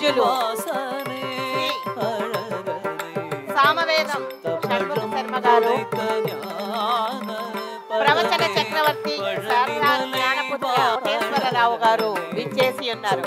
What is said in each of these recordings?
పూజ్యులు సామవేదం షణ్ముఖ శర్మ గారు, ప్రవచన చక్రవర్తి జ్ఞానపుత్ర కోటేశ్వరరావు గారు విచ్చేసి ఉన్నారు.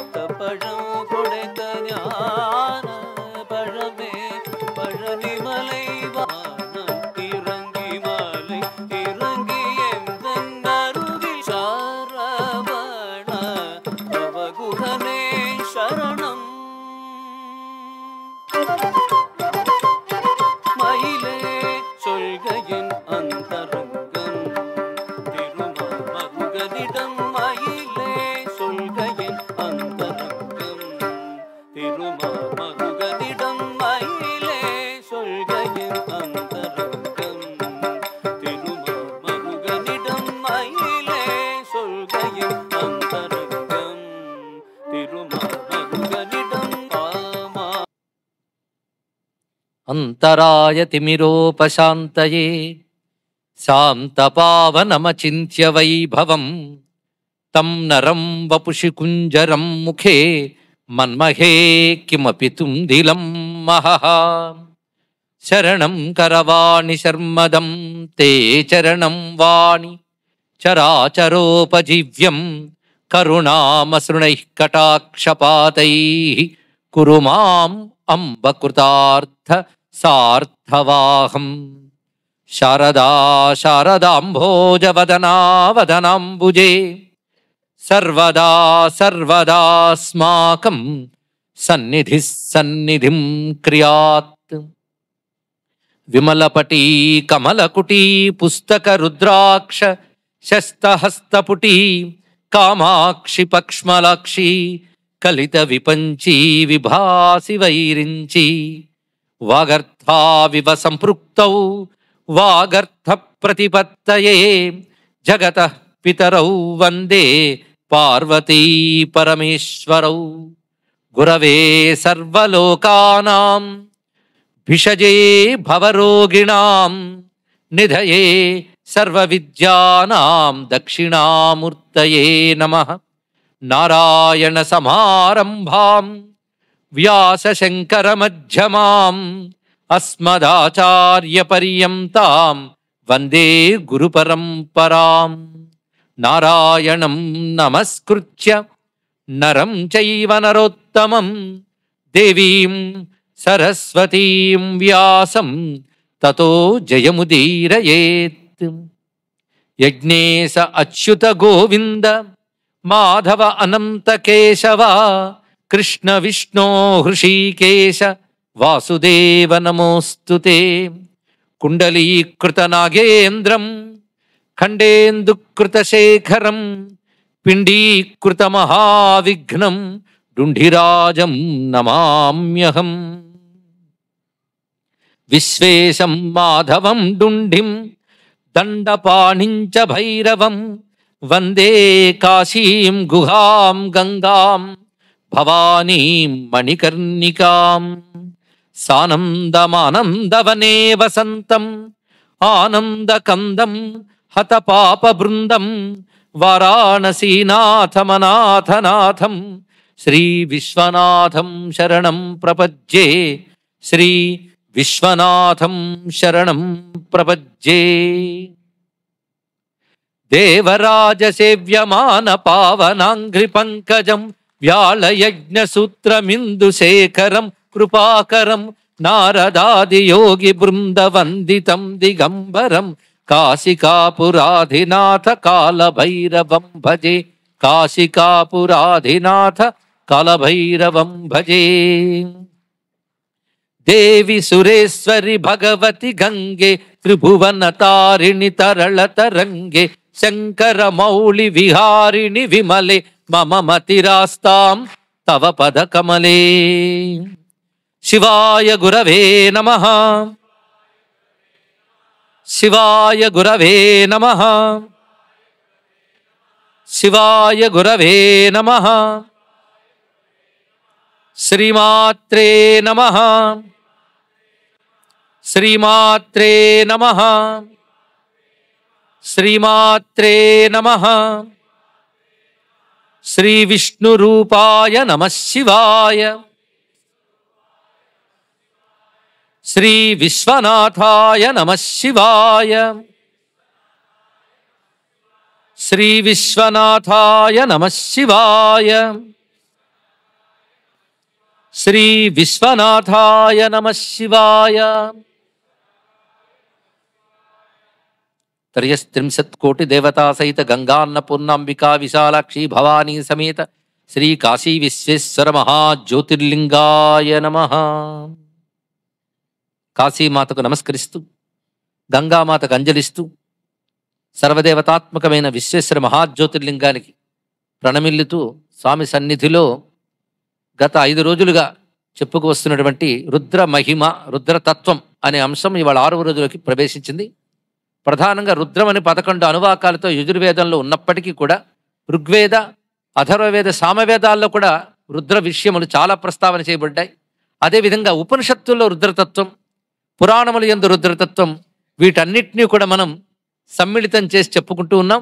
అంతరాయ తిమిరోపశాంతయే శాంతపావనమచింత్య వైభవం తం నరం వపుషి కుంజరం ముఖే మన్మహే కిమపి తుందిలం మహః. శరణం కరవాణి శర్మదం తే చరణం వాణి చరాచరోపజీవ్యం కరుణామసృణైః కటాక్షపాతైః కురు మాం అంబకృతార్థ సార్థవాహం. శారదా శారదాంభోజవదనా వదనాంబుజే సర్వదా సర్వదాస్మాకం సన్నిధిః సన్నిధిం క్రియాత్. విమలపటీ కమలకుటీ పుస్తక రుద్రాక్ష శస్తహస్తపుటీ కామాక్షి పక్ష్మలాక్షి కలిత విపంచీ విభాసి వైరించి వాగర్థావివ సంపృక్తౌ వాగర్థ ప్రతిపత్తయే జగతః పితరౌ వందే పార్వతీ పరమేశ్వరౌ. గురవే సర్వలోకానాం భిషజే భవరోగిణాం నిధయే సర్వవిద్యానాం దక్షిణామూర్తయే నమః. నారాయణ సమారంభాం వ్యాస శంకర మధ్యమాం అస్మదాచార్య పర్యంతాం వందే గురు పరంపరాం. నారాయణం నమస్కృత్య నరం చైవ నరోత్తమం దేవీం సరస్వతీం వ్యాసం తతో జయముదీరయేత్. యజ్ఞేశ అచ్యుత గోవింద మాధవ అనంత కేశవ కృష్ణ విష్ణో హృషీకేశ వాసుదేవ నమోస్తుతే. కుండలీకృత నాగేంద్రం ఖండేందుకృత శేఖరం పిండీకృత మహావిఘ్నం డుంఢిరాజం నమామ్యహం. విశ్వేశం మాధవం డుంఢిం దండపాణించ భైరవం వందే కాశీం గుహాం గంగాం భవానీం మణికర్ణికాం. సానందమానందవనే వసంతం ఆనందకందం హతపాపబృందం వారాణసీనాథమనాథనాథం శ్రీ విశ్వనాథం శరణం ప్రపజ్యే. శ్రీ విశ్వనాథం శరణం ప్రపజ్యే. దేవరాజ సేవ్యమాన పావనాంఘ్రి పంకజం వ్యాళయజ్ఞ సూత్రమిందు శేఖరం కృపాకరం నారదాది యోగి బృంద వందితం దిగంబరం కాశికాపురాధినాథ కాలభైరవం భజే. కాశికాపురాధినాథ కాలభైరవం భజే. దేవి సురేశ్వరి భగవతి గంగే త్రిభువన తారిణి తరళ తరంగే శంకర మౌళి విహారిణి విమలే మమ మతిరాస్తాం తవ పద కమలే. శివాయ గురవే నమః. శివాయ గురవే నమః. శివాయ గురవే నమః. శ్రీమాత్రే నమః. శ్రీమాత్రే నమః. శ్రీమాత్రే నమః. శ్రీ విష్ణు రూపాయ నమః శివాయ. శ్రీ విశ్వనాథాయ నమః శివాయ. శ్రీ విశ్వనాథాయ నమః శివాయ. శ్రీ విశ్వనాథాయ నమః శివాయ. త్రయస్త్రింశత్కోటి దేవతా సహిత గంగాన్నపూర్ణాంబికా విశాలాక్షి భవానీ సమేత శ్రీ కాశీ విశ్వేశ్వర మహాజ్యోతిర్లింగాయ నమః. కాశీమాతకు నమస్కరిస్తూ, గంగామాతకు అంజలిస్తూ, సర్వదేవతాత్మకమైన విశ్వేశ్వర మహాజ్యోతిర్లింగానికి ప్రణమిల్లుతూ స్వామి సన్నిధిలో గత 5 రోజులుగా చెప్పుకు వస్తున్నటువంటి రుద్ర మహిమ, రుద్రతత్వం అనే అంశం ఇవాళ 6వ రోజులోకి ప్రవేశించింది. ప్రధానంగా రుద్రం అని 11 అనువాకాలతో యజుర్వేదంలో ఉన్నప్పటికీ కూడా ఋగ్వేద, అథర్వవేద, సామవేదాల్లో కూడా రుద్ర విషయములు చాలా ప్రస్తావన చేయబడ్డాయి. అదేవిధంగా ఉపనిషత్తుల్లో రుద్రతత్వం, పురాణముల యందు రుద్రతత్వం, వీటన్నిటినీ కూడా మనం సమ్మిళితం చేసి చెప్పుకుంటూ ఉన్నాం.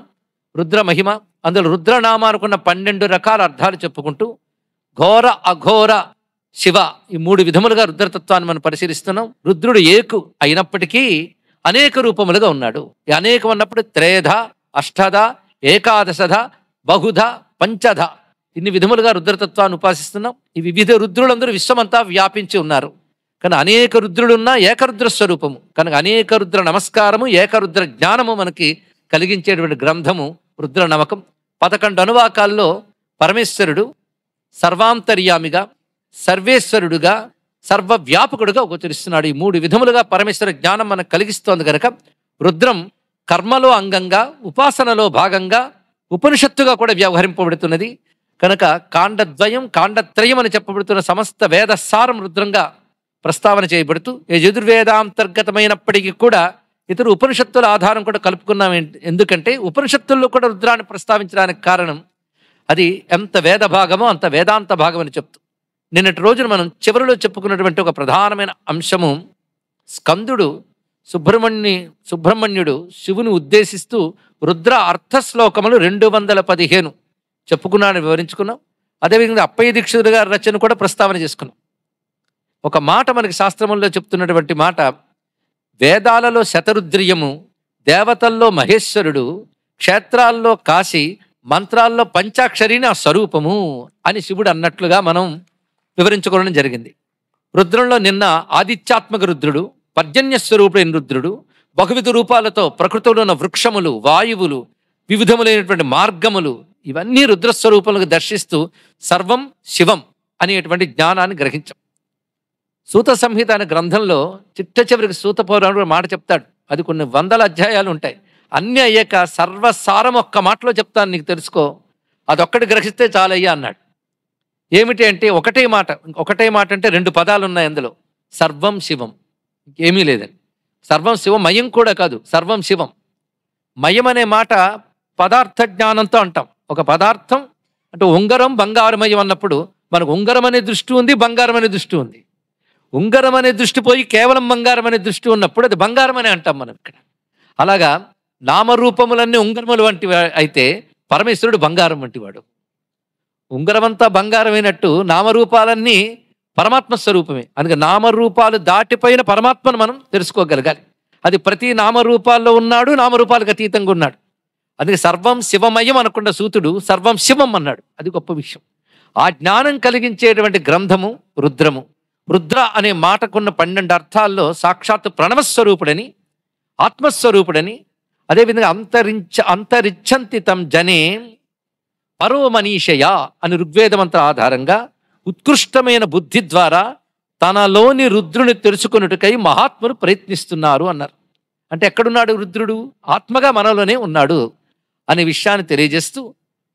రుద్ర మహిమ, అందులో రుద్రనామానుకున్న 12 రకాల అర్థాలు చెప్పుకుంటూ ఘోర, అఘోర, శివ ఈ 3 విధములుగా రుద్రతత్వాన్ని మనం పరిశీలిస్తున్నాం. రుద్రుడు ఏకు అయినప్పటికీ అనేక రూపములుగా ఉన్నాడు. ఈ అనేకం అన్నప్పుడు త్రేధ, అష్టధ, ఏకాదశధ, బహుధ, పంచధ ఇన్ని విధములుగా రుద్రతత్వాన్ని ఉపాసిస్తున్నాం. ఈ వివిధ రుద్రులందరూ విశ్వమంతా వ్యాపించి ఉన్నారు. కానీ అనేక రుద్రులున్నా ఏకరుద్ర స్వరూపము కనుక అనేక రుద్ర నమస్కారము, ఏకరుద్ర జ్ఞానము మనకి కలిగించేటువంటి గ్రంథము రుద్ర నమకం. 11 అనువాకాల్లో పరమేశ్వరుడు సర్వాంతర్యామిగా, సర్వేశ్వరుడుగా, సర్వవ్యాపకుడుగా గోచరిస్తున్నాడు. ఈ 3 విధములుగా పరమేశ్వర జ్ఞానం మనకు కలిగిస్తోంది కనుక రుద్రం కర్మలో అంగంగా, ఉపాసనలో భాగంగా, ఉపనిషత్తుగా కూడా వ్యవహరింపబడుతున్నది కనుక కాండద్వయం, కాండత్రయం అని చెప్పబడుతున్న సమస్త వేదసారం రుద్రంగా ప్రస్తావన చేయబడుతూ యజుర్వేదాంతర్గతమైనప్పటికీ కూడా ఇతర ఉపనిషత్తుల ఆధారం కూడా కలుపుకున్నాం. ఎందుకంటే ఉపనిషత్తుల్లో కూడా రుద్రాన్ని ప్రస్తావించడానికి కారణం అది ఎంత వేద భాగమో అంత వేదాంత భాగం అని చెప్తూ నిన్నటి రోజున మనం చివరిలో చెప్పుకున్నటువంటి ఒక ప్రధానమైన అంశము స్కందుడు సుబ్రహ్మణ్యుడు శివుని ఉద్దేశిస్తూ రుద్ర అర్థశ్లోకములు 215 చెప్పుకున్నాడని వివరించుకున్నాం. అదేవిధంగా అప్పయ్య దీక్షితుడు గారి రచన కూడా ప్రస్తావన చేసుకున్నాం. ఒక మాట మనకి శాస్త్రముల్లో చెప్తున్నటువంటి మాట, వేదాలలో శతరుద్రియము, దేవతల్లో మహేశ్వరుడు, క్షేత్రాల్లో కాశీ, మంత్రాల్లో పంచాక్షరిని ఆ స్వరూపము అని శివుడు అన్నట్లుగా మనం వివరించుకోవడం జరిగింది. రుద్రంలో నిన్న ఆదిత్యాత్మక రుద్రుడు, పర్జన్య స్వరూపుడైన రుద్రుడు, బహువిధ రూపాలతో ప్రకృతిలో ఉన్న వృక్షములు, వాయువులు, వివిధములైనటువంటి మార్గములు ఇవన్నీ రుద్రస్వరూపములకు దర్శిస్తూ సర్వం శివం అనేటువంటి జ్ఞానాన్ని గ్రహించాం. సూత సంహిత అనే గ్రంథంలో చిట్ట చివరికి సూత పౌరాణుడు మాట చెప్తాడు. అది కొన్ని 100 అధ్యాయాలు ఉంటాయి. అన్నీ అయ్యాక సర్వసారం ఒక్క మాటలో చెప్తాను, నీకు తెలుసుకో, అదొక్కటి గ్రహిస్తే చాలయ్యా అన్నాడు. ఏమిటి అంటే ఒకటే మాట అంటే 2 పదాలు ఉన్నాయి అందులో, సర్వం శివం, ఏమీ లేదండి. సర్వం శివం, మయం కూడా కాదు, సర్వం శివం. మయం అనే మాట పదార్థ జ్ఞానంతో అంటాం. ఒక పదార్థం అంటే ఉంగరం బంగారమయం అన్నప్పుడు మనకు ఉంగరం అనే దృష్టి ఉంది, బంగారం అనే దృష్టి ఉంది. ఉంగరం అనే దృష్టి పోయి కేవలం బంగారం అనే దృష్టి ఉన్నప్పుడు అది బంగారం అని అంటాం మనం ఇక్కడ. అలాగా నామరూపములన్నీ ఉంగరములు వంటి అయితే పరమేశ్వరుడు బంగారం వంటివాడు. ఉంగరమంతా బంగారమైనట్టు నామరూపాలన్నీ పరమాత్మ స్వరూపమే. అందుకే నామరూపాలు దాటిపోయిన పరమాత్మను మనం తెలుసుకోగలగాలి. అది ప్రతి నామరూపాల్లో ఉన్నాడు, నామరూపాలకు అతీతంగా ఉన్నాడు. అందుకే సర్వం శివమయం అనకుండా సూతుడు సర్వం శివం అన్నాడు. అది గొప్ప విషయం. ఆ జ్ఞానం కలిగించేటువంటి గ్రంథము రుద్రము. రుద్ర అనే మాటకున్న 12 అర్థాల్లో సాక్షాత్తు ప్రణవస్వరూపుడని, ఆత్మస్వరూపుడని, అదేవిధంగా అంతరిచ్చంతి తం జనే పరో మనీషయ అని ఋగ్వేద మంత్ర ఆధారంగా ఉత్కృష్టమైన బుద్ధి ద్వారా తనలోని రుద్రుని తెలుసుకున్నట్టుకై మహాత్ములు ప్రయత్నిస్తున్నారు అన్నారు. అంటే ఎక్కడున్నాడు రుద్రుడు? ఆత్మగా మనలోనే ఉన్నాడు అనే విషయాన్ని తెలియజేస్తూ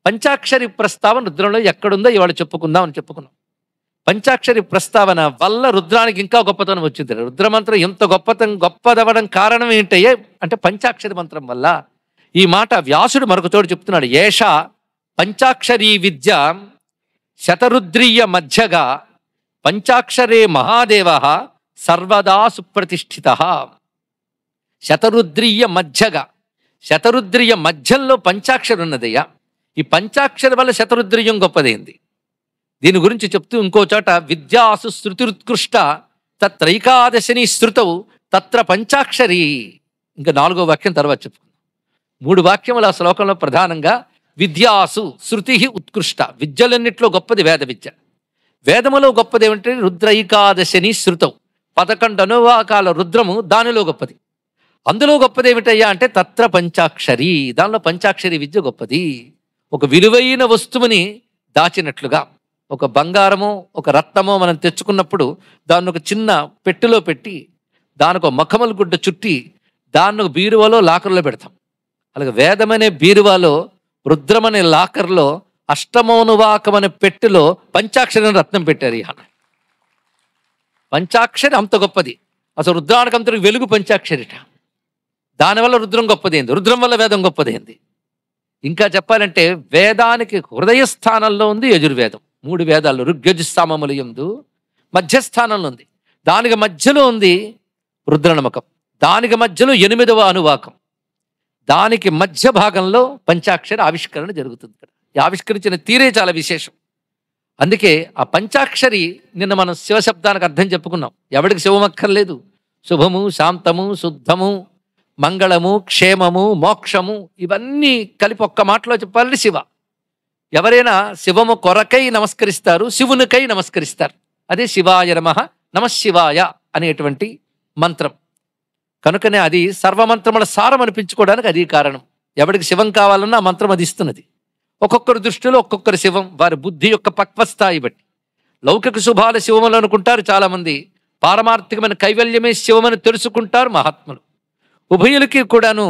పంచాక్షరి ప్రస్తావన రుద్రంలో ఎక్కడుందో ఇవాళ చెప్పుకుందాం అని చెప్పుకున్నాం. పంచాక్షరి ప్రస్తావన వల్ల రుద్రానికి ఇంకా గొప్పతనం వచ్చింది. రుద్రమంత్రం ఎంత గొప్పదవడం కారణం ఏంటయ్యే అంటే పంచాక్షరి మంత్రం వల్ల. ఈ మాట వ్యాసుడు మరొక చోటు చెప్తున్నాడు. ఏష పంచాక్షరీ విద్య శతరుద్రీయ మధ్యగా పంచాక్షరే మహాదేవ సర్వదా సుప్రతిష్ఠిత. శతరుద్రీయ మధ్యగా, శతరుద్రీయ మధ్యంలో పంచాక్షరి ఉన్నదయ్యా. ఈ పంచాక్షరి వల్ల శతరుద్రీయం గొప్పదైంది. దీని గురించి చెప్తూ ఇంకో చోట విద్యాసు శృతిరుత్కృష్ట తత్రైకాదశిని శృతౌ తత్ర పంచాక్షరి. ఇంకా 4వ వాక్యం తర్వాత చెప్పుకుందాం. 3 వాక్యములు ఆ శ్లోకంలో ప్రధానంగా విద్యాసు శృతి ఉత్కృష్ట, విద్యలన్నిట్లో గొప్పది వేద విద్య. వేదములో గొప్పది ఏమంటే రుద్రైకాదశిని శృతౌ, 11 అనువాకాల రుద్రము దానిలో గొప్పది. అందులో గొప్పది ఏమిటయ్యా అంటే తత్ర పంచాక్షరి, దానిలో పంచాక్షరి విద్య గొప్పది. ఒక విలువైన వస్తువుని దాచినట్లుగా, ఒక బంగారమో ఒక రత్నమో మనం తెచ్చుకున్నప్పుడు దాన్ని ఒక చిన్న పెట్టెలో పెట్టి దానికి ఒక మఖమల గుడ్డ చుట్టి దాన్ని ఒక బీరువాలో లాకర్లో పెడతాం. అలాగే వేదమనే బీరువాలో, రుద్రమనే లాకర్లో, అష్టమోనువాకమనే పెట్టెలో పంచాక్షరి రత్నం పెట్టారు. ఇహ పంచాక్షరి అంత గొప్పది. అసలు రుద్రానికి అంతటికి వెలుగు పంచాక్షరిట. దానివల్ల రుద్రం గొప్పదైంది, రుద్రం వల్ల వేదం గొప్పదైంది. ఇంకా చెప్పాలంటే వేదానికి హృదయ స్థానంలో ఉంది యజుర్వేదం. 3 వేదాలు ఋగ్యజుస్సామముల యందు మధ్యస్థానంలో ఉంది. దానికి మధ్యలో ఉంది రుద్రనమకం, దానికి మధ్యలో 8వ అనువాకం, దానికి మధ్య భాగంలో పంచాక్షరి ఆవిష్కరణ జరుగుతుంది. ఈ ఆవిష్కరించిన తీరే చాలా విశేషం. అందుకే ఆ పంచాక్షరి నిన్న మనం శివశబ్దానికి అర్థం చెప్పుకున్నాం. ఎవడికి శివం అక్కర్లేదు. శుభము, శాంతము, శుద్ధము, మంగళము, క్షేమము, మోక్షము ఇవన్నీ కలిపి ఒక్క మాటలో చెప్పాలంటే శివ. ఎవరైనా శివము కొరకై నమస్కరిస్తారు, శివునికై నమస్కరిస్తారు. అదే శివాయ నమః, నమఃశివాయ అనేటువంటి మంత్రం. కనుకనే అది సర్వమంత్రముల సారం అనిపించుకోవడానికి అది కారణం. ఎవడికి శివం కావాలన్నా ఆ మంత్రం అది ఇస్తున్నది. ఒక్కొక్కరి దృష్టిలో ఒక్కొక్కరి శివం వారి బుద్ధి యొక్క పక్వస్థాయి బట్టి. లౌకిక శుభాల శివములు అనుకుంటారు చాలామంది, పారమార్థికమైన కైవల్యమే శివమని తెలుసుకుంటారు మహాత్ములు. ఉభయులకి కూడాను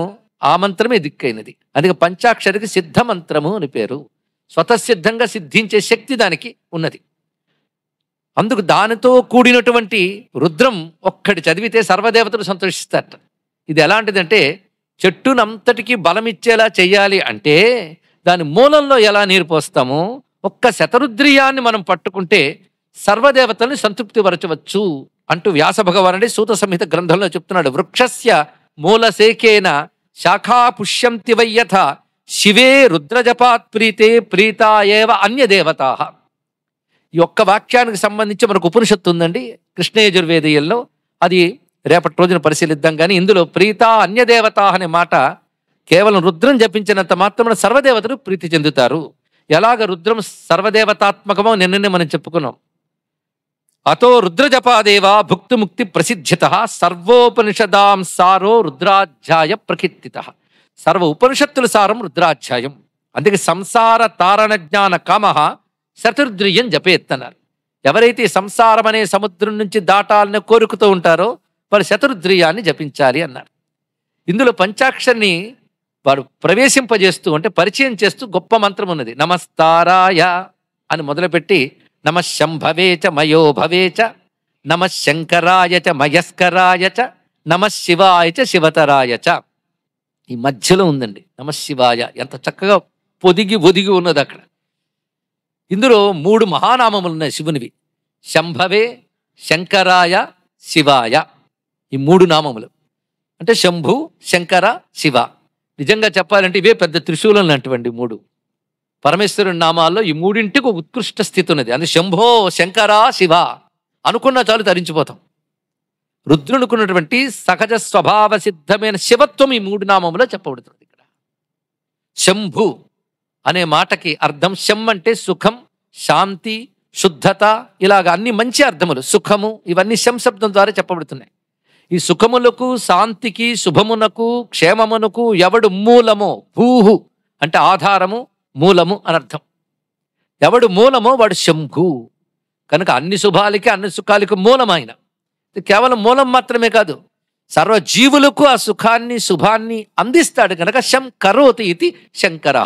ఆ మంత్రమే దిక్కైనది. అందుకే పంచాక్షరికి సిద్ధ మంత్రము అని పేరు. స్వతసిద్ధంగా సిద్ధించే శక్తి దానికి ఉన్నది. అందుకు దానితో కూడినటువంటి రుద్రం ఒక్కటి చదివితే సర్వదేవతలు సంతోషిస్తారట. ఇది ఎలాంటిదంటే చెట్టునంతటికీ బలం ఇచ్చేలా చెయ్యాలి అంటే దాని మూలంలో ఎలా నీరు పోస్తామో ఒక్క శతరుద్రియాన్ని మనం పట్టుకుంటే సర్వదేవతల్ని సంతృప్తి పరచవచ్చు అంటూ వ్యాస భగవానుడి సూత సంహిత గ్రంథంలో చెప్తున్నాడు. వృక్షస్య మూలసేకేన శాఖా పుష్యంతి వయ్యథ శివే రుద్రజపాత్ ప్రీతే ప్రీతా ఏవ అన్యదేవతా. ఈ ఒక్క వాక్యానికి సంబంధించి మనకు ఉపనిషత్తు ఉందండి కృష్ణయజుర్వేదీయంలో. అది రేపటి రోజున పరిశీలిద్దాం. కానీ ఇందులో ప్రీతా అన్యదేవత అనే మాట కేవలం రుద్రం జపించినంత మాత్రమే సర్వదేవతలు ప్రీతి చెందుతారు. ఎలాగ రుద్రం సర్వదేవతాత్మకమో నిన్ననే మనం చెప్పుకున్నాం. అతో రుద్రజపాదేవా భుక్తిముక్తి ప్రసిద్ధ్యత సర్వోపనిషదాం సారో రుద్రాధ్యాయ ప్రకీర్తిత. సర్వ ఉపనిషత్తుల సారం రుద్రాధ్యాయం. అందుకే సంసార తారణ జ్ఞాన కామః శతరుద్రియం జపేత్తన్నారు. ఎవరైతే సంసారం అనే సముద్రం నుంచి దాటాలని కోరుకుతూ ఉంటారో వారు శతరుద్రియాన్ని జపించాలి అన్నారు. ఇందులో పంచాక్షరిని వారు ప్రవేశింపజేస్తూ అంటే పరిచయం చేస్తూ గొప్ప మంత్రం ఉన్నది. నమస్తారాయ అని మొదలుపెట్టి నమఃశంభవేచ మయోభవేచ నమఃశంకరాయచ మయస్కరాయచ నమఃశివాయచ శివతరాయచ. ఈ మధ్యలో ఉందండి నమఃశివాయ. ఎంత చక్కగా పొదిగి ఒదిగి ఉన్నది అక్కడ. ఇందులో 3 మహానామములు ఉన్నాయి శివునివి. శంభవే, శంకరాయ, శివాయ. ఈ 3 నామములు అంటే శంభు, శంకర, శివ. నిజంగా చెప్పాలంటే ఇవే పెద్ద త్రిశూలం లాంటివండి 3 పరమేశ్వరుని నామాల్లో. ఈ 3ంటికి ఒక ఉత్కృష్ట స్థితి ఉన్నది. అది శంభో, శంకర, శివ అనుకున్న చాలు తరించిపోతాం. రుద్రునుకున్నటువంటి సహజ స్వభావ సిద్ధమైన శివత్వం ఈ 3 నామములో చెప్పబడుతుంది. ఇక్కడ శంభు అనే మాటకి అర్థం శం అంటే సుఖం, శాంతి, శుద్ధత, ఇలాగ అన్ని మంచి అర్థములు. సుఖము ఇవన్నీ శం శబ్దం ద్వారా చెప్పబడుతున్నాయి. ఈ సుఖములకు, శాంతికి, శుభమునకు, క్షేమమునకు ఎవడు మూలమో, భూహు అంటే ఆధారము, మూలము అనర్థం. ఎవడు మూలమో వాడు శంభు. కనుక అన్ని శుభాలకి అన్ని సుఖాలకి మూలమైన కేవలం మూలం మాత్రమే కాదు, సర్వజీవులకు ఆ సుఖాన్ని శుభాన్ని అందిస్తాడు. కనుక శం కరోతి ఇది శంకర.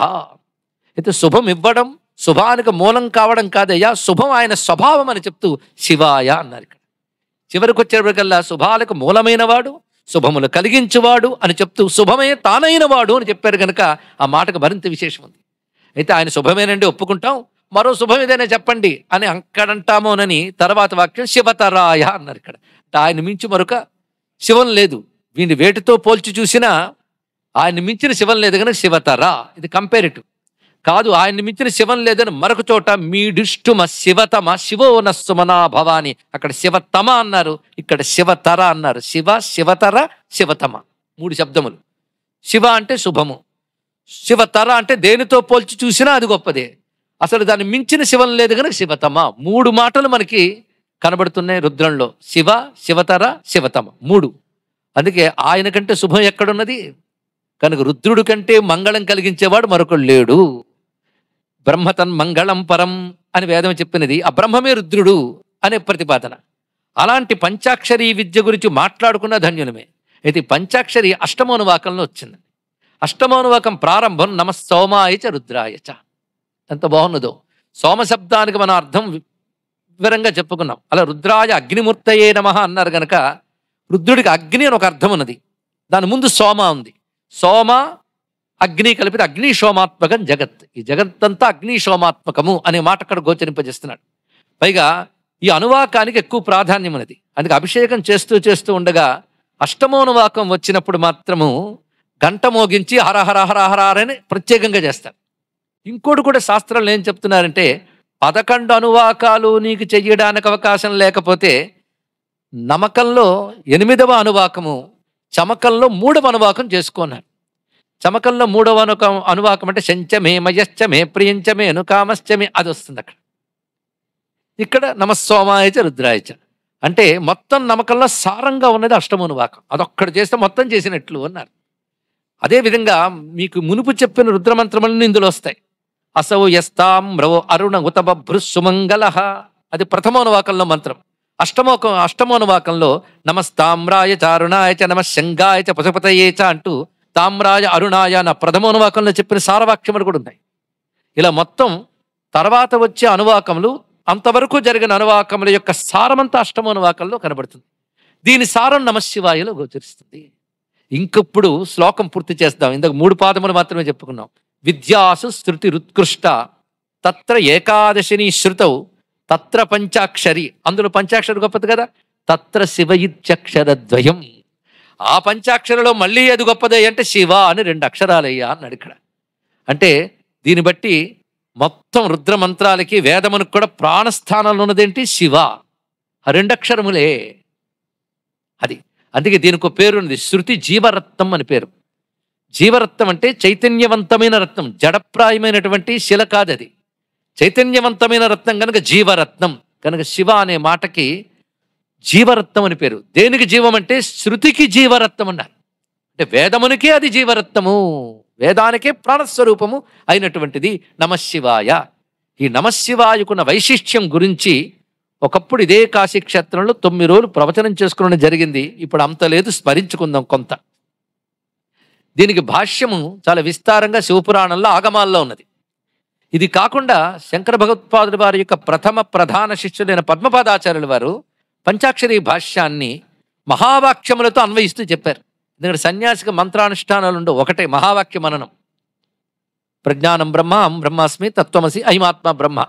అయితే శుభం ఇవ్వడం, శుభానికి మూలం కావడం కాదయ్యా, శుభం ఆయన స్వభావం అని చెప్తూ శివాయ అన్నారు. ఇక్కడ చివరికి వచ్చేప్పటికల్లా శుభాలకు మూలమైన వాడు, శుభములు కలిగించువాడు అని చెప్తూ శుభమే తానైన వాడు అని చెప్పారు. కనుక ఆ మాటకు మరింత విశేషం ఉంది. అయితే ఆయన శుభమేనండి ఒప్పుకుంటాం, మరో శుభం ఏదైనా చెప్పండి అని అక్కడంటామోనని తర్వాత వాక్యం శివతరాయ అన్నారు. ఇక్కడ ఆయన మించి మరొక శివం లేదు. వీడిని వేటితో పోల్చి చూసినా ఆయన మించిన శివం లేదు కనుక శివతర. ఇది కంపేరిటివ్. కాదు, ఆయన్ని మించిన శివం లేదని మరొక చోట మీడిష్టుమ శివతమ శివోన సుమనా భవాని, అక్కడ శివతమ అన్నారు, ఇక్కడ శివతర అన్నారు. శివ, శివతర, శివతమ, 3 శబ్దములు. శివ అంటే శుభము, శివతర అంటే దేనితో పోల్చి చూసినా అది గొప్పదే, అసలు దాన్ని మించిన శివం లేదు కనుక శివతమ. 3 మాటలు మనకి కనబడుతున్నాయి రుద్రంలో. శివ, శివతర, శివతమ 3. అందుకే ఆయన కంటే శుభం ఎక్కడున్నది? కనుక రుద్రుడి కంటే మంగళం కలిగించేవాడు మరొకడు లేడు. బ్రహ్మతన్ మంగళం పరం అని వేదం చెప్పినది, ఆ బ్రహ్మమే రుద్రుడు అనే ప్రతిపాదన. అలాంటి పంచాక్షరి విద్య గురించి మాట్లాడుకున్న ధన్యులమే. అయితే పంచాక్షరి అష్టమోనువాకంలో వచ్చింది. అష్టమోనువాకం ప్రారంభం నమ సోమాయ చ రుద్రాయ చ. ఎంత బాగున్నదో. సోమ శబ్దానికి మనం అర్థం వివరంగా చెప్పుకున్నాం. అలా రుద్రాయ అగ్నిమూర్తయే నమః అన్నారు గనక రుద్రుడికి అగ్ని అని ఒక అర్థం ఉన్నది, దాని ముందు సోమ ఉంది. సోమ అగ్ని కలిపితే అగ్ని సోమాత్మకం జగత్. ఈ జగత్తంతా అగ్ని సోమాత్మకము అనే మాట అక్కడ గోచరింపజేస్తున్నాడు. పైగా ఈ అనువాకానికి ఎక్కువ ప్రాధాన్యం ఉన్నది. అందుకే అభిషేకం చేస్తూ చేస్తూ ఉండగా అష్టమోనువాకం వచ్చినప్పుడు మాత్రము గంట మోగించి హర హర హర హర అని ప్రత్యేకంగా చేస్తారు. ఇంకోటి కూడా శాస్త్రంలో ఏం చెప్తున్నారంటే 11 అనువాకాలు నీకు చెయ్యడానికి అవకాశం లేకపోతే నమకంలో 8వ అనువాకము, చమకంలో 3వ అనువాకం చేసుకున్నారు. చమకంలో 3వ అనువాకం అంటే శంచమే మయశ్చమే ప్రియంచమే అనుకామశ్చమే అది వస్తుంది అక్కడ. ఇక్కడ నమస్సోమాయచ రుద్రాయచ అంటే మొత్తం నమకంలో సారంగా ఉన్నది అష్టమోనువాకం. అదొక్కడు చేస్తే మొత్తం చేసినట్లు అన్నారు. అదేవిధంగా మీకు మునుపు చెప్పిన రుద్రమంత్రములన్నీ ఇందులో వస్తాయి. అసౌ యస్తామ్రవో అరుణ ఉతబభృ సుమంగళ అది ప్రథమోనువాకంలో మంత్రం. అష్టమోనువాకంలో నమస్తామ్రాయ చారుణాయ చ నమ శంగాయ చ పశుపతయే చ అంటూ తామ్రాయ అరుణాయ నా ప్రథమోనువాకంలో చెప్పిన సారవాక్యములు కూడా ఉన్నాయి. ఇలా మొత్తం తర్వాత వచ్చే అనువాకములు, అంతవరకు జరిగిన అనువాకముల యొక్క సారమంతా అష్టమోనువాకంలో కనబడుతుంది. దీని సారం నమశివాయలో గోచరిస్తుంది. ఇంకప్పుడు శ్లోకం పూర్తి చేద్దాం. ఇందుకు 3 పాదములు మాత్రమే చెప్పుకున్నాం. విద్యాసు శృతి రుత్కృష్ట తత్ర ఏకాదశిని శృతౌ తత్ర పంచాక్షరి, అందులో పంచాక్షరి గొప్పది కదా, తత్ర శివ ఇత్యక్షరద్వయం. ఆ పంచాక్షరలో మళ్ళీ అది గొప్పదే అంటే శివ అని 2 అక్షరాలయ్యా అన్నాడు ఇక్కడ. అంటే దీన్ని బట్టి మొత్తం రుద్రమంత్రాలకి వేదమునికి కూడా ప్రాణస్థానంలో ఉన్నదేంటి? శివ. ఆ 2 అక్షరములే అది. అందుకే దీనికి ఒక పేరు ఉంది, శృతి జీవరత్నం అని పేరు. జీవరత్నం అంటే చైతన్యవంతమైన రత్నం, జడప్రాయమైనటువంటి శిల కాదు అది, చైతన్యవంతమైన రత్నం కనుక జీవరత్నం. కనుక శివ అనే మాటకి జీవరత్నం అని పేరు. దేనికి జీవం అంటే శృతికి జీవరత్నం అన్నారు. అంటే వేదమునికే అది జీవరత్నము, వేదానికే ప్రాణస్వరూపము అయినటువంటిది నమశివాయ. ఈ నమశివాయుకున్న వైశిష్ట్యం గురించి ఒకప్పుడు ఇదే కాశీక్షేత్రంలో 9 రోజులు ప్రవచనం చేసుకోవడం జరిగింది. ఇప్పుడు అంత లేదు, స్మరించుకుందాం కొంత. దీనికి భాష్యము చాలా విస్తారంగా శివపురాణంలో ఆగమాల్లో ఉన్నది. ఇది కాకుండా శంకర భగవత్పాదుల వారి యొక్క ప్రథమ ప్రధాన శిష్యులైన పద్మపాదాచార్యుల వారు పంచాక్షరి భాష్యాన్ని మహావాక్యములతో అన్వయిస్తూ చెప్పారు. ఎందుకంటే సన్యాసిక మంత్రానుష్ఠానాలు ఉండవు, ఒకటే మహావాక్య మననం. ప్రజ్ఞానం బ్రహ్మ, అహం బ్రహ్మాస్మి, తత్వమసి, అహిమాత్మ బ్రహ్మ.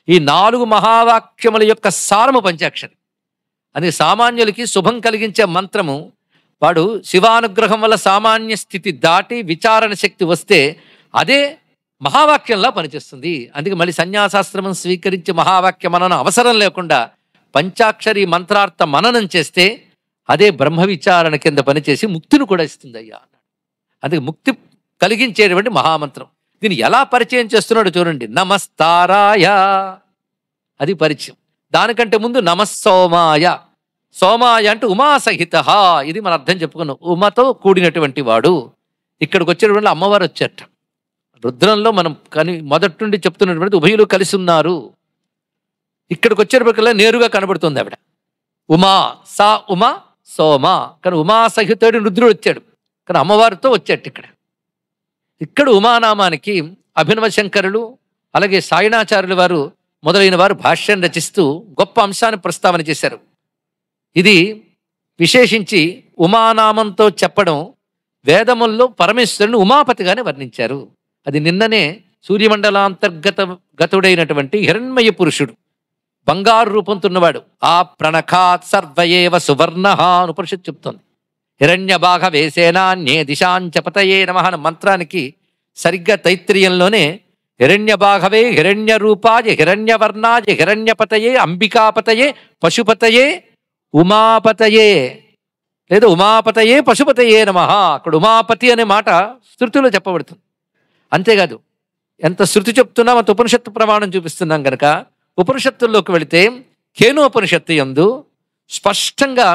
ఈ 4 మహావాక్యముల యొక్క సారము పంచాక్షరి. అది సామాన్యులకి శుభం కలిగించే మంత్రము. వాడు శివానుగ్రహం వల్ల సామాన్య స్థితి దాటి విచారణ శక్తి వస్తే అదే మహావాక్యంలా పనిచేస్తుంది. అందుకే మళ్ళీ సన్యాసాశ్రమం స్వీకరించి మహావాక్య మననం అవసరం లేకుండా పంచాక్షరి మంత్రార్థ మననం చేస్తే అదే బ్రహ్మ విచారణ కింద పనిచేసి ముక్తిని కూడా ఇస్తుంది అయ్యా అన్నాడు. అందుకే ముక్తి కలిగించేటువంటి మహామంత్రం. దీన్ని ఎలా పరిచయం చేస్తున్నాడో చూడండి. నమస్తారాయ అది పరిచయం. దానికంటే ముందు నమస్సోమాయ. సోమాయ అంటే ఉమాసహిత, ఇది మన అర్థం చెప్పుకున్నాం, ఉమతో కూడినటువంటి వాడు. ఇక్కడికి వచ్చేటువంటి అమ్మవారు వచ్చారట. రుద్రంలో మనం మొదటి నుండి చెప్తున్నటువంటి ఉభయులు కలిసి ఉన్నారు. ఇక్కడికి వచ్చేటప్పటికల్లా నేరుగా కనబడుతుంది ఆవిడ. ఉమా, సా ఉమా సోమ. కానీ ఉమాసహితుడు రుద్రుడు వచ్చాడు, కానీ అమ్మవారితో వచ్చాడు. ఇక్కడ ఉమానామానికి అభినవ శంకరులు అలాగే సాయణాచార్యుల వారు మొదలైన వారు భాష్యం రచిస్తూ గొప్ప అంశాన్ని ప్రస్తావన చేశారు. ఇది విశేషించి ఉమానామంతో చెప్పడం, వేదముల్లో పరమేశ్వరుని ఉమాపతిగానే వర్ణించారు. అది నిన్ననే సూర్యమండలాంతర్గతుడైనటువంటి హిరణ్మయ పురుషుడు, బంగారు రూపంతో ఉన్నవాడు. ఆ ప్రణఖాత్ సర్వయేవ సువర్ణ అని ఉపనిషత్తు చెప్తోంది. హిరణ్య బాఘ వేసేనాన్యే దిశాంచపతయే నమః అన్న మంత్రానికి సరిగ్గా తైత్రీయంలోనే హిరణ్యబాహవే హిరణ్య రూపాయ హిరణ్యవర్ణాయ హిరణ్యపతయే అంబికాపతయే పశుపతయే ఉమాపతయే, లేదా ఉమాపతయే పశుపతయే నమః. అక్కడ ఉమాపతి అనే మాట శృతిలో చెప్పబడుతుంది. అంతేకాదు, ఎంత శృతి చెప్తున్నాం అంత ఉపనిషత్తు ప్రమాణం చూపిస్తున్నాం కనుక ఉపనిషత్తుల్లోకి వెళితే కేనోపనిషత్తు యందు స్పష్టంగా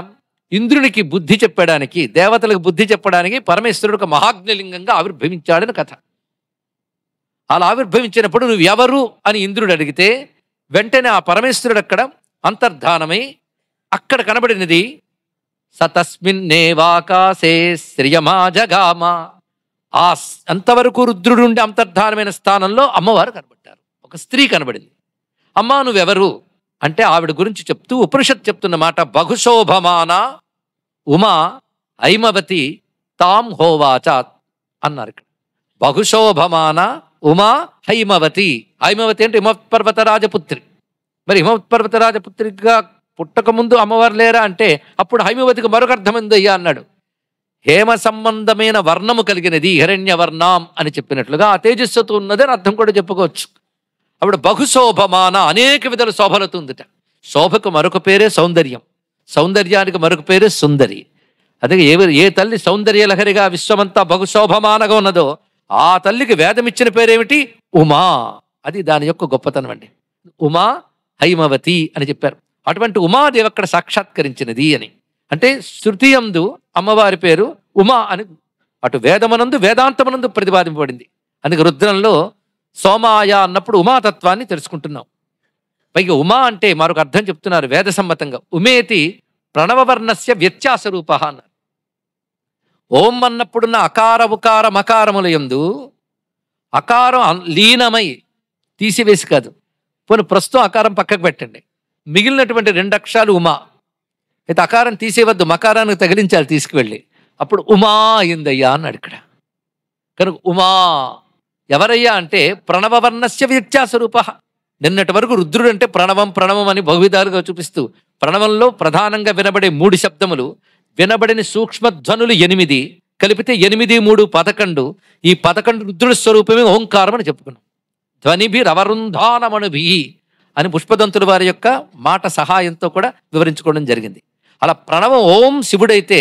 ఇంద్రునికి బుద్ధి చెప్పడానికి, దేవతలకు బుద్ధి చెప్పడానికి పరమేశ్వరుడు ఒక మహాగ్నిలింగంగా ఆవిర్భవించాడని కథ. అలా ఆవిర్భవించినప్పుడు నువ్వు ఎవరు అని ఇంద్రుడు అడిగితే వెంటనే ఆ పరమేశ్వరుడు అక్కడ అంతర్ధానమై అక్కడ కనబడినది సతస్మిన్నేవాకాశే శ్రియమాజగామ. అంతవరకు రుద్రుడు ఉండి అంతర్ధానమైన స్థానంలో అమ్మవారు కనబడ్డారు. ఒక స్త్రీ కనబడింది. అమ్మా నువ్వెవరు అంటే ఆవిడ గురించి చెప్తూ ఉపనిషత్ చెప్తున్న మాట బహుశోభమాన ఉమా హైమవతి తాం హోవాచ అన్నారు. ఇక్కడ బహుశోభమాన ఉమా హైమవతి. హైమవతి అంటే హిమపర్వత రాజపుత్రి. మరి హిమపర్వత రాజపుత్రిగా పుట్టక ముందు అమ్మవారు లేరా అంటే అప్పుడు హైమవతికి మరొక అర్థం ఉందయ్యా అన్నాడు. హేమ సంబంధమైన వర్ణము కలిగినది హిరణ్య వర్ణం అని చెప్పినట్లుగా ఆ తేజస్సుతో ఉన్నది అని అర్థం కూడా చెప్పుకోవచ్చు. అప్పుడు బహుశోభమాన అనేక విధాల శోభలతో ఉందిట. శోభకు మరొక పేరే సౌందర్యం, సౌందర్యానికి మరొక పేరే సుందరి. అదే ఏ తల్లి సౌందర్య లహరిగా విశ్వమంతా బహుశోభమానగా ఉన్నదో ఆ తల్లికి వేదం ఇచ్చిన పేరేమిటి? ఉమా. అది దాని యొక్క గొప్పతనం అండి. ఉమా హైమవతి అని చెప్పారు. అటువంటి ఉమాదేవి అక్కడ సాక్షాత్కరించినది అని అంటే శృతి యందు అమ్మవారి పేరు ఉమా అని అటు వేదమనందు వేదాంతమనందు ప్రతిపాదింపబడింది. అందుకే రుద్రంలో సోమాయ అన్నప్పుడు ఉమాతత్వాన్ని తెలుసుకుంటున్నాం. పైగా ఉమా అంటే మరొక అర్థం చెప్తున్నారు వేద సమ్మతంగా. ఉమేతి ప్రణవవర్ణస్య వ్యత్యాస రూప అన్నారు. ఓం అన్నప్పుడున్న అకార ఉకార మకారముల యందు అకారం లీనమై తీసివేసి కాదు, పోనీ ప్రస్తుతం అకారం పక్కకు పెట్టండి, మిగిలినటువంటి 2 అక్షరాలు ఉమా. అయితే అకారం తీసేవద్దు, మకారానికి తగిలించాలి తీసుకువెళ్ళి, అప్పుడు ఉమా అయిందయ్యా అన్నాడు ఇక్కడ. కనుక ఉమా ఎవరయ్యా అంటే ప్రణవవర్ణస్య వ్యత్యాస రూప. నిన్నటి వరకు రుద్రుడు అంటే ప్రణవం ప్రణవం అని బహువిధాలుగా చూపిస్తూ ప్రణవంలో ప్రధానంగా వినబడే 3 శబ్దములు, వినబడిన సూక్ష్మధ్వనులు 8, కలిపితే 8, 3, 11. ఈ 11 రుద్రుడి స్వరూపమే ఓంకారం అని చెప్పుకున్నాం. ధ్వనిభిరవరుంధానమణుభి అని పుష్పదంతుల వారి యొక్క మాట సహాయంతో కూడా వివరించుకోవడం జరిగింది. అలా ప్రణవం ఓం శివుడైతే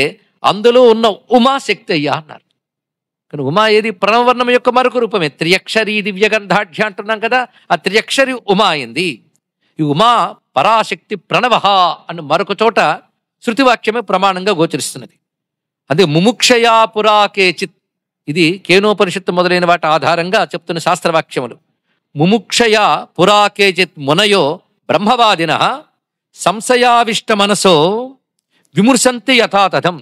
అందులో ఉన్న ఉమా శక్తి అయ్యా అన్నారు. కానీ ఉమా ఏది? ప్రణవవర్ణం యొక్క మరొక రూపమే. త్రియక్షరి దివ్యగంధాఢ్య అంటున్నాం కదా, ఆ త్రియక్షరి ఉమా అయింది. ఈ ఉమా పరాశక్తి ప్రణవ అని మరొక చోట శృతివాక్యమే ప్రమాణంగా గోచరిస్తున్నది. అదే ముముక్షయా పురా కేచిత్, ఇది కేనోపనిషత్తు మొదలైన వాటి ఆధారంగా చెప్తున్న శాస్త్రవాక్యములు. ముముక్షయా పురా కేచిత్ మునయో బ్రహ్మవాదిన సంశయావిష్ట మనసో విమర్శంతి యథాతథం.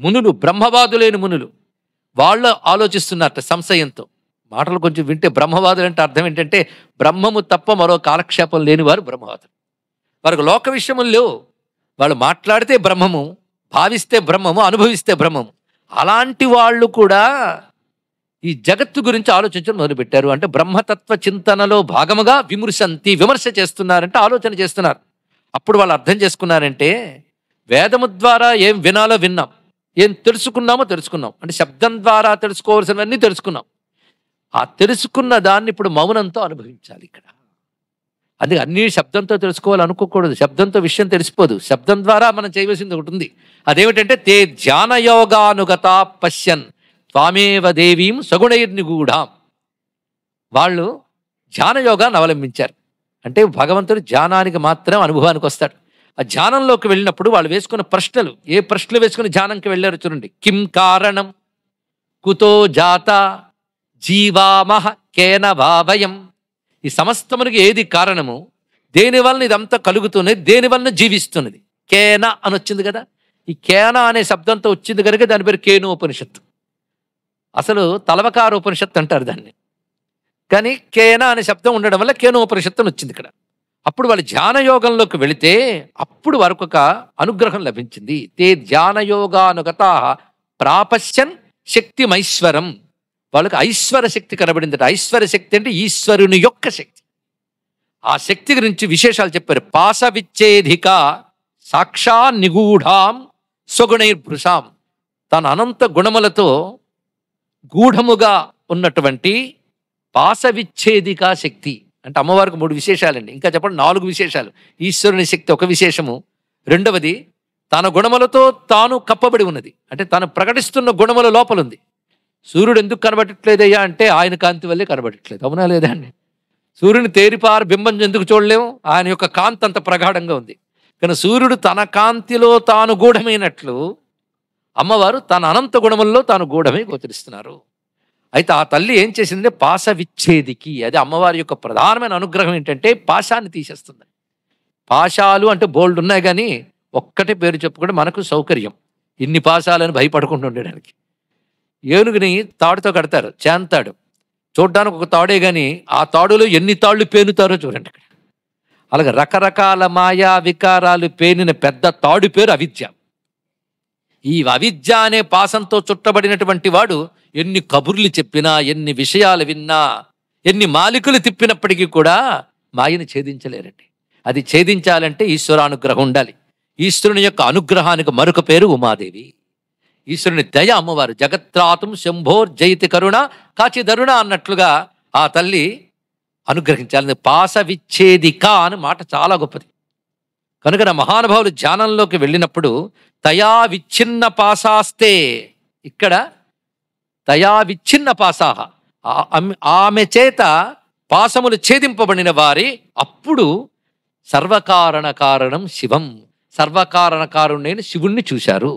మునులు, బ్రహ్మవాదులైన మునులు, వాళ్ళు ఆలోచిస్తున్నారట సంశయంతో. మాటలు కొంచెం వింటే బ్రహ్మవాదులు అంటే అర్థం ఏంటంటే బ్రహ్మము తప్ప మరో కాలక్షేపం లేనివారు బ్రహ్మవాదులు. వారికి లోక విషయములు లేవు. వాళ్ళు మాట్లాడితే బ్రహ్మము, భావిస్తే బ్రహ్మము, అనుభవిస్తే బ్రహ్మము. అలాంటి వాళ్ళు కూడా ఈ జగత్తు గురించి ఆలోచించడం మొదలుపెట్టారు. అంటే బ్రహ్మతత్వ చింతనలో భాగముగా విమర్శ చేస్తున్నారంటే ఆలోచన చేస్తున్నారు. అప్పుడు వాళ్ళు అర్థం చేసుకున్నారంటే వేదము ద్వారా ఏం వినాలో విన్నాం, ఏం తెలుసుకున్నామో తెలుసుకున్నాం. అంటే శబ్దం ద్వారా తెలుసుకోవాల్సినవన్నీ తెలుసుకున్నాం. ఆ తెలుసుకున్న దాన్ని ఇప్పుడు మౌనంతో అనుభవించాలి ఇక్కడ. అది అన్ని శబ్దంతో తెలుసుకోవాలనుకోకూడదు. శబ్దంతో విషయం తెలిసిపోదు. శబ్దం ద్వారా మనం చేయవలసింది ఒకటి ఉంది. అదేమిటంటే తే ధ్యానయోగానుగత పశ్యన్ త్వామేవ దేవీం సగుణైర్నిగూఢాం. వాళ్ళు ధ్యానయోగాన్ని అవలంబించారు. అంటే భగవంతుడు ధ్యానానికి మాత్రం అనుభవానికి వస్తాడు. ఆ ధ్యానంలోకి వెళ్ళినప్పుడు వాళ్ళు వేసుకున్న ప్రశ్నలు, ఏ ప్రశ్నలు వేసుకుని ధ్యానంకి వెళ్ళారు చూడండి. కిం కారణం, కుతో జాత, జీవామహ కేన భావయం. ఈ సమస్తమునికి ఏది కారణము, దేనివలన ఇదంతా కలుగుతున్నది, దేనివలన జీవిస్తున్నది. కేన అని వచ్చింది కదా, ఈ కేన అనే శబ్దంతో వచ్చింది కనుక దాని పేరు కేనోపనిషత్తు. అసలు తలవకార ఉపనిషత్తు అంటారు దాన్ని, కానీ కేన అనే శబ్దం ఉండడం వల్ల కేనోపనిషత్తు అని వచ్చింది ఇక్కడ. అప్పుడు వాళ్ళు ధ్యానయోగంలోకి వెళితే అప్పుడు వారికి ఒక అనుగ్రహం లభించింది. తే ధ్యానయోగానుగతా ప్రాపశ్యన్ శక్తిమైశ్వరం. వాళ్ళకి ఐశ్వర శక్తి కనబడిందట. ఐశ్వర శక్తి అంటే ఈశ్వరుని యొక్క శక్తి. ఆ శక్తి గురించి విశేషాలు చెప్పారు. పాశవిచ్ఛేదిక సాక్షా నిగూఢాం స్వగుణైర్భృషాం. తన అనంత గుణములతో గూఢముగా ఉన్నటువంటి పాశవిచ్ఛేదికా శక్తి అంటే అమ్మవారికి 3 విశేషాలండి. ఇంకా చెప్పండి 4 విశేషాలు. ఈశ్వరుని శక్తి ఒక విశేషము. రెండవది తన గుణములతో తాను కప్పబడి ఉన్నది. అంటే తాను ప్రకటిస్తున్న గుణముల లోపలుంది. సూర్యుడు ఎందుకు కనబడట్లేదయ్యా అంటే ఆయన కాంతి వల్లే కనబడట్లేదు. అవునా లేదా అండి? సూర్యుని తేరిపారు బింబం ఎందుకు చూడలేము? ఆయన యొక్క కాంతి అంత ప్రగాఢంగా ఉంది. కానీ సూర్యుడు తన కాంతిలో తాను గూఢమైనట్లు అమ్మవారు తన అనంత గుణముల్లో తాను గూఢమై గోచరిస్తున్నారు. అయితే ఆ తల్లి ఏం చేసిందంటే పాశ విచ్ఛేదికి. అది అమ్మవారి యొక్క ప్రధానమైన అనుగ్రహం ఏంటంటే పాశాన్ని తీసేస్తుంది. పాశాలు అంటే బోల్డ్ ఉన్నాయి కానీ ఒక్కటే పేరు చెప్పుకుంటే మనకు సౌకర్యం. ఇన్ని పాశాలని భయపడకుండా ఉండడానికి. ఏనుగుని తాడుతో కడతారు, చేంతాడు. చూడ్డానికి ఒక తాడే కానీ ఆ తాడులో ఎన్ని తాళ్ళు పేనుతారో చూడండి అక్కడ. అలాగే రకరకాల మాయా వికారాలు పేనిన పెద్ద తాడు పేరు అవిద్య. ఈ అవిద్య అనే పాసంతో చుట్టబడినటువంటి వాడు ఎన్ని కబుర్లు చెప్పినా, ఎన్ని విషయాలు విన్నా, ఎన్ని మాలికలు తిప్పినప్పటికీ కూడా మాయను ఛేదించలేరండి. అది ఛేదించాలంటే ఈశ్వరానుగ్రహం ఉండాలి. ఈశ్వరుని యొక్క అనుగ్రహానికి మరొక పేరు ఉమాదేవి. ఈశ్వరుని దయ అమ్మవారు. జగత్రాతం శంభోర్ జయతి కరుణ కాచిదరుణ అన్నట్లుగా ఆ తల్లి అనుగ్రహించాలి. పాశ విచ్ఛేదిక అని మాట చాలా గొప్పది. కనుక నా మహానుభావులు ధ్యానంలోకి వెళ్ళినప్పుడు తయా విచ్ఛిన్న పాశాస్తే, ఇక్కడ తయా విచ్ఛిన్న పాశాహ, ఆమె చేత పాశములు ఛేదింపబడిన వారి అప్పుడు సర్వకారణ కారణం శివం, సర్వకారణ కారుణ్ణైన శివుణ్ణి చూశారు.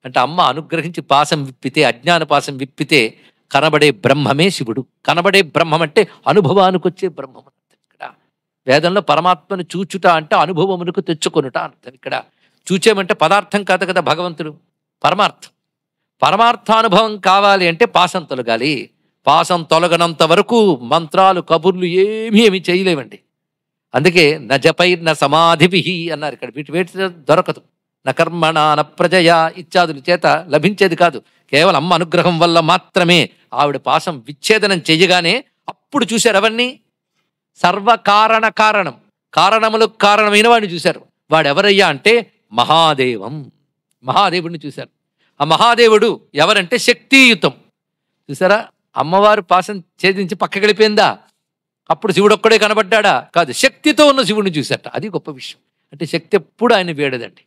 అంటే అమ్మ అనుగ్రహించి పాశం విప్పితే, అజ్ఞాన పాశం విప్పితే కనబడే బ్రహ్మమే శివుడు. కనబడే బ్రహ్మం అంటే అనుభవానికి వచ్చే బ్రహ్మం. ఇక్కడ వేదంలో పరమాత్మను చూచుట అంటే అనుభవమునకు తెచ్చుకొనుట అర్థం. ఇక్కడ చూచేమంటే పదార్థం కాదు కదా భగవంతుడు, పరమార్థం. పరమార్థానుభవం కావాలి అంటే పాశం తొలగాలి. పాశం తొలగనంత వరకు మంత్రాలు కబుర్లు ఏమీ చేయలేవండి. అందుకే న జపైర్న సమాధిభి అన్నారు. ఇక్కడ వీటి దొరకదు. న కర్మణ న ప్రజయ ఇత్యాదుల చేత లభించేది కాదు. కేవలం అమ్మ అనుగ్రహం వల్ల మాత్రమే. ఆవిడ పాశం విచ్ఛేదనం చెయ్యగానే అప్పుడు చూశారు అవన్నీ సర్వకారణ కారణం, కారణములకు కారణమైన వాడిని చూశారు. వాడెవరయ్యా అంటే మహాదేవం, మహాదేవుడిని చూశారు. ఆ మహాదేవుడు ఎవరంటే శక్తియుతం. చూసారా, అమ్మవారు పాశం ఛేదించి పక్కకి వెళ్ళిపోయిందా? అప్పుడు శివుడు ఒక్కడే కనబడ్డా? కాదు, శక్తితో ఉన్న శివుడిని చూశారట. అది గొప్ప విషయం. అంటే శక్తి ఎప్పుడు ఆయన వేడదండి.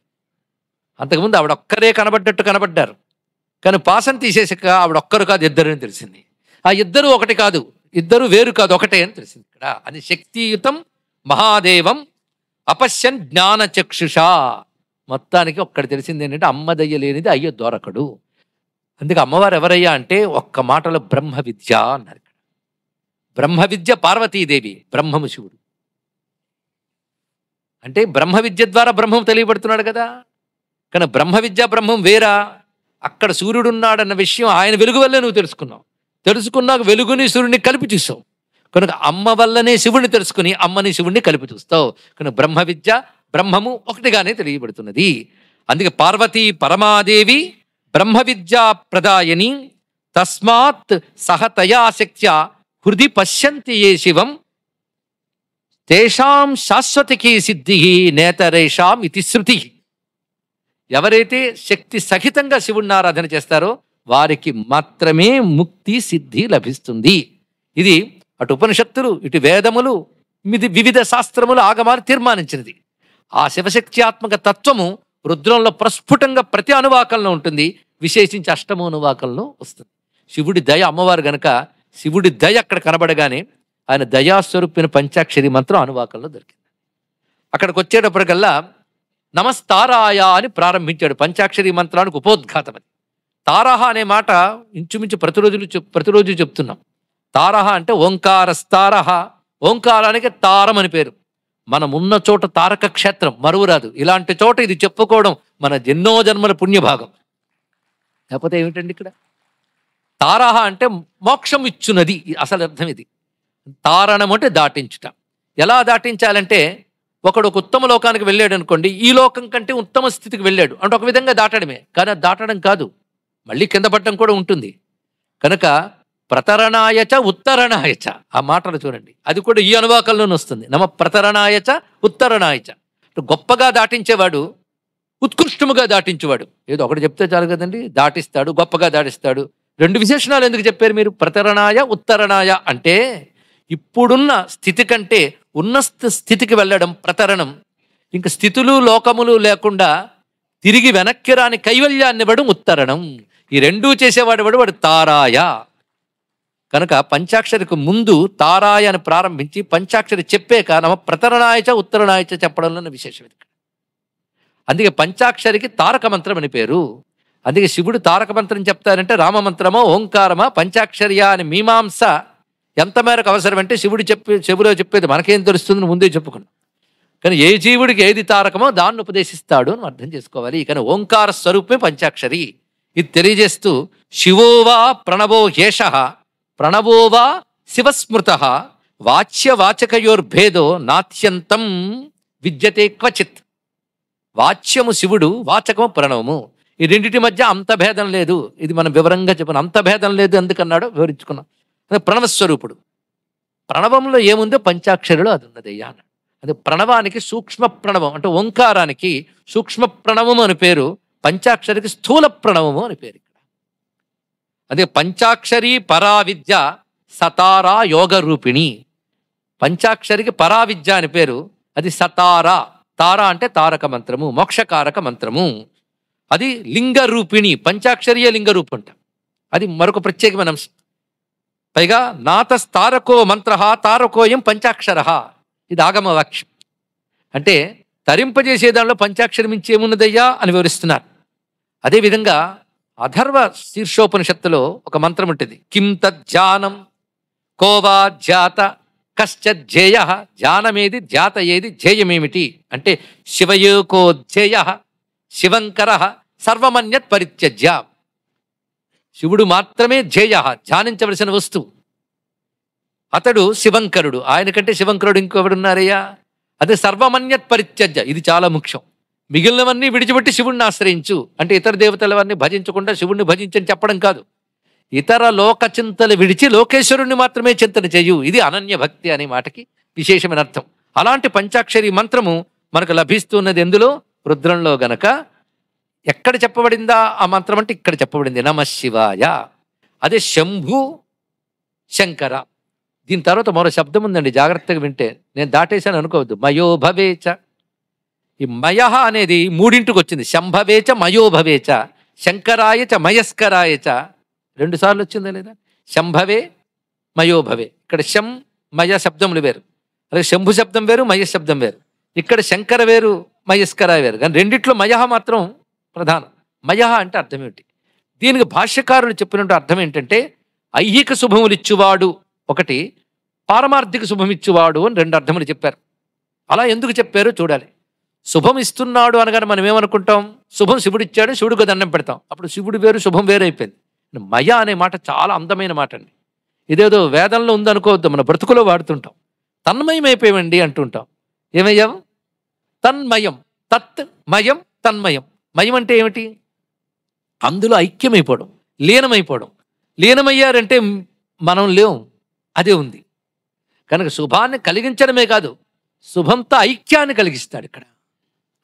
అంతకుముందు ఆవిడ ఒక్కరే కనబడ్డట్టు కనబడ్డారు. కానీ పాశం తీసేసాక ఆవిడ ఒక్కరు కాదు, ఇద్దరు అని తెలిసింది. ఆ ఇద్దరు ఒకటి కాదు, ఇద్దరు వేరు కాదు, ఒకటే అని తెలిసింది ఇక్కడ. అది శక్తియుతం మహాదేవం అపశ్యన్ జ్ఞాన చక్షుష. మొత్తానికి ఒక్కటి తెలిసింది ఏంటంటే అమ్మ దయ్య లేనిది అయ్య దొరకడు. అందుకే అమ్మవారు ఎవరయ్యా అంటే ఒక్క మాటలో బ్రహ్మ విద్య అన్నారు. ఇక్కడ బ్రహ్మ విద్య పార్వతీదేవి, బ్రహ్మము శివుడు. అంటే బ్రహ్మ విద్య ద్వారా బ్రహ్మం తెలియబడుతున్నాడు కదా. కానీ బ్రహ్మ విద్య బ్రహ్మం వేరా. అక్కడ సూర్యుడు ఉన్నాడన్న విషయం ఆయన వెలుగు వల్లే నువ్వు తెలుసుకున్నావు. తెలుసుకున్నాక వెలుగుని సూర్యుడిని కలిపి చూస్తావు. కనుక అమ్మ వల్లనే శివుడిని తెలుసుకుని అమ్మని శివుడిని కలిపి చూస్తావు. కనుక బ్రహ్మ విద్య బ్రహ్మము ఒకటిగానే తెలియబడుతున్నది. అందుకే పార్వతీ పరమాదేవి బ్రహ్మ విద్యా ప్రదాయని తస్మాత్ సహతయా శక్త్యా హృది పశ్యంతి ఏ శివం తేషాం శాశ్వతికి సిద్ధి నేతరేషాం ఇతి శృతి. ఎవరైతే శక్తి సహితంగా శివుణ్ణి ఆరాధన చేస్తారో వారికి మాత్రమే ముక్తి సిద్ధి లభిస్తుంది. ఇది అటు ఉపనిషత్తులు, ఇటు వేదములు, వివిధ శాస్త్రములు, ఆగమాలు తీర్మానించినది. ఆ శివశక్త్యాత్మక తత్వము రుద్రంలో ప్రస్ఫుటంగా ప్రతి అనువాకంలో ఉంటుంది. విశేషించి అష్టమో అనువాకంలో వస్తుంది. శివుడి దయ అమ్మవారు గనక శివుడి దయ అక్కడ కనబడగానే ఆయన దయాస్వరూపిన పంచాక్షరి మంత్రం అనువాకంలో దొరికింది. అక్కడికి వచ్చేటప్పటికల్లా నమస్తారాయ అని ప్రారంభించాడు. పంచాక్షరి మంత్రానికి ఉపోద్ఘాతం అది. తారహ అనే మాట ఇంచుమించు ప్రతిరోజు చెప్తున్నాం. తారహ అంటే ఓంకారస్తారహ, ఓంకారానికి తారం అని పేరు. మనం ఉన్న చోట తారక క్షేత్రం మరువురాదు. ఇలాంటి చోట ఇది చెప్పుకోవడం మన ఎన్నో జన్మల పుణ్యభాగం. లేకపోతే ఏమిటండి ఇక్కడ తారహ అంటే మోక్షం ఇచ్చున్నది, అసలు అర్థం ఇది. తారణం అంటే దాటించుట. ఎలా దాటించాలంటే ఒకడు ఒక ఉత్తమ లోకానికి వెళ్ళాడు అనుకోండి, ఈ లోకం కంటే ఉత్తమ స్థితికి వెళ్ళాడు అంటే ఒక విధంగా దాటడమే. కానీ అది దాటడం కాదు, మళ్ళీ కింద పడడం కూడా ఉంటుంది. కనుక ప్రతరణాయచ ఉత్తరణాయచ ఆ మాటలు చూడండి, అది కూడా ఈ అనువాకంలోనే వస్తుంది. నమ ప్రతరణాయచ ఉత్తరణాయచ. గొప్పగా దాటించేవాడు, ఉత్కృష్టముగా దాటించేవాడు. ఏదో ఒకటి చెప్తే చాలు కదండి, దాటిస్తాడు, గొప్పగా దాటిస్తాడు. రెండు విశేషణాలు ఎందుకు చెప్పారు మీరు? ప్రతరణాయ ఉత్తరణాయ అంటే ఇప్పుడున్న స్థితి కంటే ఉన్న స్థితికి వెళ్ళడం ప్రతరణం. ఇంక స్థితులు లోకములు లేకుండా తిరిగి వెనక్కి రాని కైవల్యాన్ని ఇవ్వడం ఉత్తరణం. ఈ రెండూ చేసేవాడు వాడు తారాయ. కనుక పంచాక్షరికి ముందు తారాయ అని ప్రారంభించి పంచాక్షరి చెప్పాక నమ ప్రతరణాయచ ఉత్తరణాయచ చెప్పడంలో విశేషం ఇది. అందుకే పంచాక్షరికి తారక మంత్రం అని పేరు. అందుకే శివుడు తారక మంత్రం చెప్తారంటే రామమంత్రమో ఓంకారమా పంచాక్షరియా అని మీమాంస ఎంత మేరకు అవసరం అంటే శివుడు చెవులో చెప్పేది మనకేం తెలుస్తుందని ముందే చెప్పుకున్నాం. కానీ ఏ జీవుడికి ఏది తారకమో దాన్ని ఉపదేశిస్తాడు అని అర్థం చేసుకోవాలి. కానీ ఓంకార స్వరూపమే పంచాక్షరి. ఇది తెలియజేస్తూ శివోవా ప్రణవో హేష ప్రణవోవా శివస్మృత వాచ్యవాచకయోర్భేదో నాత్యంతం విద్యతే క్వచిత్. వాచ్యము శివుడు, వాచకము ప్రణవము. ఈ రెండింటి మధ్య అంత భేదం లేదు. ఇది మనం వివరంగా చెప్పిన అంత భేదం లేదు ఎందుకన్నాడో వివరించుకున్నాం. ప్రణవస్వరూపుడు. ప్రణవంలో ఏముందో పంచాక్షరిలో అది ఉన్నదయ్యా అన్నాడు. అదే ప్రణవానికి సూక్ష్మ ప్రణవం అంటే ఓంకారానికి సూక్ష్మ ప్రణవము అని పేరు, పంచాక్షరికి స్థూల ప్రణవము అని పేరు. ఇక్కడ అదే పంచాక్షరి పరావిద్య సతారా యోగ రూపిణి. పంచాక్షరికి పరావిద్య అని పేరు, అది సతారా. తార అంటే తారక మంత్రము, మోక్షకారక మంత్రము. అది లింగ రూపిణి, పంచాక్షరీయ లింగ రూపం అంట. అది మరొక ప్రత్యేకమైన అంశం. పైగా నాతస్తారకో మంత్ర తారకోయం పంచాక్షర. ఇది ఆగమ వాక్యం. అంటే తరింపజేసే దానిలో పంచాక్షరి మించి ఏమున్నదయ్యా అని వివరిస్తున్నారు. అదేవిధంగా అథర్వ శీర్షోపనిషత్తులో ఒక మంత్రం ఉంటుంది. కిం తజ్జానం కోవా ధ్యాత కశ్చేయ. ధ్యానమేది, ధ్యాత ఏది, ధ్యేయమేమిటి అంటే శివయోకోధ్యేయ శివంకర సర్వమన్యత్ పరిత్యజ్య. శివుడు మాత్రమే ధ్యేయ, ధ్యానించవలసిన వస్తువు. అతడు శివంకరుడు. ఆయన కంటే శివంకరుడు ఇంకొకడున్నారయ్యా. అదే సర్వమన్యత్ పరిత్యజ్య. ఇది చాలా ముఖ్యం. మిగిలినవన్నీ విడిచిపెట్టి శివుణ్ణి ఆశ్రయించు అంటే ఇతర దేవతలవన్నీ భజించకుండా శివుణ్ణి భజించని చెప్పడం కాదు. ఇతర లోక చింతలు విడిచి లోకేశ్వరుణ్ణి మాత్రమే చింతన చేయు. ఇది అనన్య భక్తి అనే మాటకి విశేషమైన అర్థం. అలాంటి పంచాక్షరి మంత్రము మనకు లభిస్తున్నది ఎందులో? రుద్రంలో గనక. ఎక్కడ చెప్పబడిందా ఆ మంత్రం అంటే ఇక్కడ చెప్పబడింది, నమ శివాయ. అదే శంభు శంకర. దీని తర్వాత మరో శబ్దం ఉందండి, జాగ్రత్తగా వింటే. నేను దాటేశాను అనుకోవద్దు. మయోభవేచ. ఈ మయ అనేది మూడింటికి వచ్చింది. శంభవేచ మయోభవేచ శంకరాయచ మయస్కరాయచ. 2 సార్లు వచ్చిందా లేదా? శంభవే మయోభవే. ఇక్కడ శం మయ శబ్దములు వేరు. అలాగే శంభు శబ్దం వేరు, మయ శబ్దం వేరు. ఇక్కడ శంకర వేరు, మయస్కర వేరు. కానీ రెండిట్లో మయ మాత్రం ప్రధానం. మయ అంటే అర్థం ఏమిటి? దీనికి భాష్యకారులు చెప్పినట్టు అర్థం ఏంటంటే ఐహిక శుభములు ఇచ్చువాడు ఒకటి, పారమార్థిక శుభం ఇచ్చువాడు అని 2 అర్థములు చెప్పారు. అలా ఎందుకు చెప్పారో చూడాలి. శుభం ఇస్తున్నాడు అనగానే మనం ఏమనుకుంటాం? శుభం శివుడు ఇచ్చాడు, శివుడికి దండం పెడతాం. అప్పుడు శివుడు వేరు, శుభం వేరు అయిపోయింది. మయ అనే మాట చాలా అందమైన మాట అండి. ఇదేదో వేదంలో ఉందనుకోవద్దు, మన బ్రతుకులో వాడుతుంటాం. తన్మయం అయిపోయామండి అంటుంటాం. ఏమయ్యాం? తన్మయం. తత్ మయం తన్మయం. మయం అంటే ఏమిటి? అందులో ఐక్యమైపోవడం, లీనమైపోవడం. లీనమయ్యారంటే మనం లేవు, అదే ఉంది. కనుక శుభాన్ని కలిగించడమే కాదు, శుభంతో ఐక్యాన్ని కలిగిస్తాడు. ఇక్కడ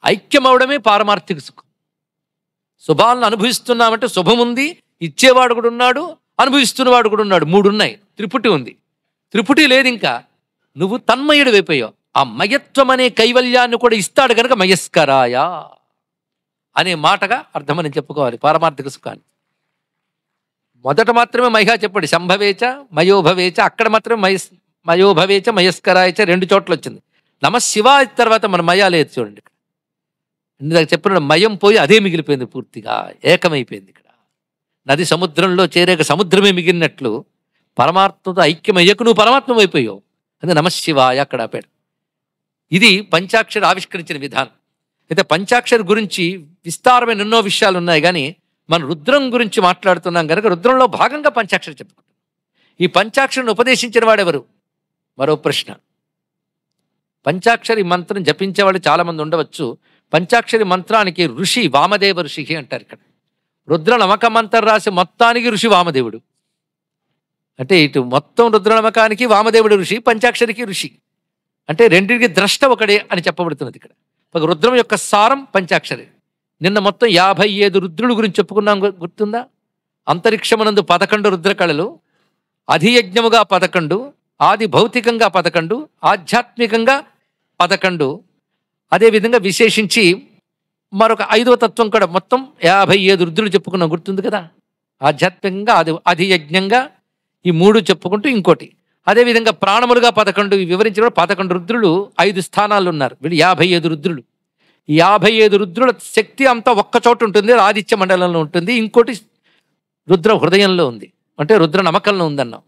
ఐక్యం అవడమే పారమార్థిక సుఖం. శుభాలను అనుభవిస్తున్నామంటే శుభం ఉంది, ఇచ్చేవాడు కూడా ఉన్నాడు, అనుభవిస్తున్నవాడు కూడా ఉన్నాడు. 3 ఉన్నాయి. త్రిపుటి ఉంది. త్రిపుటి లేదు. ఇంకా నువ్వు తన్మయుడు అయిపోయావు. ఆ మయత్వం అనే కైవల్యాన్ని కూడా ఇస్తాడు కనుక మయస్కరాయ అనే మాటగా అర్థమని చెప్పుకోవాలి పారమార్థిక సుఖాన్ని. మొదట మాత్రమే మయహ చెప్పాడు, శంభవేచ మయోభవేచ. అక్కడ మాత్రమే మయోభవేచ మయస్కరాయచ 2 చోట్ల వచ్చింది. నమ శివాయ తర్వాత మన మయా లేదు చూడండి. ఇక్కడ ఇందాక చెప్పిన మయం పోయి అదే మిగిలిపోయింది, పూర్తిగా ఏకమైపోయింది. ఇక్కడ నది సముద్రంలో చేరేక సముద్రమే మిగిలినట్లు పరమాత్మతో ఐక్యమయ్యకు నువ్వు పరమాత్మ అయిపోయావు. అదే నమశివాయ అక్కడ ఆపాడు. ఇది పంచాక్షరి ఆవిష్కరించిన విధానం. అయితే పంచాక్షరి గురించి విస్తారమైన ఎన్నో విషయాలు ఉన్నాయి. కానీ మనం రుద్రం గురించి మాట్లాడుతున్నాం కనుక రుద్రంలో భాగంగా పంచాక్షరి చెప్పుకుంటాం. ఈ పంచాక్షరిని ఉపదేశించిన వాడెవరు? మరో ప్రశ్న. పంచాక్షరి మంత్రం జపించేవాళ్ళు చాలామంది ఉండవచ్చు. పంచాక్షరి మంత్రానికి ఋషి వామదేవ ఋషి అంటారు. ఇక్కడ రుద్ర నమక మంత్రం రాసి మొత్తానికి ఋషి వామదేవుడు. అంటే ఇటు మొత్తం రుద్రనమకానికి వామదేవుడు ఋషి, పంచాక్షరికి ఋషి. అంటే రెండింటికి ద్రష్ట ఒకడే అని చెప్పబడుతున్నది. ఇక్కడ ఒక రుద్రం యొక్క సారం పంచాక్షరి. నిన్న మొత్తం 57 రుద్రుల గురించి చెప్పుకున్నాం, గుర్తుందా? అంతరిక్షమునందు 11 రుద్రకళలు, అధియజ్ఞముగా 11, ఆది భౌతికంగా 11, ఆధ్యాత్మికంగా 11. అదేవిధంగా విశేషించి మరొక 5వ తత్వం కూడా మొత్తం 57 రుద్రులు చెప్పుకున్నాం, గుర్తుంది కదా. ఆధ్యాత్మికంగా అది యజ్ఞంగా ఈ 3 చెప్పుకుంటూ ఇంకోటి. అదేవిధంగా ప్రాణములుగా 11 వివరించిన 11 రుద్రులు 5 స్థానాలు ఉన్నారు. వీళ్ళు 55 రుద్రులు. ఈ 55 రుద్రుల శక్తి అంతా ఒక్క చోట ఉంటుంది, ఆదిత్య మండలంలో ఉంటుంది. ఇంకోటి రుద్ర హృదయంలో ఉంది, అంటే రుద్ర నమకంలో ఉందన్నాం.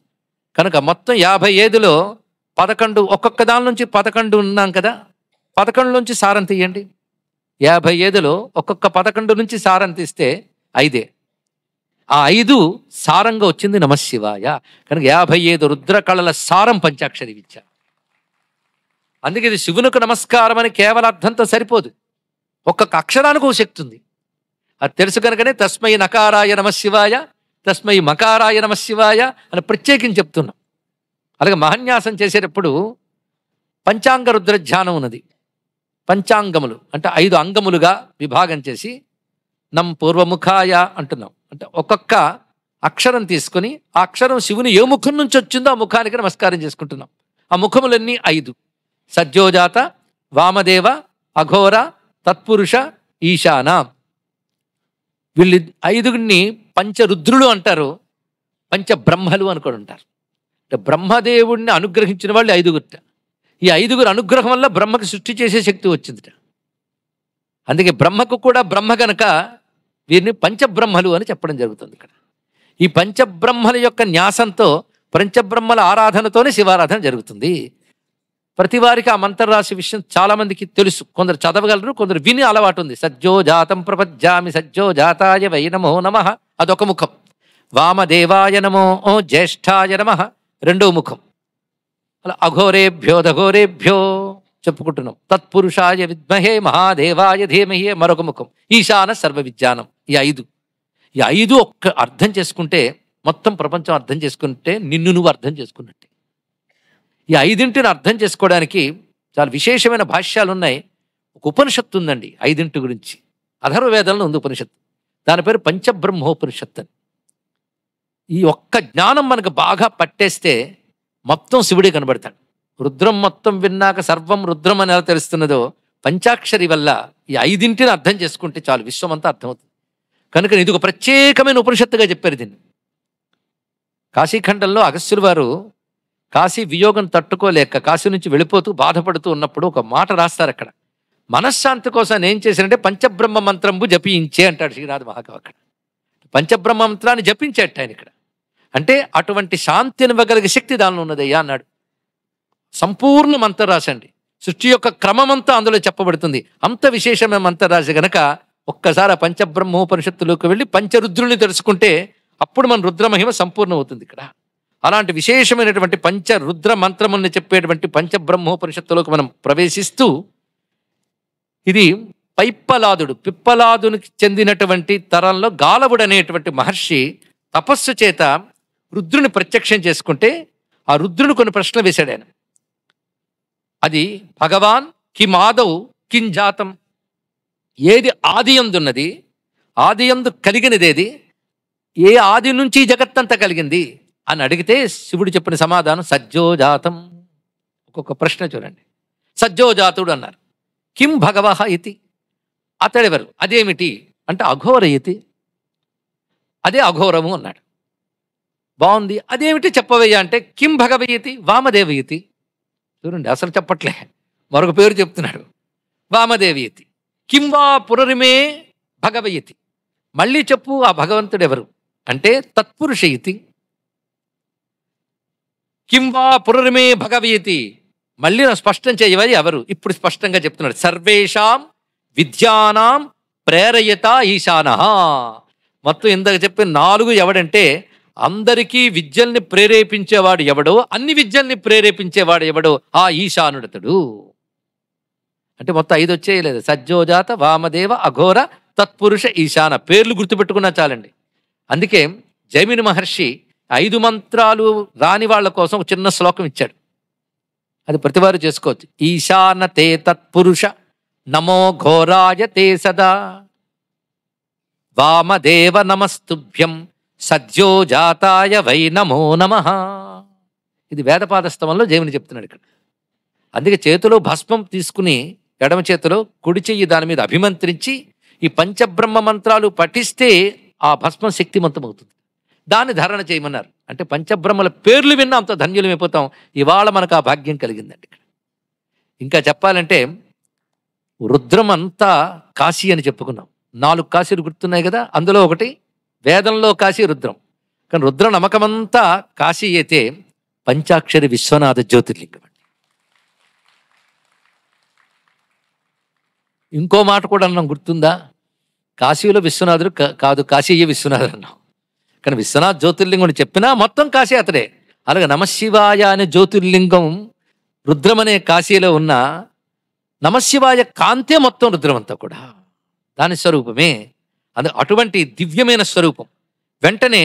కనుక మొత్తం 55లో 11 ఒక్కొక్క దాని నుంచి 11 ఉన్నాం కదా. 11 నుంచి సారం తీయండి. 55లో ఒక్కొక్క 11 నుంచి సారం తీస్తే 5. ఆ 5 సారంగా వచ్చింది నమశివాయ. కనుక 55 రుద్ర కళల సారం పంచాక్షరి విద్య. అందుకే ఇది శివునికి నమస్కారం అని కేవలం అర్థంతో సరిపోదు, ఒక్కొక్క అక్షరానికి ఒక శక్తి ఉంది. అది తెలుసు కనుకనే తస్మై నకారాయ నమశివాయ, తస్మై మకారాయ నమశివాయ అని ప్రత్యేకించి చెప్తున్నాం. అలాగే మహాన్యాసం చేసేటప్పుడు పంచాంగ రుద్ర ధ్యానం ఉన్నది. పంచాంగములు అంటే 5 అంగములుగా విభాగం చేసి నం పూర్వముఖాయ అంటున్నాం. అంటే ఒక్కొక్క అక్షరం తీసుకొని ఆ అక్షరం శివుని ఏ ముఖం నుంచి వచ్చిందో ఆ ముఖానికి నమస్కారం చేసుకుంటున్నాం. ఆ ముఖములన్నీ 5: సజ్జోజాత, వామదేవ, అఘోర, తత్పురుష, ఈశాన. వీళ్ళు 5గురిని పంచరుద్రులు అంటారు, పంచబ్రహ్మలు అని కూడా అంటారు. అంటే బ్రహ్మదేవుడిని అనుగ్రహించిన వాళ్ళు 5గురు. ఈ 5గురు అనుగ్రహం వల్ల బ్రహ్మకు సృష్టి చేసే శక్తి వచ్చిందిట. అందుకే బ్రహ్మకు కూడా బ్రహ్మ గనక వీరిని పంచబ్రహ్మలు అని చెప్పడం జరుగుతుంది ఇక్కడ. ఈ పంచబ్రహ్మల యొక్క న్యాసంతో పంచబ్రహ్మల ఆరాధనతోనే శివారాధన జరుగుతుంది. ప్రతి వారికి ఆ మంత్రరాశి విషయం చాలా మందికి తెలుసు, కొందరు చదవగలరు, కొందరు విని అలవాటు ఉంది. సజ్జో జాతం ప్రపజ్జామి సజ్జో జాతాయ వై నమో నమః అదొక ముఖం. వామదేవాయ నమో జ్యేష్ఠాయ నమః రెండో ముఖం. అలా అఘోరేభ్యో దఘోరేభ్యో చెప్పుకుంటున్నాం. తత్పురుషాయ విద్మహే మహాదేవాయ ధీమహి మరొక ముఖం. ఈశాన సర్వ విజ్ఞానం. ఈ 5 ఒక్క అర్థం చేసుకుంటే మొత్తం ప్రపంచం అర్థం చేసుకుంటే నిన్ను నువ్వు అర్థం చేసుకున్నట్టే. ఈ 5ంటిని అర్థం చేసుకోవడానికి చాలా విశేషమైన భాష్యాలు ఉన్నాయి. ఒక ఉపనిషత్తు ఉందండి 5 గురించి. అథర్వవేదంలో ఉంది ఉపనిషత్తు, దాని పేరు పంచబ్రహ్మోపనిషత్తు అని. ఈ ఒక్క జ్ఞానం మనకు బాగా పట్టేస్తే మొత్తం శివుడే కనబడతాడు. రుద్రం మొత్తం విన్నాక సర్వం రుద్రం అని ఎలా తెలుస్తున్నదో పంచాక్షరి వల్ల ఈ 5ంటిని అర్థం చేసుకుంటే చాలు విశ్వమంతా అర్థమవుతుంది. కనుక ఇది ఒక ప్రత్యేకమైన ఉపనిషత్తుగా చెప్పారు దీన్ని. కాశీఖండంలో అగస్త్యుల వారు కాశీ వియోగం తట్టుకోలేక కాశీ నుంచి వెళ్ళిపోతూ బాధపడుతూ ఉన్నప్పుడు ఒక మాట రాస్తారు అక్కడ. మనశ్శాంతి కోసం ఏం చేశారంటే పంచబ్రహ్మ మంత్రంబు జపించే అంటాడు శ్రీనాథ మహాకవి. అక్కడ పంచబ్రహ్మ మంత్రాన్ని జపించేట ఆయన ఇక్కడ. అంటే అటువంటి శాంతిని ఇవ్వగలిగే శక్తి దానిలో ఉన్నదయ్యా అన్నాడు. సంపూర్ణ మంత్రరాశి అండి, సృష్టి యొక్క క్రమమంతా అందులో చెప్పబడుతుంది. అంత విశేషమైన మంత్రరాశి గనక ఒక్కసారి ఆ పంచబ్రహ్మోపనిషత్తులోకి వెళ్ళి పంచరుద్రుల్ని తెలుసుకుంటే అప్పుడు మన రుద్రమహిమ సంపూర్ణం అవుతుంది ఇక్కడ. అలాంటి విశేషమైనటువంటి పంచరుద్ర మంత్రముల్ని చెప్పేటువంటి పంచబ్రహ్మోపనిషత్తులోకి మనం ప్రవేశిస్తూ, ఇది పిప్పలాదునికి చెందినటువంటి తరంలో గాలవుడు అనేటువంటి మహర్షి తపస్సు చేత రుద్రుని ప్రత్యక్షం చేసుకుంటే ఆ రుద్రుని కొన్ని ప్రశ్నలు వేశాడు ఆయన. అది భగవాన్ కిమాదౌ కింజాతం, ఏది ఆది యందున్నది, ఆది యందు కలిగినదేది, ఏ ఆది నుంచి జగత్తంతా కలిగింది అని అడిగితే శివుడు చెప్పిన సమాధానం సజ్జోజాతం. ఒక్కొక్క ప్రశ్న చూడండి. సజ్జోజాతుడు అన్నారు. కిం భగవః ఇతి, అతడెవరు, అదేమిటి అంటే అఘోర ఇతి, అదే అఘోరము అన్నాడు. బాగుంది, అదేమిటి చెప్పవయ్యా అంటే కిం భగవయతి వామదేవయతి. చూడండి అసలు చెప్పట్లే, మరొక పేరు చెప్తున్నాడు వామదేవయతి. కిం వా పునరిమే భగవయతి, మళ్ళీ చెప్పు ఆ భగవంతుడు ఎవరు అంటే తత్పురుషయతి. కిం వా పునరిమే భగవయతి, మళ్ళీ స్పష్టం చేయవది ఎవరు. ఇప్పుడు స్పష్టంగా చెప్తున్నాడు. సర్వేషాం విద్యానాం ప్రేరయత ఈశానః. మొత్తం ఇందాక చెప్పిన 4 ఎవడంటే అందరికీ విద్యల్ని ప్రేరేపించేవాడు ఎవడో, అన్ని విద్యల్ని ప్రేరేపించేవాడు ఎవడో ఆ ఈశానుడతడు. అంటే మొత్తం 5 వచ్చేయలేదు. సజ్జోజాత, వామదేవ, అఘోర, తత్పురుష, ఈశాన పేర్లు గుర్తుపెట్టుకున్నా చాలండి. అందుకే జైమిని మహర్షి 5 మంత్రాలు రాని వాళ్ళ కోసం ఒక చిన్న శ్లోకం ఇచ్చాడు. అది ప్రతివారు చేసుకోవచ్చు. ఈశాన తే తత్పురుష నమో ఘోరాయ తే సదా, వామదేవ నమస్తుభ్యం సజ్జోజాతాయ వై నమో నమః. ఇది వేదపాదస్తవంలో జైమిని చెప్తున్నాడు ఇక్కడ. అందుకే చేతిలో భస్మం తీసుకుని ఎడమ చేతిలో కుడి చెయ్యి దాని మీద అభిమంత్రించి ఈ పంచబ్రహ్మ మంత్రాలు పఠిస్తే ఆ భస్మం శక్తిమంతమవుతుంది. దాన్ని ధారణ చేయమన్నారు. అంటే పంచబ్రహ్మల పేర్లు విన్నా అంత ధన్యులమైపోతాం. ఇవాళ మనకు ఆ భాగ్యం కలిగిందండి ఇక్కడ. ఇంకా చెప్పాలంటే రుద్రం అంతా కాశీ అని చెప్పుకున్నాం. 4 కాశీలు గుర్తున్నాయి కదా, అందులో ఒకటి వేదంలో కాశీ రుద్రం. కానీ రుద్ర నమ్మకమంతా కాశీ అయితే పంచాక్షరి విశ్వనాథ జ్యోతిర్లింగం అండి. ఇంకో మాట కూడా అన్నాం, గుర్తుందా? కాశీలో విశ్వనాథుడు కాదు, కాశీయ విశ్వనాథుడు అన్నాం. కానీ విశ్వనాథ్ జ్యోతిర్లింగం అని చెప్పినా మొత్తం కాశీ అతడే. అలాగే నమశివాయ అనే జ్యోతిర్లింగం రుద్రమనే కాశీలో ఉన్న నమశివాయ కాంతే మొత్తం రుద్రమంతా కూడా దాని స్వరూపమే. అటువంటి దివ్యమైన స్వరూపం. వెంటనే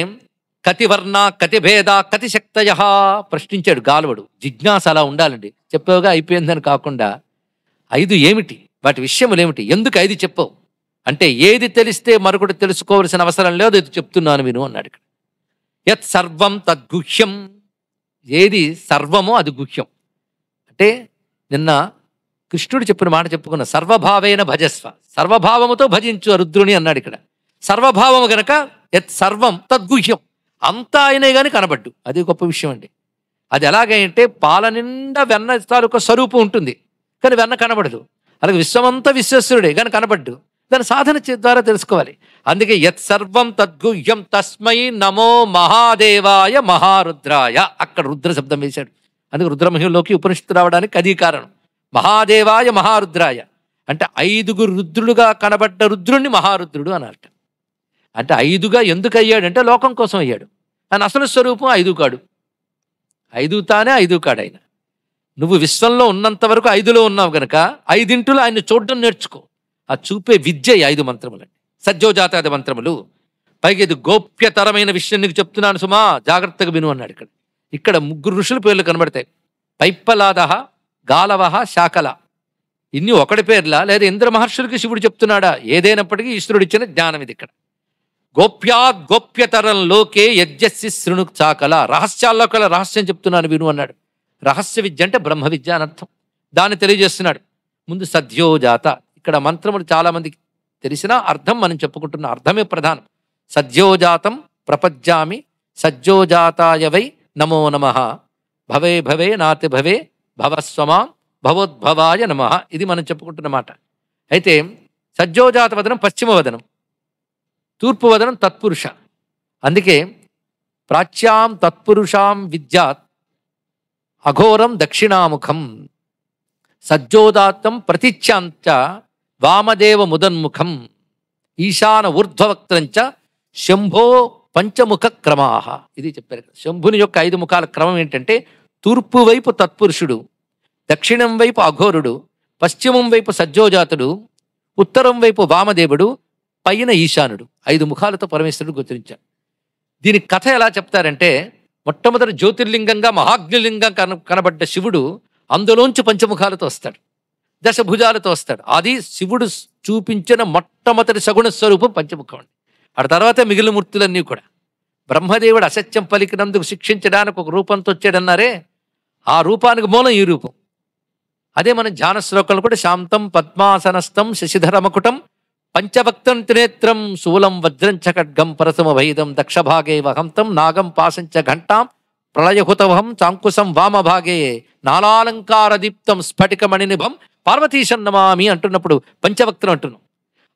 కతివర్ణ కతిభేద కతిశక్తయ ప్రశ్నించాడు గాలవుడు. జిజ్ఞాస అలా ఉండాలండి. చెప్పావుగా అయిపోయిందని కాకుండా 5 ఏమిటి, వాటి విషయములు ఏమిటి, ఎందుకు 5 చెప్పవు అంటే ఏది తెలిస్తే మరొకటి తెలుసుకోవాల్సిన అవసరం లేదు, ఇది చెప్తున్నాను విను అన్నాడు ఇక్కడ. యత్ సర్వం తద్గుహ్యం, ఏది సర్వమో అది గుహ్యం. అంటే నిన్న కృష్ణుడు చెప్పిన మాట చెప్పుకున్న సర్వభావేన భజస్వ, సర్వభావముతో భజించు రుద్రుని అన్నాడు ఇక్కడ. సర్వభావము గనక యత్ సర్వం తద్గుహ్యం, అంతా అయినే కానీ కనబడ్డు. అది గొప్ప విషయం అండి. అది ఎలాగంటే పాల నిండా వెన్న తాలూకా స్వరూపం ఉంటుంది కానీ వెన్న కనబడదు. అలాగే విశ్వమంతా విశ్వేశ్వరుడే కానీ కనబడ్డు. దాని సాధన ద్వారా తెలుసుకోవాలి. అందుకే యత్ సర్వం తద్గుహ్యం తస్మై నమో మహాదేవాయ మహారుద్రాయ, అక్కడ రుద్ర శబ్దం వేశాడు. అందుకే రుద్రమహిలోకి ఉపనిషత్తు రావడానికి అది కారణం. మహాదేవాయ మహారుద్రాయ అంటే 5 రుద్రులుగా కనబడ్డ రుద్రుణ్ణి మహారుద్రుడు అన్నట్టు. అంటే 5గా ఎందుకు అయ్యాడంటే లోకం కోసం అయ్యాడు. ఆయన అసలు స్వరూపం 5 కాడు. 5 తానే 5 కాడు ఆయన. నువ్వు విశ్వంలో ఉన్నంత వరకు 5లో ఉన్నావు గనక 5 ఆయన్ని చూడడం నేర్చుకో. ఆ చూపే విద్య 5 మంత్రములండి, సజ్జోజాతాది మంత్రములు. పైగా ఇది గోప్యతరమైన విషయం నీకు చెప్తున్నాను సుమా, జాగ్రత్తగా విను అన్నాడు ఇక్కడ. ఇక్కడ 3 ఋషుల పేర్లు కనబడతాయి. పైప్పలాద, గాలవ, శాకల. ఇన్ని ఒకటి పేర్లా లేదా ఇంద్ర మహర్షులకి శివుడు చెప్తున్నాడా? ఏదైనప్పటికీ ఈశ్వరుడు ఇచ్చిన జ్ఞానం ఇది ఇక్కడ. గోప్యాద్ గోప్యతరం లోకే యజ్ఞస్సి శృణు చాకల, రహస్యాల్లో కల రహస్యం చెప్తున్నాను విను అన్నాడు. రహస్య విద్య అంటే బ్రహ్మ విద్య అని అర్థం. దాన్ని తెలియజేస్తున్నాడు. ముందు సద్యోజాత, ఇక్కడ మంత్రములు చాలా మందికి తెలిసిన అర్థం మనం చెప్పుకుంటున్న అర్థమే ప్రధానం. సద్యోజాతం ప్రపజ్జామి సజ్జోజాతాయ వై నమో నమః, భవే భవే నాతి భవే భవస్వమాం భవోద్భవాయ నమః. ఇది మనం చెప్పుకుంటున్న మాట. అయితే సజ్జోజాత వదనం పశ్చిమ వదనం, తూర్పు వదనం తత్పురుష. అందుకే ప్రాచ్యాం తత్పురుషాం విద్యాత్ అఘోరం దక్షిణాముఖం, సజ్జోదాత్తం ప్రతిచ్యాంచ వామదేవ ముదన్ముఖం, ఈశాన ఊర్ధ్వవక్త్రంచ శంభో పంచముఖ క్రమాహ. ఇది చెప్పారు. శంభుని యొక్క 5 ముఖాల క్రమం ఏంటంటే తూర్పు వైపు తత్పురుషుడు, దక్షిణం వైపు అఘోరుడు, పశ్చిమం వైపు సజ్జోజాతుడు, ఉత్తరం వైపు వామదేవుడు, పైన ఈశానుడు. 5 ముఖాలతో పరమేశ్వరుడు గోచరించాడు. దీని కథ ఎలా చెప్తారంటే మొట్టమొదటి జ్యోతిర్లింగంగా మహాగ్నిలింగం కనబడ్డ శివుడు అందులోంచి పంచముఖాలతో వస్తాడు, దశభుజాలతో వస్తాడు. అది శివుడు చూపించిన మొట్టమొదటి సగుణ స్వరూపం పంచముఖం అండి. ఆ తర్వాత మిగిలిన మూర్తులన్నీ కూడా బ్రహ్మదేవుడు అసత్యం పలికినందుకు శిక్షించడానికి ఒక రూపంతో వచ్చాడన్నారే, ఆ రూపానికి మూలం ఈ రూపం. అదే మన ధ్యాన శ్లోకంలో కూడా శాంతం పద్మాసనస్థం శశిధరమకుటం పంచభక్తం త్రినేత్రం శూలం వజ్రంచ ఖడ్గం పరసమభైదం దక్షభాగే వహంతం నాగం పాసంచ ఘంటాం ప్రళయహుతవహం చాంకుశం వామభాగే నానాలంకార దీప్తం స్ఫటికమణినిభం పార్వతీశం నమామి అంటున్నప్పుడు పంచభక్తులు అంటున్నాం.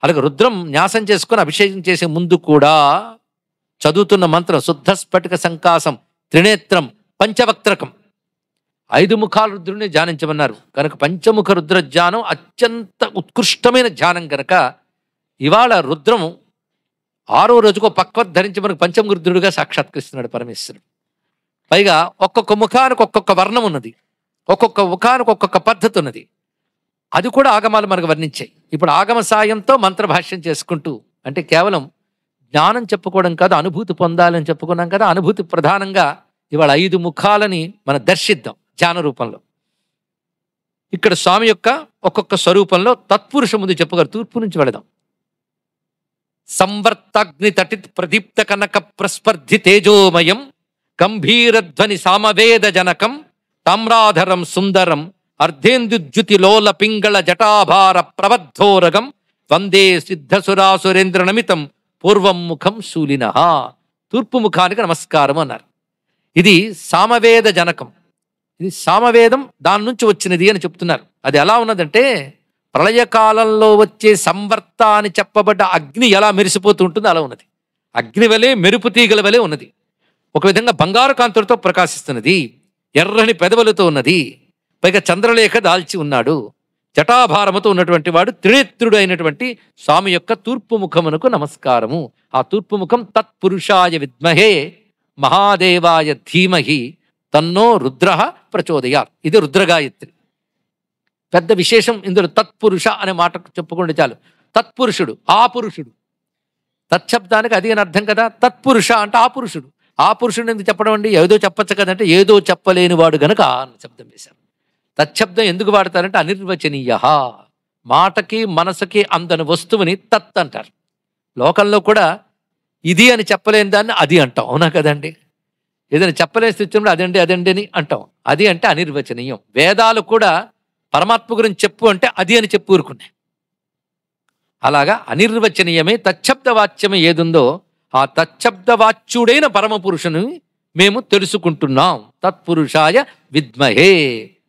అలాగే రుద్రం న్యాసం చేసుకుని అభిషేకం చేసే ముందు కూడా చదువుతున్న మంత్రం శుద్ధ స్ఫటిక సంకాసం త్రినేత్రం పంచవక్త్రకం. 5 ముఖాల రుద్రుని ధ్యానించమన్నారు కనుక పంచముఖ రుద్ర ధ్యానం అత్యంత ఉత్కృష్టమైన ధ్యానం కనుక ఇవాళ రుద్రం 6వ రోజుకో పక్వ ధరించి మనకు పంచముఖ రుద్రుడిగా సాక్షాత్కరిస్తున్నాడు పరమేశ్వరుడు. పైగా ఒక్కొక్క ముఖానికి ఒక్కొక్క వర్ణం ఉన్నది, ఒక్కొక్క ముఖానికి ఒక్కొక్క పద్ధతి ఉన్నది. అది కూడా ఆగమాలు మనకు వర్ణించాయి. ఇప్పుడు ఆగమ సాయంతో మంత్రభాష్యం చేసుకుంటూ, అంటే కేవలం జ్ఞానం చెప్పుకోవడం కాదు, అనుభూతి పొందాలని చెప్పుకున్నాం కదా. అనుభూతి ప్రధానంగా ఇవాళ 5 ముఖాలని మనం దర్శిద్దాం ధ్యాన రూపంలో. ఇక్కడ స్వామి యొక్క ఒక్కొక్క స్వరూపంలో తత్పురుష ముందు చెప్పుగారు. తూర్పు నుంచి వెళదాం. సంవర్తాగ్ని తటిత్ ప్రదీప్త కనక ప్రస్పర్ధి తేజోమయం గంభీరధ్వని సామవేద జనకం తామ్రాధరం సుందరం అర్ధేందుద్యుతి లోల పింగళ జటాభార ప్రబద్ధోరగం వందే సిద్ధసురాసురేంద్ర నమితం పూర్వం ముఖం శూలిన. తూర్పు ముఖానికి నమస్కారం అన్నారు. ఇది సామవేద జనకం. ఇది సామవేదం దాని నుంచి వచ్చినది అని చెప్తున్నారు. అది ఎలా ఉన్నదంటే ప్రళయకాలంలో వచ్చే సంవర్త అని చెప్పబడ్డ అగ్ని ఎలా మెరిసిపోతూ ఉంటుందో అలా ఉన్నది. అగ్ని వలె మెరుపు తీగల వలె ఉన్నది. ఒక విధంగా బంగారు కాంతులతో ప్రకాశిస్తున్నది. ఎర్రని పెదవులతో ఉన్నది. పైగా చంద్రలేఖ దాల్చి ఉన్నాడు. జటాభారముతో ఉన్నటువంటి వాడు త్రినేత్రుడు అయినటువంటి స్వామి యొక్క తూర్పు ముఖమునకు నమస్కారము. ఆ తూర్పు ముఖం తత్పురుషాయ విద్మహే మహాదేవాయ ధీమహి తన్నో రుద్ర ప్రచోదయాత్. ఇది రుద్రగాయత్రి. పెద్ద విశేషం ఇందులో తత్పురుష అనే మాట చెప్పుకుంటే చాలు. తత్పురుషుడు, ఆ పురుషుడు. తత్శబ్దానికి అది అని అర్థం కదా. తత్పురుష అంటే ఆ పురుషుడు. ఆ పురుషుడు ఎందుకు చెప్పడం అండి? ఏదో చెప్పచ్చు కదంటే ఏదో చెప్పలేని వాడు గనక అని శబ్దం వేశారు. తత్శబ్దం ఎందుకు వాడతారంటే అనిర్వచనీయ, మాటకి మనసుకి అందని వస్తువుని తత్ అంటారు. లోకంలో కూడా ఇది అని చెప్పలేని దాన్ని అది అంటాం, అవునా కదండి? ఏదైనా చెప్పలేని స్థితిలో అదండి అదండి అని అంటాం. అది అంటే అనిర్వచనీయం. వేదాలు కూడా పరమాత్మ గురించి చెప్పు అంటే అది అని చెప్పు ఊరుకున్నాయి. అలాగా అనిర్వచనీయమే తచ్చబ్దవాచ్యమే ఏదుందో ఆ తచ్చబ్దవాచ్యుడైన పరమపురుషుని మేము తెలుసుకుంటున్నాం. తత్పురుషాయ విద్మహే.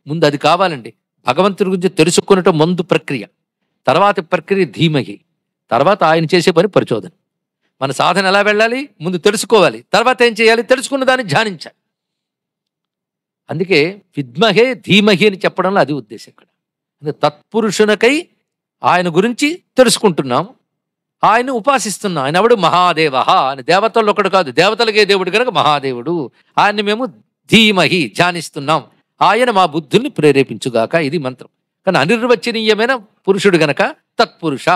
ముందు అది కావాలండి. భగవంతుడి గురించి తెలుసుకున్నట్టు ముందు ప్రక్రియ, తర్వాత ప్రక్రియ ధీమహి, తర్వాత ఆయన చేసే పని ప్రచోదన. మన సాధన ఎలా వెళ్ళాలి? ముందు తెలుసుకోవాలి, తర్వాత ఏం చేయాలి? తెలుసుకున్న దాన్ని ధ్యానించాలి. అందుకే విద్మహే ధీమహి అని చెప్పడంలో అది ఉద్దేశం ఇక్కడ. అందుకే తత్పురుషునకై ఆయన గురించి తెలుసుకుంటున్నాం, ఆయన ఉపాసిస్తున్నాం. ఆయన ఎవడు? మహాదేవ అని. దేవతల్లో ఒకడు కాదు, దేవతలకే దేవుడు కనుక మహాదేవుడు. ఆయన్ని మేము ధీమహి ధ్యానిస్తున్నాం. ఆయన మా బుద్ధుల్ని ప్రేరేపించుగాక. ఇది మంత్రం. కానీ అనిర్వచనీయమైన పురుషుడు గనక తత్పురుష.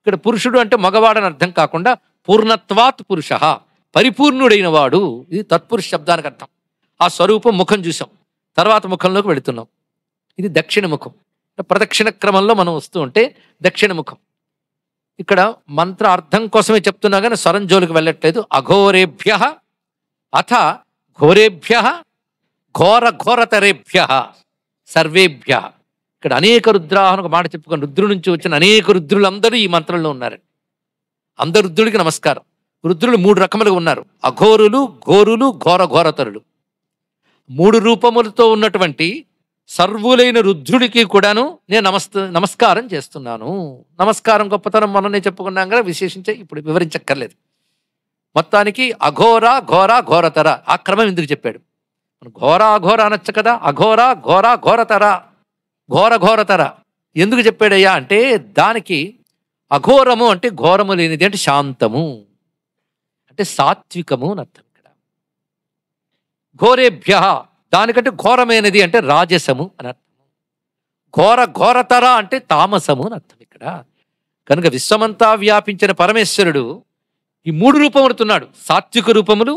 ఇక్కడ పురుషుడు అంటే మగవాడని అర్థం కాకుండా పూర్ణత్వాత్ పురుష, పరిపూర్ణుడైన వాడు. ఇది తత్పురుష శబ్దానికి అర్థం. ఆ స్వరూపం ముఖం చూసాం, తర్వాత ముఖంలోకి వెళుతున్నాం. ఇది దక్షిణ ముఖం. ప్రదక్షిణ క్రమంలో మనం వస్తూ ఉంటే దక్షిణ ముఖం. ఇక్కడ మంత్ర అర్థం కోసమే చెప్తున్నా కానీ స్వరం జోలికి వెళ్ళట్లేదు. అఘోరేభ్య అథ ఘోరేభ్య ఘోర ఘోరతరేభ్య సర్వేభ్య. ఇక్కడ అనేక రుద్రాహను ఒక మాట చెప్పుకొని రుద్రుడి నుంచి వచ్చిన అనేక రుద్రులందరూ ఈ మంత్రంలో ఉన్నారు. అందరు రుద్రుడికి నమస్కారం. రుద్రులు 3 రకములుగా ఉన్నారు. అఘోరులు, ఘోరులు, ఘోర ఘోరతరులు. 3 రూపములతో ఉన్నటువంటి సర్వులైన రుద్రుడికి కూడాను నేను నమస్కారం చేస్తున్నాను. నమస్కారం గొప్పతనం మననే చెప్పుకున్నాం కదా, విశేషించే ఇప్పుడు వివరించక్కర్లేదు. మొత్తానికి అఘోర ఘోర ఘోరతర ఆ క్రమం ఎందుకు చెప్పాడు? ఘోర అఘోర అనొచ్చు కదా. అఘోర ఘోర ఘోరతర ఘోర ఘోరతర ఎందుకు చెప్పాడయ్యా అంటే దానికి అఘోరము అంటే ఘోరము లేనిది అంటే శాంతము అంటే సాత్వికము అని అర్థం. ఇక్కడ ఘోరేభ్య దానికంటే ఘోరమైనది అంటే రాజసము అని అర్థం. ఘోర ఘోరతర అంటే తామసము అని అర్థం ఇక్కడ. కనుక విశ్వమంతా వ్యాపించిన పరమేశ్వరుడు ఈ 3 రూపములుతున్నాడు. సాత్విక రూపములు,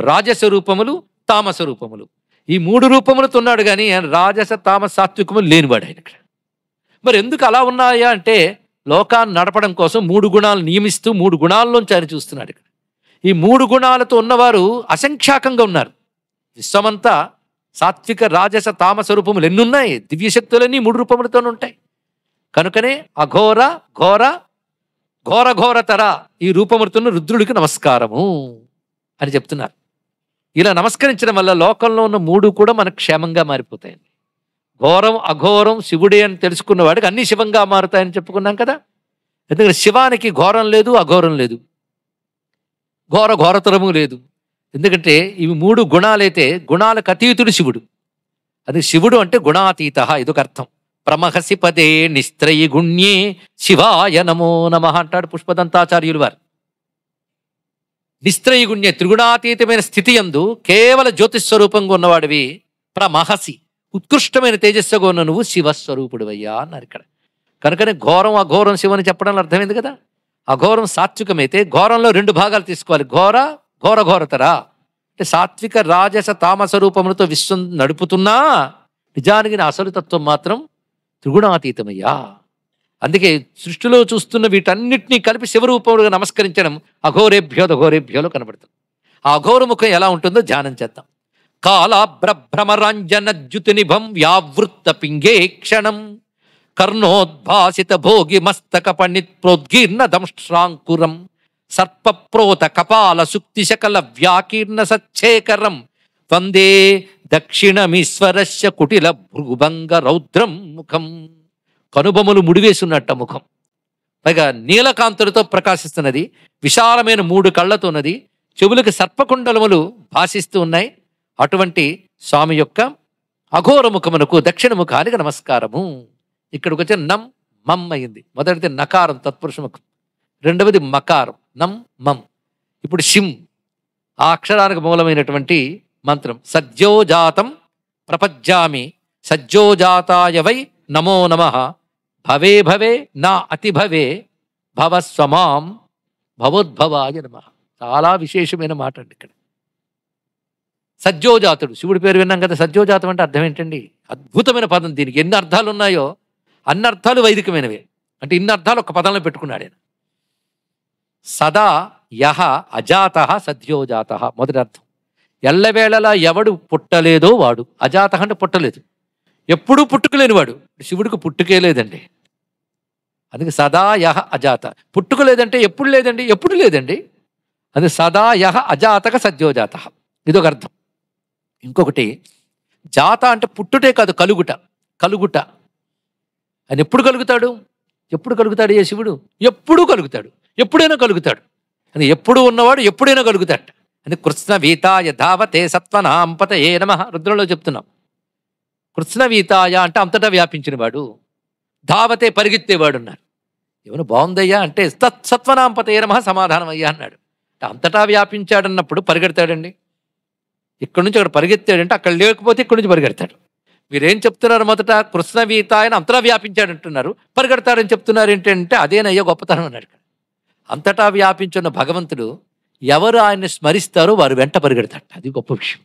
రాజస రూపములు, తామస రూపములు. ఈ 3 రూపములతో ఉన్నాడు కానీ రాజస తామస సాత్వికములు లేనివాడు ఆయన ఇక్కడ. మరి ఎందుకు అలా ఉన్నాయా అంటే లోకాన్ని నడపడం కోసం 3 గుణాలు నియమిస్తూ 3 గుణాల్లోంచి ఆయన చూస్తున్నాడు ఇక్కడ. ఈ 3 గుణాలతో ఉన్నవారు అసంఖ్యాకంగా ఉన్నారు. విశ్వమంతా సాత్విక రాజస తామస రూపములు ఎన్నున్నాయి? దివ్యశక్తులన్నీ 3 రూపములతోనే ఉంటాయి. కనుకనే అఘోర ఘోర ఘోర ఘోరతర ఈ రూపములతో రుద్రుడికి నమస్కారము అని చెప్తున్నారు. ఇలా నమస్కరించడం వల్ల లోకంలో ఉన్న 3 కూడా మనకు క్షేమంగా మారిపోతాయండి. ఘోరం అఘోరం శివుడే అని తెలుసుకున్న వాడికి అన్ని శివంగా మారుతాయని చెప్పుకున్నాం కదా. ఎందుకంటే శివానికి ఘోరం లేదు, అఘోరం లేదు, ఘోర ఘోరతరము లేదు. ఎందుకంటే ఇవి 3 గుణాలైతే గుణాలకు అతీతుడు శివుడు. అది శివుడు అంటే గుణాతీత. ఇదొక అర్థం. ప్రమహసి పదే నిస్త్రయి గుణ్యే శివాయ నమో నమః అంటాడు పుష్పదంతాచార్యులు వారు. నిస్త్రయి గుణ్యే త్రిగుణాతీతమైన స్థితి యందు కేవల జ్యోతిస్వరూపంగా ఉన్నవాడివి ప్రమహసి ఉత్కృష్టమైన తేజస్సుగా ఉన్న నువ్వు శివస్వరూపుడువయ్యా అన్నారు ఇక్కడ. కనుకనే ఘోరం అఘోరం శివని చెప్పడంలో అర్థమైంది కదా. అఘోరం సాత్వికమైతే ఘోరంలో 2 భాగాలు తీసుకోవాలి. ఘోర ఘోర ఘోరతరా అంటే సాత్విక రాజస తామస రూపములతో విశ్వం నడుపుతున్నా నిజానికి నా అసలు తత్వం మాత్రం త్రిగుణాతీతమయ్యా. అందుకే సృష్టిలో చూస్తున్న వీటన్నిటినీ కలిపి శివరూపములుగా నమస్కరించడం అఘోరేభ్యో ఘోరేభ్యోలో కనబడుతుంది. ఆ అఘోర ముఖం ఎలా ఉంటుందో ధ్యానం చేద్దాం. కాళాభ్రమరాంజనద్యుతినిభం వ్యావృత్త పింగే క్షణం కర్ణోద్భాసిత భోగి మస్తక పణిత్ ప్రోద్గీర్ణ దంష్ట్రాంకురం సర్పప్రోత కపాల సుక్తి శకల వ్యాకీర్ణ సచ్ఛేకరం వందే దక్షిణమీశ్వరస్య కుటిల భృగుభంగ రౌద్రం ముఖం. కనుబొమ్మలు ముడివేసున్నట్ట ముఖం, పైగా నీలకాంతులతో ప్రకాశిస్తున్నది, విశాలమైన 3 కళ్ళతోన్నది, చెవులకు సర్పకుండలములు భాషిస్తూ ఉన్నాయి. అటువంటి స్వామి యొక్క అఘోర ముఖమునకు దక్షిణ ముఖానికి నమస్కారము. ఇక్కడికి వచ్చే నం మమ్ అయింది. మొదటిది నకారం తత్పురుష ముఖం, రెండవది మకారం నం మమ్. ఇప్పుడు షిం, ఆ అక్షరానికి మూలమైనటువంటి మంత్రం. సద్యోజాతం ప్రపజ్జామి సజ్జోజాతాయ వై నమో నమః భవే భవే నా అతి భవే భవస్వమాం భవోద్భవాయ నమః. చాలా విశేషమైన మాట అండి ఇక్కడ. సజ్జోజాతుడు, శివుడి పేరు విన్నాం కదా. సజ్జోజాతం అంటే అర్థం ఏంటండి? అద్భుతమైన పదం. దీనికి ఎన్ని అర్థాలు ఉన్నాయో అన్ని అర్థాలు వైదికమైనవే. అంటే ఇన్ని అర్థాలు ఒక పదంలో పెట్టుకున్నాడు ఆయన. సదా యహ అజాత సద్యోజాత, మొదటి అర్థం. ఎల్లవేళలా ఎవడు పుట్టలేదో వాడు. అజాత అంటే పుట్టలేదు, ఎప్పుడూ పుట్టుకలేని వాడు. శివుడికి పుట్టుకే లేదండి. అందుకే సదా యహ అజాత. పుట్టుక లేదంటే ఎప్పుడు లేదండి, ఎప్పుడు లేదండి. అది సదా యహ అజాతక సద్యోజాత, ఇదొక అర్థం. ఇంకొకటి జాత అంటే పుట్టుటే కాదు, కలుగుట. కలుగుట ఆయన ఎప్పుడు కలుగుతాడు? ఎప్పుడు కలుగుతాడు ఏ శివుడు? ఎప్పుడూ కలుగుతాడు, ఎప్పుడైనా కలుగుతాడు. అది ఎప్పుడు ఉన్నవాడు ఎప్పుడైనా కలుగుతాడు. అది కృష్ణ వీతాయ ధావతే సత్వనాంపత ఏ నమః రుద్రంలో చెప్తున్నాం. కృష్ణ వీతాయ అంటే అంతటా వ్యాపించిన వాడు, ధావతే పరిగెత్తేవాడు అన్నారు. ఏమైనా బాగుందయ్యా అంటే సత్వనాంపత ఏ నమః సమాధానం అయ్యా అన్నాడు. అంతటా వ్యాపించాడన్నప్పుడు పరిగెడతాడండి. ఇక్కడి నుంచి అక్కడ పరిగెత్తాడంటే అక్కడ లేకపోతే ఇక్కడి నుంచి పరిగెడతాడు. మీరేం చెప్తున్నారు? మొదట కృష్ణవీతాయన అంతటా వ్యాపించాడు అంటున్నారు, పరిగెడతాడని చెప్తున్నారు ఏంటంటే అదేనయ్యో గొప్పతనం అన్నాడు. అంతటా వ్యాపించున్న భగవంతుడు ఎవరు ఆయన్ని స్మరిస్తారో వారు వెంట పరిగెడతాడు. అది గొప్ప విషయం.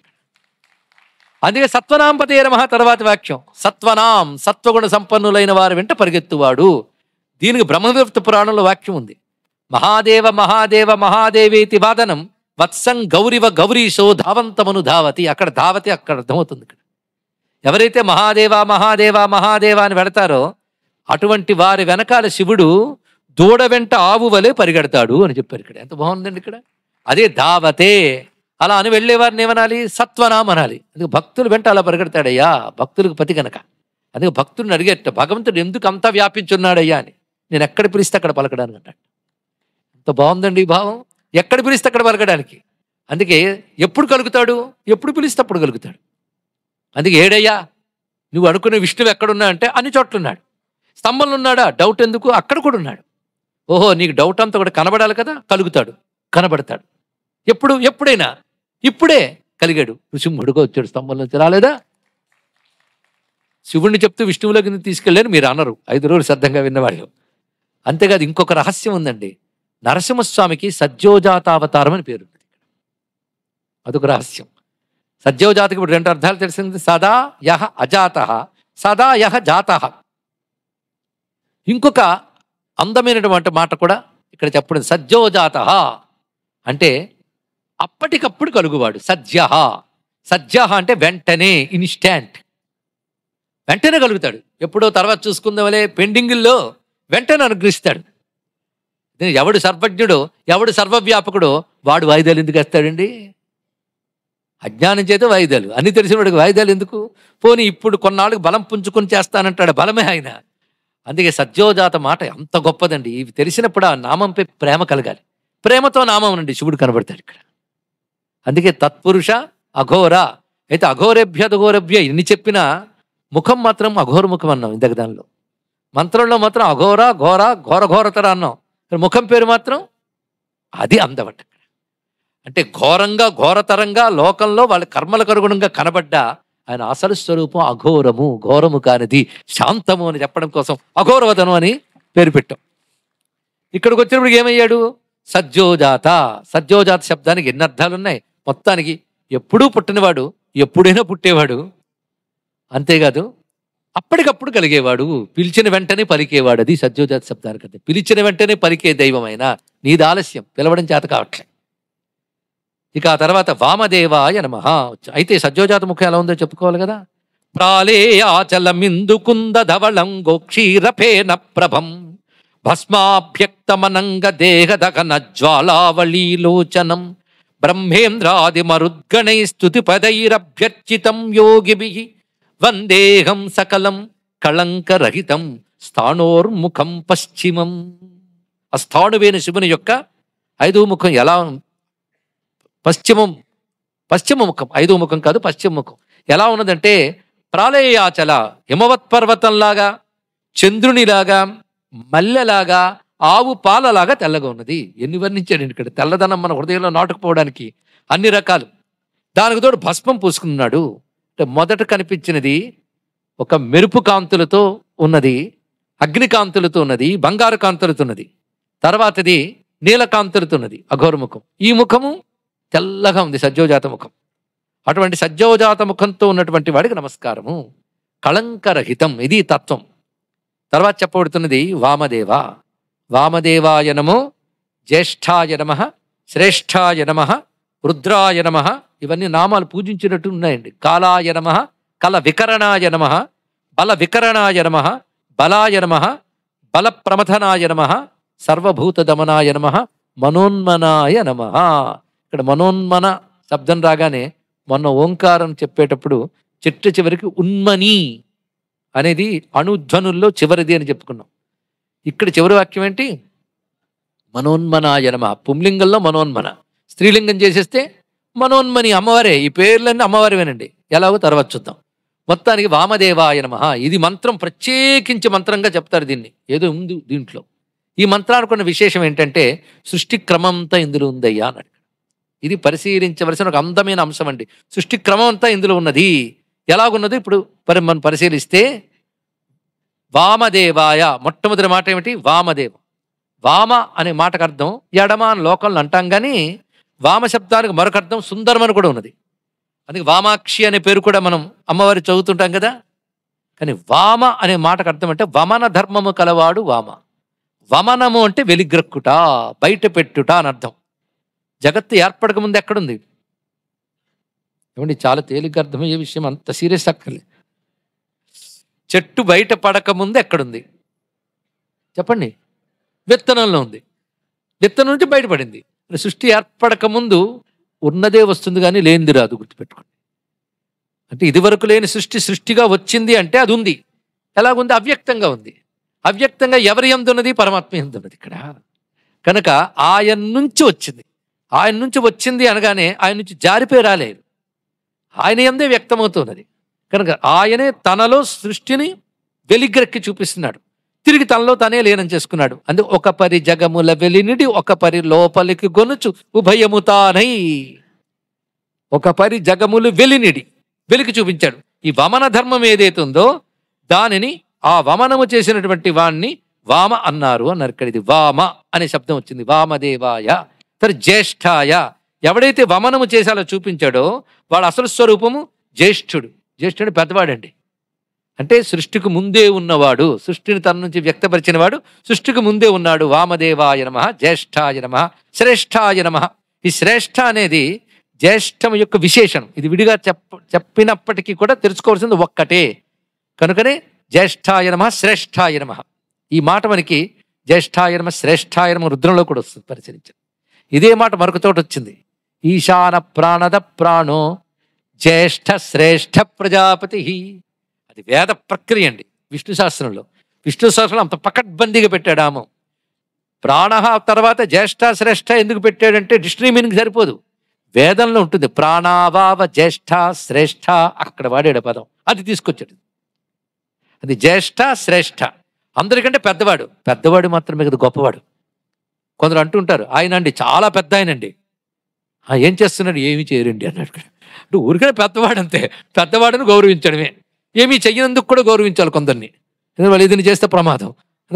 అందుకే సత్వనాంపతే నమః తర్వాత వాక్యం. సత్వనాం, సత్వగుణ సంపన్నులైన వారు వెంట పరిగెత్తువాడు. దీనికి బ్రహ్మవివర్త పురాణంలో వాక్యం ఉంది. మహాదేవ మహాదేవ మహాదేవేతి వాదనం వత్సం గౌరివ గౌరీశో ధావంతమను ధావతి. అక్కడ ధావతి అక్కడ అర్థమవుతుంది. ఇక్కడ ఎవరైతే మహాదేవ మహాదేవ మహాదేవ అని వెళతారో అటువంటి వారి వెనకాల శివుడు దూడ వెంట ఆవు వలె పరిగెడతాడు అని చెప్పారు. ఇక్కడ ఎంత బాగుందండి. ఇక్కడ అదే ధావతే. అలా అని వెళ్ళేవారిని ఏమనాలి? సత్వనాం అనాలి. అందుకే భక్తులు వెంట అలా పరిగెడతాడయ్యా, భక్తులకు పతి కనుక. అందుకే భక్తుడిని అడిగేట భగవంతుడు ఎందుకు అంతా వ్యాపించున్నాడయ్యా అని. నేను ఎక్కడ పిలిస్తే అక్కడ పలకడానికి అంటాడు. ఎంత బాగుందండి ఈ భావం. ఎక్కడ పిలిస్తే అక్కడ పలకడానికి. అందుకే ఎప్పుడు కలుగుతాడు? ఎప్పుడు పిలిస్తే అప్పుడు కలుగుతాడు. అందుకే ఏడయ్యా నువ్వు అనుకునే విష్ణువు ఎక్కడున్నా అంటే అన్ని చోట్ల ఉన్నాడు. స్తంభంలో ఉన్నాడా? డౌట్ ఎందుకు? అక్కడ కూడా ఉన్నాడు. ఓహో నీకు డౌట్ అంతా కూడా కనబడాలి కదా, కలుగుతాడు, కనబడతాడు. ఎప్పుడు? ఎప్పుడైనా. ఇప్పుడే కలిగాడు. నృసింహుడుగా వచ్చాడు, స్తంభం నుంచి రాలేదా? శివుణ్ణి చెప్తూ విష్ణువులోకి తీసుకెళ్ళాను మీరు అనరు, 5 రోజులు శ్రద్ధంగా విన్నవాళ్ళు. అంతేకాదు ఇంకొక రహస్యం ఉందండి. నరసింహస్వామికి సజ్జోజాతావతారం అని పేరు. అదొక రహస్యం. సజ్జోజాతకి ఇప్పుడు 2 అర్థాలు తెలిసింది. సదా యహ అజాత, సదా యహ జాత. ఇంకొక అందమైనటువంటి మాట కూడా ఇక్కడ చెప్పడం. సజ్జోజాత అంటే అప్పటికప్పుడు కలుగువాడు. సజ్జహ, సజ్జహ అంటే వెంటనే, ఇన్స్టాంట్, వెంటనే కలుగుతాడు. ఎప్పుడో తర్వాత చూసుకుందామలే పెండింగుల్లో వెంటనే అనుగ్రహిస్తాడు. ఎవడు సర్వజ్ఞుడో ఎవడు సర్వవ్యాపకుడో వాడు వాయిదాలు ఎందుకు వేస్తాడండి? అజ్ఞానం చేత వాయిదాలు, అన్ని తెలిసిన వాడికి వాయిదాలు ఎందుకు? పోనీ ఇప్పుడు కొన్నాళ్ళకి బలం పుంజుకొని చేస్తానంటాడు, బలమే ఆయన. అందుకే సజ్జోజాత మాట అంత గొప్పదండి. ఇవి తెలిసినప్పుడు ఆ నామంపై ప్రేమ కలగాలి. ప్రేమతో నామం నుండి శివుడు కనబడతాడు ఇక్కడ. అందుకే తత్పురుష అఘోర. అయితే అఘోరేభ్య ఇన్ని చెప్పినా ముఖం మాత్రం అఘోర ముఖం అన్నాం ఇంతక. దానిలో మంత్రంలో మాత్రం అఘోర ఘోర ఘోర ఘోరతర అన్నాం. ముఖం పేరు మాత్రం అది అందబట్ట. అంటే ఘోరంగా ఘోరతరంగా లోకంలో వాళ్ళ కర్మలకు అనుగుణంగా కనబడ్డా ఆయన అసలు స్వరూపం అఘోరము, ఘోరము కానిది, శాంతము అని చెప్పడం కోసం అఘోరవదనం అని పేరు పెట్టాం. ఇక్కడికి వచ్చినప్పుడు ఏమయ్యాడు? సజ్జోజాత. సజ్జోజాత శబ్దానికి ఎన్ని అర్థాలు ఉన్నాయి? మొత్తానికి ఎప్పుడూ పుట్టినవాడు, ఎప్పుడైనా పుట్టేవాడు. అంతేకాదు అప్పటికప్పుడు కలిగేవాడు, పిలిచిన వెంటనే పలికేవాడు. అది సజ్జోజాత శబ్దానికి అర్థం. పిలిచిన వెంటనే పలికే దైవమైన నీది ఆలస్యం, పిలవడం చేత కావట్లే. ఇక ఆ తర్వాత వామదేవాయ నమః. అయితే సజ్జోజాత ముఖం ఎలా ఉందో చెప్పుకోవాలి కదా. ప్రాళేయాచలమిందుకుంద ధవళం గోక్షీరఫేన ప్రభం భస్మాభ్యక్తమనంగ దేహదగన జ్వాలావళీలోచనం బ్రహ్మేంద్రాదిమరుద్గణై స్తుతిపదైరభ్యర్చితం యోగిభిః వందేహం సకలం కళంకరహితం స్థాణోర్ముఖం పశ్చిమం. ఆ స్థాణువైన శివుని యొక్క 5వ ముఖం ఎలా, పశ్చిమ ముఖం, 5వ ముఖం కాదు, పశ్చిమ ముఖం ఎలా ఉన్నదంటే ప్రాళయాచల హిమవత్ పర్వతంలాగా, చంద్రునిలాగా, మల్లెలాగా, ఆవు పాలలాగా తెల్లగా ఉన్నది. ఎన్ని వర్ణించాడు ఇక్కడ. తెల్లదనం మన హృదయంలో నాటుకుపోవడానికి అన్ని రకాలు. దానికి తోడు భస్మం పూసుకున్నాడు. అంటే మొదట కనిపించినది ఒక మెరుపు కాంతులతో ఉన్నది, అగ్నికాంతులతో ఉన్నది, బంగారు కాంతులతో ఉన్నది. తర్వాతది నీలకాంతులతో ఉన్నది అఘోరముఖం. ఈ ముఖము తెల్లగా ఉంది, సజ్జోజాత ముఖం. అటువంటి సజ్జోజాత ముఖంతో ఉన్నటువంటి వాడికి నమస్కారము. కళంకరహితం, ఇది తత్వం. తర్వాత చెప్పబడుతున్నది వామదేవ. వామదేవాయ నమో, జ్యేష్ఠాయ నమః, శ్రేష్ఠాయ నమః, రుద్రాయ నమః. ఇవన్నీ నామాలు పూజించినట్టు ఉన్నాయండి. కాలాయ నమః, కల వికరణాయ నమః, బల వికరణాయ నమః, బలాయ నమః, బల ప్రమథనాయ నమః, సర్వభూత దమనాయ నమః, మనోన్మనాయ నమః. ఇక్కడ మనోన్మన శబ్దం రాగానే మొన్న ఓంకారం చెప్పేటప్పుడు చిట్ట చివరికి ఉన్మని అనేది అణుధ్వనుల్లో చివరిది అని చెప్పుకున్నాం. ఇక్కడ చివరి వాక్యం ఏంటి? మనోన్మనాయ నమః. పుంలింగంలో మనోన్మన, స్త్రీలింగం చేసేస్తే మనోన్మని, అమ్మవారే. ఈ పేర్లన్నీ అమ్మవారివేనండి. ఎలాగో తర్వాత చూద్దాం. మొత్తానికి వామదేవాయ నమః. ఇది మంత్రం, ప్రత్యేకించి మంత్రంగా చెప్తారు దీన్ని. ఏదో ఉంది దీంట్లో. ఈ మంత్రానికి ఉన్న విశేషం ఏంటంటే సృష్టి క్రమం అంతా ఇందులో ఉందయ్యా అన్నాడు. ఇది పరిశీలించవలసిన ఒక అందమైన అంశం అండి. సృష్టి క్రమం అంతా ఇందులో ఉన్నది. ఎలాగున్నది ఇప్పుడు మనం పరిశీలిస్తే, వామదేవాయ మొట్టమొదటి మాట ఏమిటి? వామదేవ. వామ అనే మాటకు అర్థం ఎడమ అని లోకంలో అంటాం, కానీ వామ శబ్దానికి మరొక అర్థం సుందరం అని కూడా ఉన్నది. అందుకే వామాక్షి అనే పేరు కూడా మనం అమ్మవారి చదువుతుంటాం కదా. కానీ వామ అనే మాటకు అర్థం అంటే వమన ధర్మము కలవాడు వామ. వమనము అంటే వెలిగ్రక్కుట, బయట పెట్టుట అని అర్థం. జగత్తు ఏర్పడక ముందు ఎక్కడుంది? ఏమండి, చాలా తేలిగ్గా అర్థమయ్యే విషయం, అంత సీరియస్ అక్కర్లేదు. చెట్టు బయట పడక ముందు ఎక్కడుంది చెప్పండి? విత్తనంలో ఉంది. విత్తనం నుంచి బయటపడింది. సృష్టి ఏర్పడక ముందు ఉన్నదే వస్తుంది, కానీ లేనిది రాదు, గుర్తుపెట్టుకోండి. అంటే ఇదివరకు లేని సృష్టిగా వచ్చింది అంటే అది ఉంది. ఎలాగుంది? అవ్యక్తంగా ఉంది. అవ్యక్తంగా ఎవరి యందు ఉన్నది? పరమాత్మ యందు ఉన్నది ఇక్కడ. కనుక ఆయన నుంచి వచ్చింది. ఆయన నుంచి వచ్చింది అనగానే ఆయన నుంచి జారిపోయి రాలేదు, ఆయన యందే వ్యక్తమవుతున్నది. కనుక ఆయనే తనలో సృష్టిని వెలిగ్రెక్కి చూపిస్తున్నాడు. తిరిగి తనలో తనే లీనం చేసుకున్నాడు. అందుకే ఒక పరి జగముల వెలినిడి ఒక పరి లోపలికి గొనుచు ఉభయము తానై. ఒక పరి జగములు వెలినిడి, వెలికి చూపించాడు. ఈ వమన ధర్మం ఏదైతే ఉందో దానిని, ఆ వమనము చేసినటువంటి వాణ్ణి వామ అన్నారు అన్నారు. ఇక్కడ ఇది వామ అనే శబ్దం వచ్చింది. వామదేవాయ. సరే, జ్యేష్ఠాయ. ఎవడైతే వమనము చేశాలో చూపించాడో వాడు అసలు స్వరూపము జ్యేష్ఠుడు. జ్యేష్ఠుడు పెద్దవాడండి. అంటే సృష్టికి ముందే ఉన్నవాడు, సృష్టిని తన నుంచి వ్యక్తపరిచిన వాడు, సృష్టికి ముందే ఉన్నాడు. వామదేవాయ నమః, జ్యేష్ఠాయ నమః, శ్రేష్ఠాయ నమః. ఈ శ్రేష్ఠ అనేది జ్యేష్ఠం యొక్క విశేషణం. ఇది విడిగా చెప్పినప్పటికీ కూడా తెలుసుకోవాల్సింది ఒక్కటే. కనుకనే జ్యేష్ఠాయ నమః, శ్రేష్ఠాయ నమః. ఈ మాట మనకి జ్యేష్ఠాయ నమః, శ్రేష్ఠాయ నమః రుద్రంలో కూడా వస్తుంది, పరిశీలించండి. ఇదే మాట మరొక చోట వచ్చింది. ఈశాన ప్రాణద ప్రాణో జ్యేష్ఠ శ్రేష్ఠ ప్రజాపతి. అది వేద ప్రక్రియ అండి విష్ణు శాస్త్రంలో. విష్ణు శాస్త్రంలో అంత పకడ్బందీగా పెట్టాడాము. ప్రాణ తర్వాత జ్యేష్ఠ శ్రేష్ఠ ఎందుకు పెట్టాడంటే డిక్షనరీ మీనింగ్ సరిపోదు, వేదంలో ఉంటుంది. ప్రాణావావ జ్యేష్ఠ శ్రేష్ఠ, అక్కడ వాడాడు పదం, అది తీసుకొచ్చాడు. అది జ్యేష్ఠ శ్రేష్ఠ. అందరికంటే పెద్దవాడు. పెద్దవాడు మాత్రమే కదా గొప్పవాడు. కొందరు అంటుంటారు, ఆయన అండి చాలా పెద్ద ఆయనండి. ఏం చేస్తున్నాడు? ఏమి చేయరండి అన్నాడు. అంటే ఊరికనే పెద్దవాడు అంతే. పెద్దవాడిని గౌరవించడమే, ఏమీ చెయ్యనందుకు కూడా గౌరవించాలి కొందరిని. వాళ్ళు ఏదైనా చేస్తే ప్రమాదం.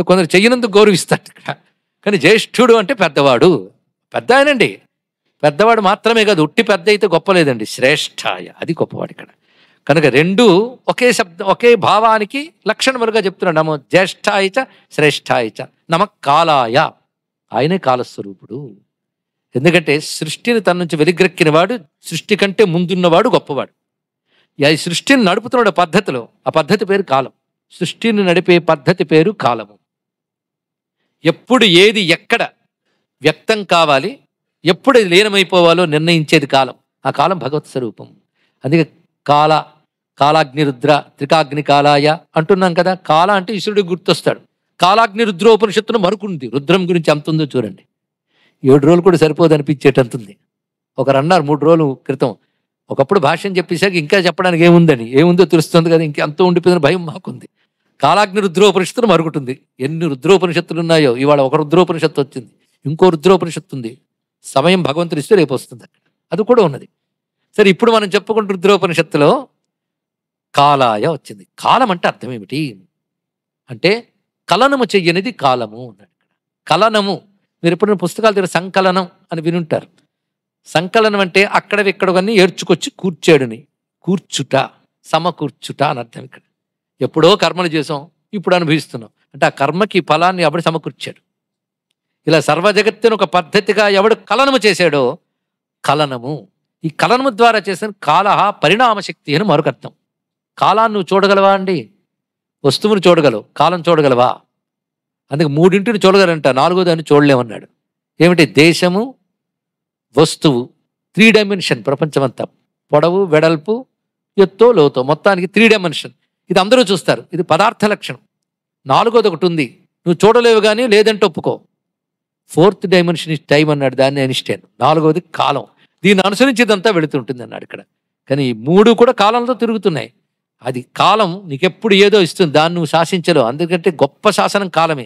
కొందరు చెయ్యనందుకు గౌరవిస్తాడు ఇక్కడ. కానీ జ్యేష్ఠుడు అంటే పెద్దవాడు, పెద్ద ఆయనండి. పెద్దవాడు మాత్రమే కాదు, ఉట్టి పెద్ద అయితే గొప్ప లేదండి, శ్రేష్ఠాయ, అది గొప్పవాడు ఇక్కడ. కనుక రెండు ఒకే శబ్దం, ఒకే భావానికి లక్షణములుగా చెప్తున్నాడు. నమో జ్యేష్ఠాయచ శ్రేష్ఠాయచ నమ కాలాయ. ఆయనే కాలస్వరూపుడు. ఎందుకంటే సృష్టిని తన నుంచి వెలిగ్రెక్కిన వాడు, సృష్టి కంటే ముందున్నవాడు గొప్పవాడు. ఈ సృష్టిని నడుపుతున్నాడు పద్ధతిలో, ఆ పద్ధతి పేరు కాలం. సృష్టిని నడిపే పద్ధతి పేరు కాలము. ఎప్పుడు ఏది ఎక్కడ వ్యక్తం కావాలి, ఎప్పుడు అది లీనమైపోవాలో నిర్ణయించేది కాలం. ఆ కాలం భగవత్ స్వరూపం. అందుకే కాలాగ్ని రుద్ర త్రికాగ్ని కాలాయ అంటున్నాం కదా. కాల అంటే ఈశ్వరుడికి గుర్తొస్తాడు. కాలాగ్ని రుద్రోపనిషత్తును మరుకుంది. రుద్రం గురించి ఎంత ఉందో చూడండి. 7 రోజులు కూడా సరిపోదు అనిపించేటంతుంది. ఒకరు అన్నారు 3 రోజుల క్రితం, ఒకప్పుడు భాష్యం చెప్పేశాక ఇంకా చెప్పడానికి ఏముందో తెలుస్తుంది కదా, ఇంకెంతో ఉండిపోయిందని భయం మాకుంది. కాలాగ్ని రుద్రోపనిషత్తును మరుగుతుంది. ఎన్ని రుద్రోపనిషత్తులు ఉన్నాయో, ఇవాళ ఒక రుద్రోపనిషత్తు వచ్చింది, ఇంకో రుద్రోపనిషత్తు ఉంది. సమయం భగవంతుడు ఇస్తే రేపు వస్తుంది అక్కడ, అది కూడా ఉన్నది. సరే, ఇప్పుడు మనం చెప్పుకుంటున్న రుద్రోపనిషత్తులో కాలాయ వచ్చింది. కాలం అంటే అర్థం ఏమిటి అంటే కలనము చెయ్యనిది కాలము అన్నాడు. కలనము మీరు ఎప్పుడైనా పుస్తకాలు దగ్గర సంకలనం అని వినుంటారు. సంకలనం అంటే అక్కడవి ఇక్కడవన్నీ ఏడ్చుకొచ్చి కూర్చాడుని, కూర్చుట, సమకూర్చుట అని అర్థం. ఇక్కడ ఎప్పుడో కర్మలు చేసాం, ఇప్పుడు అనుభవిస్తున్నాం అంటే ఆ కర్మకి ఫలాన్ని ఎవడు సమకూర్చాడు. ఇలా సర్వ జగత్తును ఒక పద్ధతిగా ఎవడు కలనము చేశాడో కలనము. ఈ కలనము ద్వారా చేసిన కాలహ పరిణామశక్తి అని మరొక అర్థం. కాలాన్ని నువ్వు చూడగలవా అండి? వస్తువును చూడగలవు, కాలం చూడగలవా? అందుకే 3 చూడగలంట, 4వ దాన్ని చూడలేమన్నాడు. ఏమిటి? దేశము, వస్తువు, 3 డైమెన్షన్ ప్రపంచమంతా. పొడవు, వెడల్పు, ఎత్తో, లోతో, మొత్తానికి 3 డైమెన్షన్. ఇది అందరూ చూస్తారు. ఇది పదార్థ లక్షణం. 4వది ఒకటి ఉంది, నువ్వు చూడలేవు కానీ లేదంటే ఒప్పుకో. 4th డైమెన్షన్ ఇస్ టైం అన్నాడు, దాన్ని ఐన్స్టైన్. 4వది కాలం. దీన్ని అనుసరించి ఇదంతా వెళుతుంటుంది అన్నాడు ఇక్కడ. కానీ ఈ 3 కూడా కాలంలో తిరుగుతున్నాయి. అది కాలం నీకెప్పుడు ఏదో ఇస్తుంది, దాన్ని నువ్వు శాసించలేవు. అందుకంటే గొప్ప శాసనం కాలమే.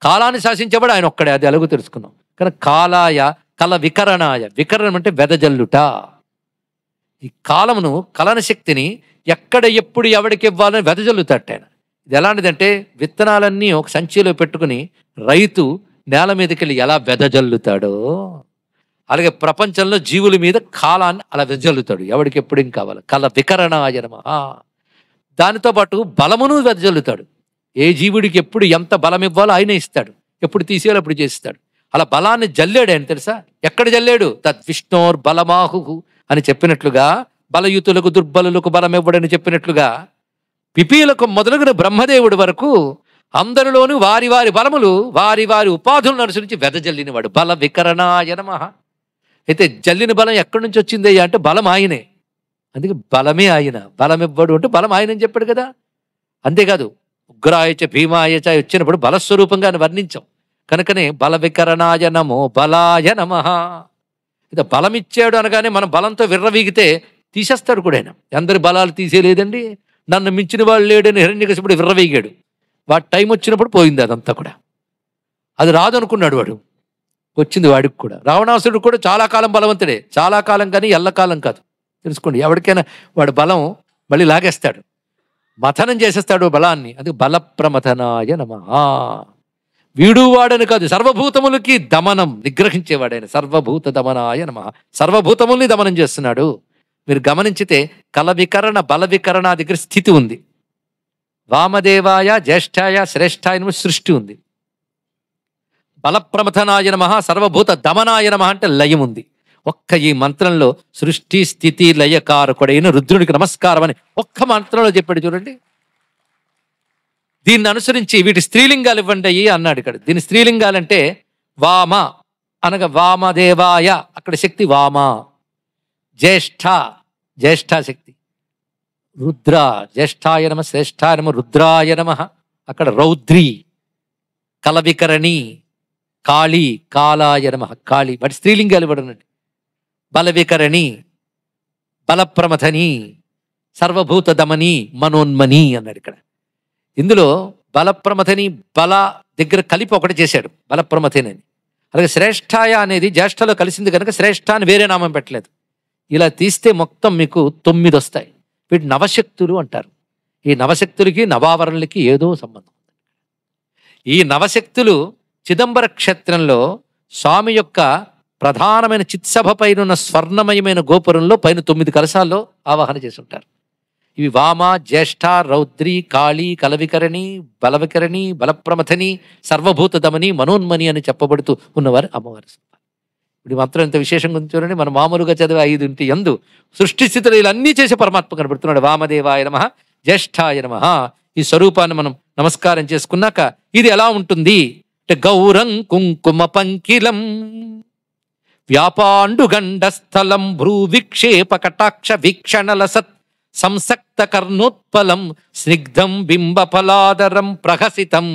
కాలాన్ని శాసించేవాడు ఆయన ఒక్కడే, అది ఎలాగో తెలుసుకున్నాం. కానీ కాలాయ కల వికరణాయ, వికరణం అంటే వెదజల్లుట. ఈ కాలమును, కలన శక్తిని ఎక్కడ ఎప్పుడు ఎవడికి ఇవ్వాలని వెదజల్లుతాడు ఆయన. ఇది ఎలాంటిదంటే విత్తనాలన్నీ ఒక సంచిలో పెట్టుకుని రైతు నేల మీదకి వెళ్ళి ఎలా వెదజల్లుతాడో అలాగే ప్రపంచంలో జీవుల మీద కాలాన్ని అలా వెదజల్లుతాడు. ఎవడికి ఎప్పుడు ఏం కావాలి. కల వికరణాయ నమః. దానితో పాటు బలమును వెదజల్లుతాడు. ఏ జీవుడికి ఎప్పుడు ఎంత బలం ఇవ్వాలో ఆయన ఇస్తాడు, ఎప్పుడు తీసేయాలో అప్పుడు చేస్తాడు. అలా బలాన్ని జల్లాడు ఆయన. తెలుసా ఎక్కడ జల్లాడు? తద్విష్ణోర్ బలమాహు అని చెప్పినట్లుగా, బలయుతులకు దుర్బలులకు బలం ఇవ్వడని చెప్పినట్లుగా, పిపీలకు మొదలుగున బ్రహ్మదేవుడి వరకు అందరిలోనూ వారి వారి బలములు, వారి వారి ఉపాధులను అనుసరించి వెదజల్లినవాడు. బల వికరణాయ నమః. అయితే జల్లిన బలం ఎక్కడి నుంచి వచ్చిందయ్యా అంటే బలం ఆయనే. అందుకే బలమే ఆయన. బలం ఇవ్వడు అంటే బలం ఆయనని చెప్పాడు కదా. అంతేకాదు ఉగ్రాయచ భీమాయచ వచ్చినప్పుడు బలస్వరూపంగా వర్ణించాం. కనుకనే బల వికరణాయ నమో బలాయ నమః. ఇక బలం ఇచ్చాడు అనగానే మనం బలంతో విర్రవీగితే తీసేస్తాడు కూడా ఆయన. అందరి బలాలు తీసేయలేదండి. నన్ను మించిన వాళ్ళు లేడని హిరణ్యకశిపుడు విర్రవీగాడు. వాడి టైం వచ్చినప్పుడు పోయింది అదంతా కూడా. అది రాదు అనుకున్నాడు వాడు, వచ్చింది వాడికి కూడా. రావణాసురుడు కూడా చాలా కాలం బలవంతుడే, చాలా కాలం కానీ ఎల్లకాలం కాదు. తెలుసుకోండి, ఎవరికైనా వాడు బలం మళ్ళీ లాగేస్తాడు, మథనం చేసేస్తాడు బలాన్ని. అది బలప్రమథనాయ నమః. వీడు వాడని కాదు, సర్వభూతములకి దమనం, నిగ్రహించేవాడైన సర్వభూత దమనాయ నమః. సర్వభూతముల్ని దమనం చేస్తున్నాడు. మీరు గమనించితే కల వికరణ బల వికరణ దగ్గర స్థితి ఉంది. వామదేవాయ జ్యేష్ఠాయ శ్రేష్ఠాయ సృష్టి ఉంది. బలప్రమథనాయ నమః సర్వభూత దమనాయ నమః అంటే లయం ఉంది. ఒక్క ఈ మంత్రంలో సృష్టి స్థితి లయకారకుడైన రుద్రుడికి నమస్కారం అని ఒక్క మంత్రంలో చెప్పాడు చూడండి. దీన్ని అనుసరించి వీటి స్త్రీలింగాలు ఇవ్వండి అయ్యి అన్నాడు ఇక్కడ. దీని స్త్రీలింగాలంటే వామ అనగా వామదేవాయ, అక్కడ శక్తి వామ. జ్యేష్ఠ, జ్యేష్ఠాశక్తి. రుద్ర, జ్యేష్ఠాయ నమ శ్రేష్ఠాయ నమ రుద్రాయ నమ, అక్కడ రౌద్రి. కలవికరణి, కాళీ, కాలాయ నమ, కాళీ. వాటి స్త్రీలింగాలు ఇవ్వడనండి. బలవికరణి, బలప్రమథని, సర్వభూత దమని, మనోన్మని అన్నాడు ఇక్కడ. ఇందులో బలప్రమథని బల దగ్గర కలిపి ఒకటి చేశాడు, బలప్రమథని అని. అలాగే శ్రేష్ఠాయ అనేది జ్యేష్ఠలో కలిసింది కనుక శ్రేష్ఠ అని వేరే నామం పెట్టలేదు. ఇలా తీస్తే మొత్తం మీకు 9 వస్తాయి. వీటి నవశక్తులు అంటారు. ఈ నవశక్తులకి నవావరణలకి ఏదో సంబంధం. ఈ నవశక్తులు చిదంబర క్షేత్రంలో స్వామి యొక్క ప్రధానమైన చిత్సభ పైన ఉన్న స్వర్ణమయమైన గోపురంలో పైన 9 కలశాల్లో ఆవాహన చేసి ఉంటారు. ఇవి వామ, జ్యేష్ఠ, రౌద్రి, కాళీ, కలవికరణి, బలవికరణి, బలప్రమథని, సర్వభూత దమని, మనోన్మని అని చెప్పబడుతూ ఉన్నవారు అమ్మవారు. ఇప్పుడు ఈ మంత్రం ఎంత విశేషంగా ఉంది చూడండి. మనం మామూలుగా చదివే 5 యందు సృష్టి స్థితిలో ఇలా అన్నీ చేసే పరమాత్మ కనబడుతున్నాడు. వామదేవాయ నమః, జ్యేష్ఠాయ నమః. ఈ స్వరూపాన్ని మనం నమస్కారం చేసుకున్నాక ఇది ఎలా ఉంటుంది అంటే గౌరం కుంకుమ పంకిలం వ్యాపాండుగండస్థలం భ్రూవిక్షేప కటాక్ష వీక్షణల సత్ సంసక్త కర్ణోత్పలం స్నిగ్ధం బింబఫలాదరం ప్రహసితం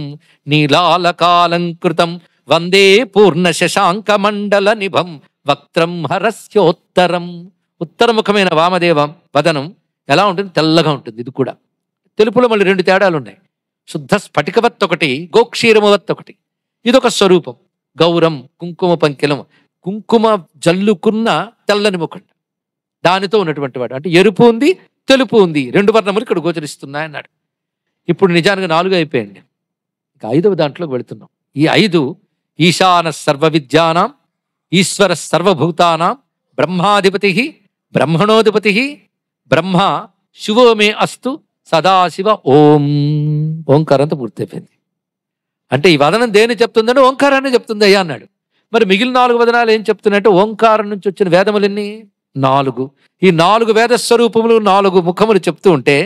నీలాలకాలంకృతం వందే పూర్ణ శశాంక మండల నిభం వక్త్రం హరస్యోత్తరం. ఉత్తరముఖమైన వామదేవం వదనం ఎలా ఉంటుంది? తెల్లగా ఉంటుంది. ఇది కూడా తెలుపులో మళ్ళీ 2 తేడాలు ఉన్నాయి. శుద్ధ స్ఫటికవత్ ఒకటి, గోక్షీరమవత్ ఒకటి. ఇదొక స్వరూపం. గౌరం కుంకుమ పంకిలం, కుంకుమ జల్లుకున్న తెల్లని ముఖం, దానితో ఉన్నటువంటి వాడు. అంటే ఎరుపు ఉంది, తెలుపు ఉంది, 2 వర్ణములు ఇక్కడ గోచరిస్తున్నాయన్నాడు. ఇప్పుడు నిజానికి 4 అయిపోయింది. ఇంకా 5వ దాంట్లోకి వెళుతున్నాం. ఈ 5 ఈశాన సర్వ విద్యానాం ఈశ్వర సర్వభూతానాం బ్రహ్మాధిపతి బ్రహ్మణోధిపతి బ్రహ్మ శివో మే అస్తు సదాశివ ఓం. ఓంకారంతో పూర్తయిపోయింది. అంటే ఈ వదనం దేని చెప్తుందంటే ఓంకారాన్ని చెప్తుంది అయ్యా అన్నాడు. మరి మిగిలిన 4 వదనాలు ఏం చెప్తున్నాయంటే ఓంకారం నుంచి వచ్చిన వేదములన్నీ 4. ఈ 4 వేద స్వరూపములు 4 ముఖములు చెప్తూ ఉంటే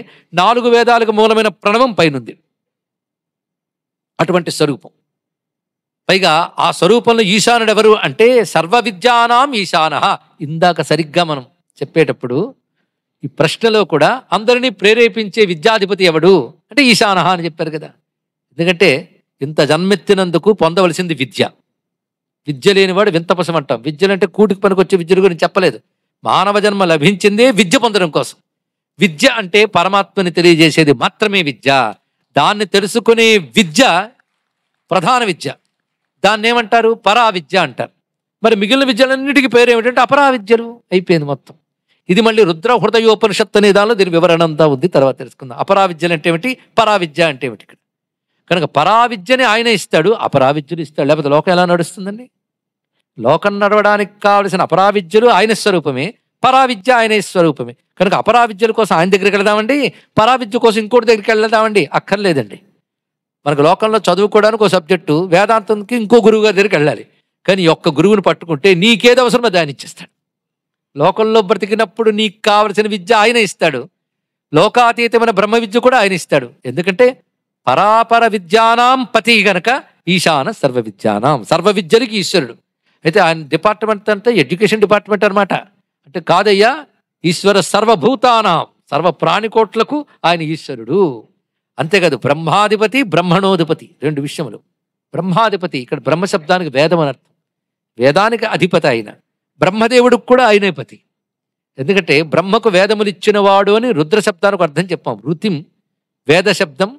4 వేదాలకు మూలమైన ప్రణవం పైనుంది. అటువంటి స్వరూపం. పైగా ఆ స్వరూపంలో ఈశానుడు ఎవరు అంటే సర్వ విద్యానాం ఈశాన. ఇందాక సరిగ్గా మనం చెప్పేటప్పుడు ఈ ప్రశ్నలో కూడా అందరినీ ప్రేరేపించే విద్యాధిపతి ఎవడు అంటే ఈశాన అని చెప్పారు కదా. ఎందుకంటే ఇంత జన్మెత్తినందుకు పొందవలసింది విద్య. విద్య లేనివాడు వింతపసం అంటాం. విద్యలంటే కూటికి పనికొచ్చే విద్యల గురించి చెప్పలేదు. మానవ జన్మ లభించిందే విద్య పొందడం కోసం. విద్య అంటే పరమాత్మని తెలియజేసేది మాత్రమే విద్య. దాన్ని తెలుసుకునే విద్య ప్రధాన విద్య. దాన్ని ఏమంటారు? పరావిద్య అంటారు. మరి మిగిలిన విద్యలన్నిటికీ పేరు ఏమిటంటే అపరావిద్యలు. అయిపోయింది మొత్తం. ఇది మళ్ళీ రుద్ర హృదయోపనిషత్తు అనే దానిలో దీని వివరణ అంతా ఉంది, తర్వాత తెలుసుకుందాం. అపరావిద్యలు అంటే ఏమిటి, పరావిద్య అంటే ఏమిటి ఇక్కడ. కనుక పరావిద్యని ఆయన ఇస్తాడు, అపరావిద్యలు ఇస్తాడు. లేకపోతే లోకం ఎలా నడుస్తుందండి? లోకం నడవడానికి కావలసిన అపరావిద్యలు ఆయన స్వరూపమే, పరావిద్య ఆయన స్వరూపమే. కనుక అపరావిద్యల కోసం ఆయన దగ్గరికి వెళదామండి, పరావిద్య కోసం ఇంకోటి దగ్గరికి వెళ్దామండి? అక్కర్లేదండి. మనకు లోకంలో చదువుకోవడానికి ఒక సబ్జెక్టు, వేదాంతంకి ఇంకో గురువు గారి దగ్గరికి వెళ్ళాలి. కానీ ఒక్క గురువుని పట్టుకుంటే నీకేది అవసరమో దాన్ని ఇచ్చేస్తాడు. లోకంలో బ్రతికినప్పుడు నీకు కావలసిన విద్య ఆయన ఇస్తాడు. లోకాతీతమైన బ్రహ్మ విద్య కూడా ఆయన ఇస్తాడు. ఎందుకంటే పరాపర విద్యానాం పతి గనక ఈశాన సర్వ విద్యానాం. సర్వ విద్యలకి ఈశ్వరుడు. అయితే ఆయన డిపార్ట్మెంట్ అంటే ఎడ్యుకేషన్ డిపార్ట్మెంట్ అనమాట. అంటే కాదయ్యా, ఈశ్వర సర్వభూతానాం, సర్వ ప్రాణికోట్లకు ఆయన ఈశ్వరుడు. అంతేకాదు బ్రహ్మాధిపతి బ్రహ్మణోధిపతి 2 విషయములు. బ్రహ్మాధిపతి ఇక్కడ బ్రహ్మశబ్దానికి వేదం అని అర్థం. వేదానికి అధిపతి ఆయన. బ్రహ్మదేవుడికి కూడా ఆయనే పతి. ఎందుకంటే బ్రహ్మకు వేదములు ఇచ్చినవాడు అని రుద్ర శబ్దానికి అర్థం చెప్పాం. రుతిం వేద శబ్దం